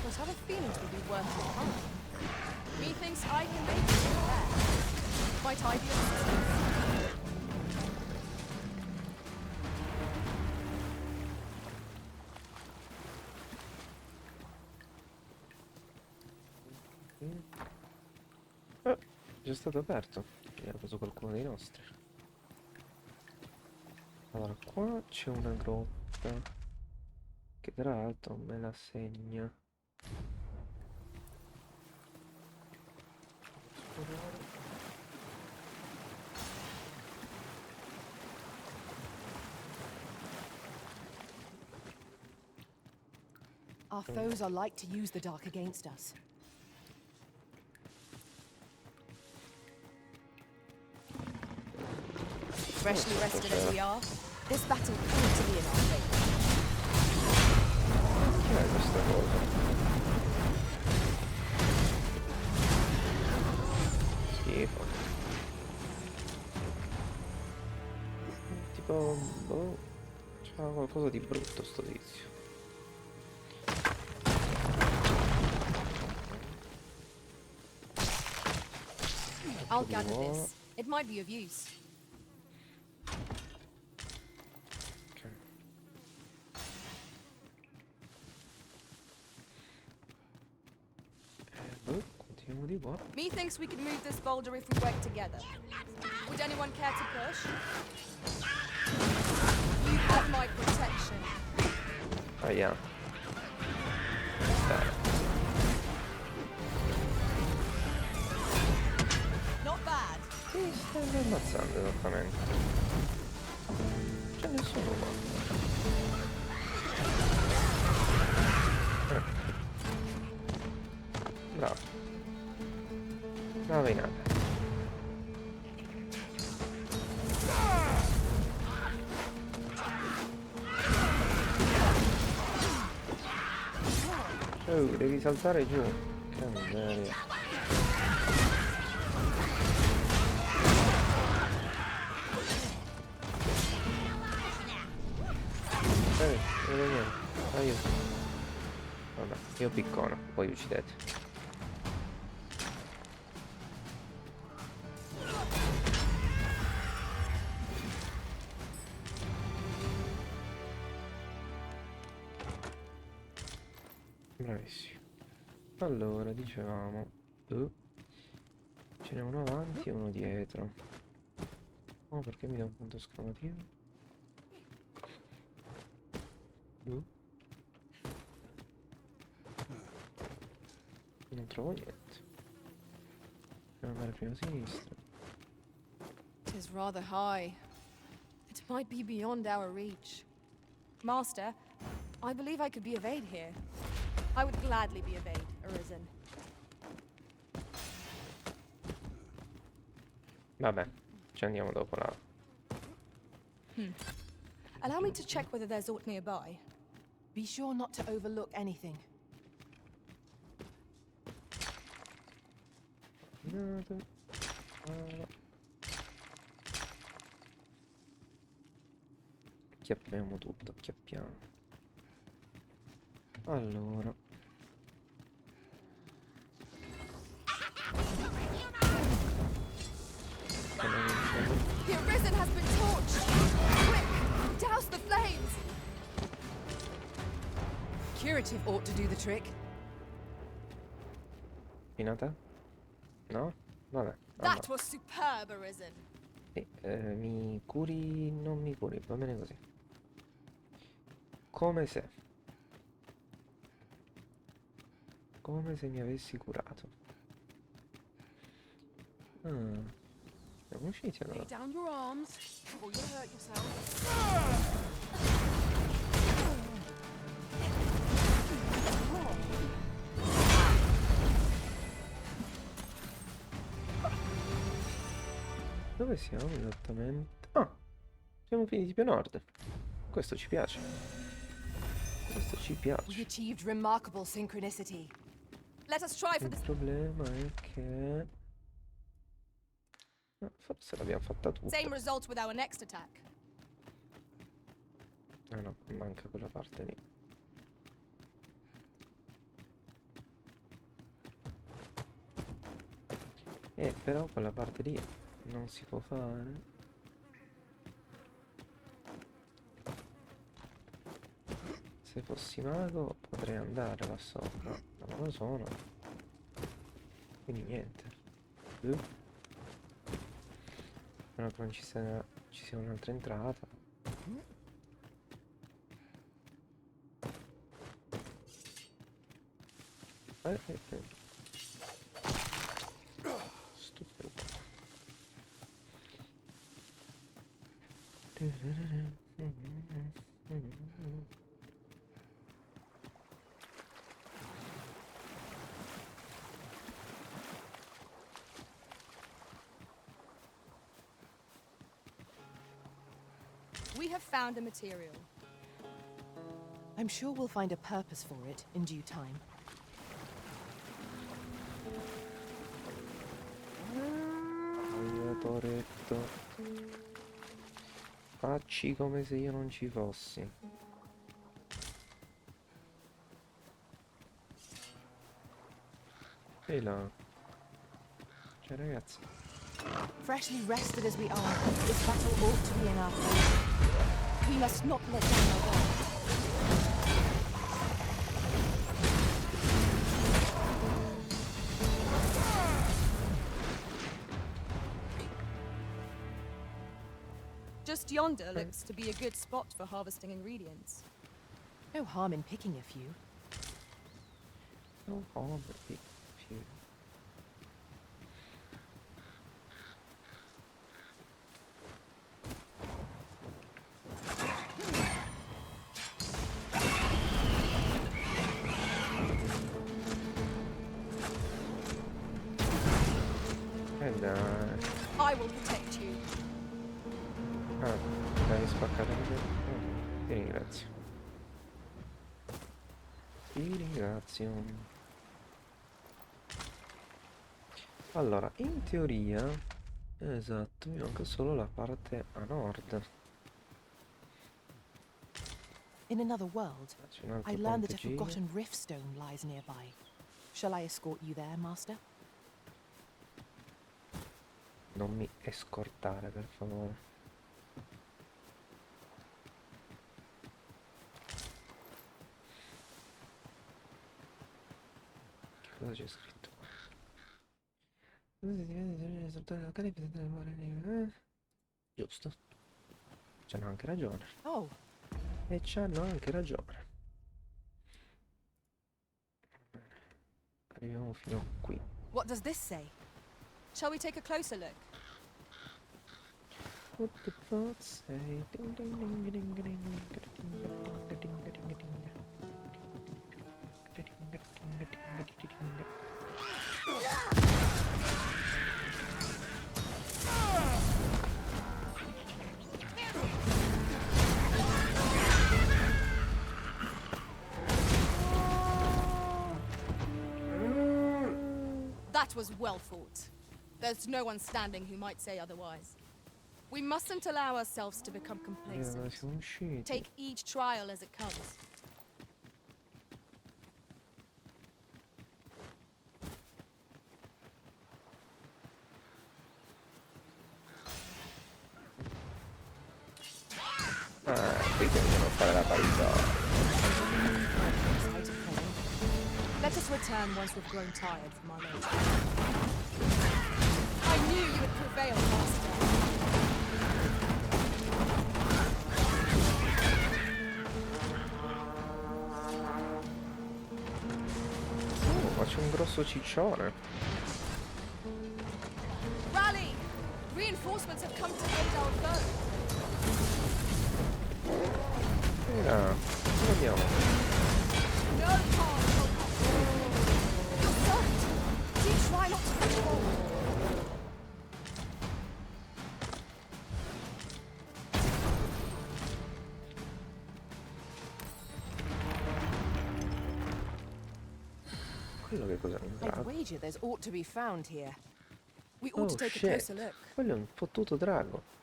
but I have a feeling it will be worth your time. Methinks I can make it there. Might I be of assistance? È già stato aperto. Era preso qualcuno dei nostri. Allora, qua c'è una grotta che tra l'altro me la segna. Our foes are like to use the dark against us. Freshly rested as we are, this battle ought to be in our favor. Che è questa cosa? Schifo. Tipo, boh, c'ha qualcosa di brutto sto tizio. I'll gather this. It might be of use. Continuiamo di qua. Methinks we could move this boulder if we work together. Would anyone care to push? You have my protection. Ah, yeah. Not bad. Chi stai ammazzando esattamente? C'è nessuno qua. Bravo. Brava in alto. Oh, devi saltare giù. Che miseria. Non vedo niente. Aiuto. Vabbè, io piccone, poi uccidete. Bravissimo. Allora, dicevamo, ce n'è uno avanti e uno dietro. Oh, perché mi dà un punto esclamativo? Non trovo niente. Devo andare prima a sinistra. Tis rather high. It might be beyond our reach. Master, I believe I could be of aid here. I would gladly be of aid, Arisen. Vabbè, ci andiamo dopo là. Allow me to check whether there's aught nearby. Be sure not to overlook anything. Acchiappiamo tutto, acchiappiamo. Allora. The Arisen has been torched! Quick! Douse the flames! Curative ought to do the trick. Finata? No? Vabbè. That was superb, Arisen. Mi curi, non mi curi, va bene così. Come se mi avessi curato. Siamo usciti allora. Lay down your arms before you hurt yourself. Dove siamo esattamente? Ah! Siamo finiti più a nord. Questo ci piace. Questo ci We piace. achieved remarkable synchronicity. Let us try for Il this. problema è che... forse l'abbiamo fatta tutta. Same result with our next attack. Ah no, manca quella parte lì. Però quella parte lì non si può fare. Se fossi mago potrei andare là sopra, ma non lo sono. Quindi niente. Spero che non ci sia un'altra entrata. Stupido. We have found a material. I'm sure we'll find a purpose for it in due time. Toretto. Facci come se io non ci fossi. E là. Cioè ragazzi. Freshly rested as we are, this battle ought to be in our favor. We must not let down our guard. Just yonder looks to be a good spot for harvesting ingredients. No harm in picking a few. No harm in picking a few. Dai. I will protect you. Ah, dai, spaccare. Ti ringrazio. Ti ringrazio. Allora, in teoria, esatto, mi manca solo la parte a nord. In another world, C'è un altro I learned that a ponteggino. forgotten rift stone lies nearby. Shall I escort you there, Master? Non mi escortare, per favore. Che cosa c'è scritto qua? Giusto. C'hanno anche ragione. Oh. E c'hanno anche ragione. Arriviamo fino qui. What does this say? Shall we take a closer look? What the fuck say? Ding, ding, ding, ding, ding, ding, ding, ding, ding, ding. That was well fought. There's no one standing who might say otherwise. We mustn't allow ourselves to become complacent. Siamo usciti. Take each trial as it comes. Qui devono fare la parità. Let us return once we've grown tired from our labor. I knew you would prevail, Master. Ma c'è un grosso ciccione. Rally! Reinforcements have come to aid our foe. Dove andiamo? No harm will come. Assert! Do try not to push forward. Quello che cos'è? Un I'd drago? wager there's aught to be found here. We ought Oh to take a shit. closer look. Quello è un fottuto drago.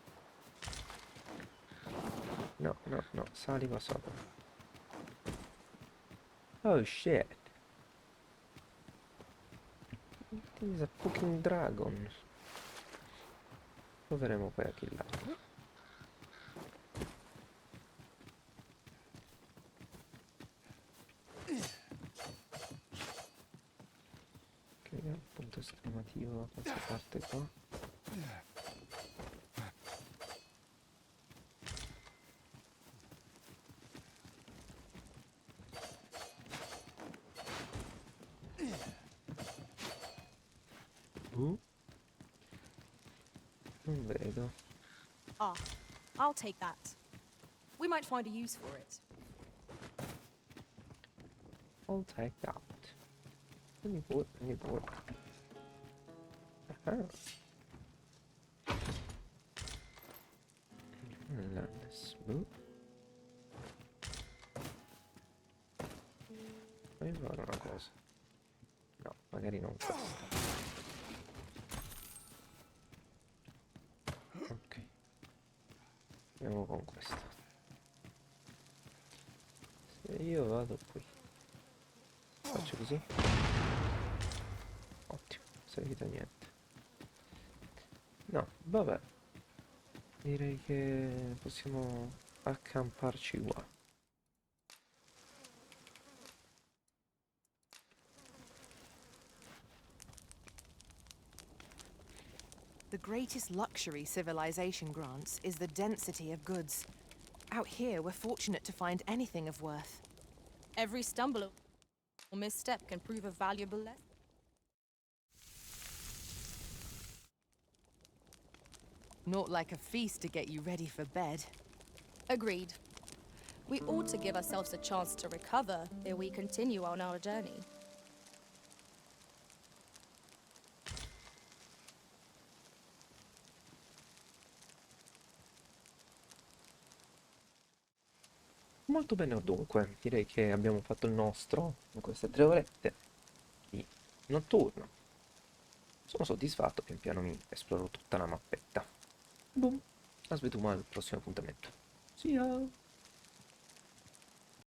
No, no, no, sali qua sopra. Oh shit. This is a fucking dragon. Proveremo poi a killarlo. Ok, punto esclamativo da questa parte qua. Non vedo. Ah, I'll take that. We might find a use for it. I'll take that. Prendi pure, prendi pure. Ah. Smooth. Voglio fare una cosa. No, magari non questa. Ok. Andiamo con questo. Se io vado qui. Faccio così. Ottimo, non servito a niente. No, vabbè. Direi che possiamo accamparci qua. The greatest luxury civilization grants is the density of goods. Out here, we're fortunate to find anything of worth. Every stumble or misstep can prove a valuable lesson. Not like a feast to get you ready for bed. Agreed. We ought to give ourselves a chance to recover ere we continue on our journey. Molto bene dunque, direi che abbiamo fatto il nostro in queste 3 orette di notturno. Sono soddisfatto, pian piano mi esploro tutta la mappetta. Boom, la svedo al prossimo appuntamento. See ya!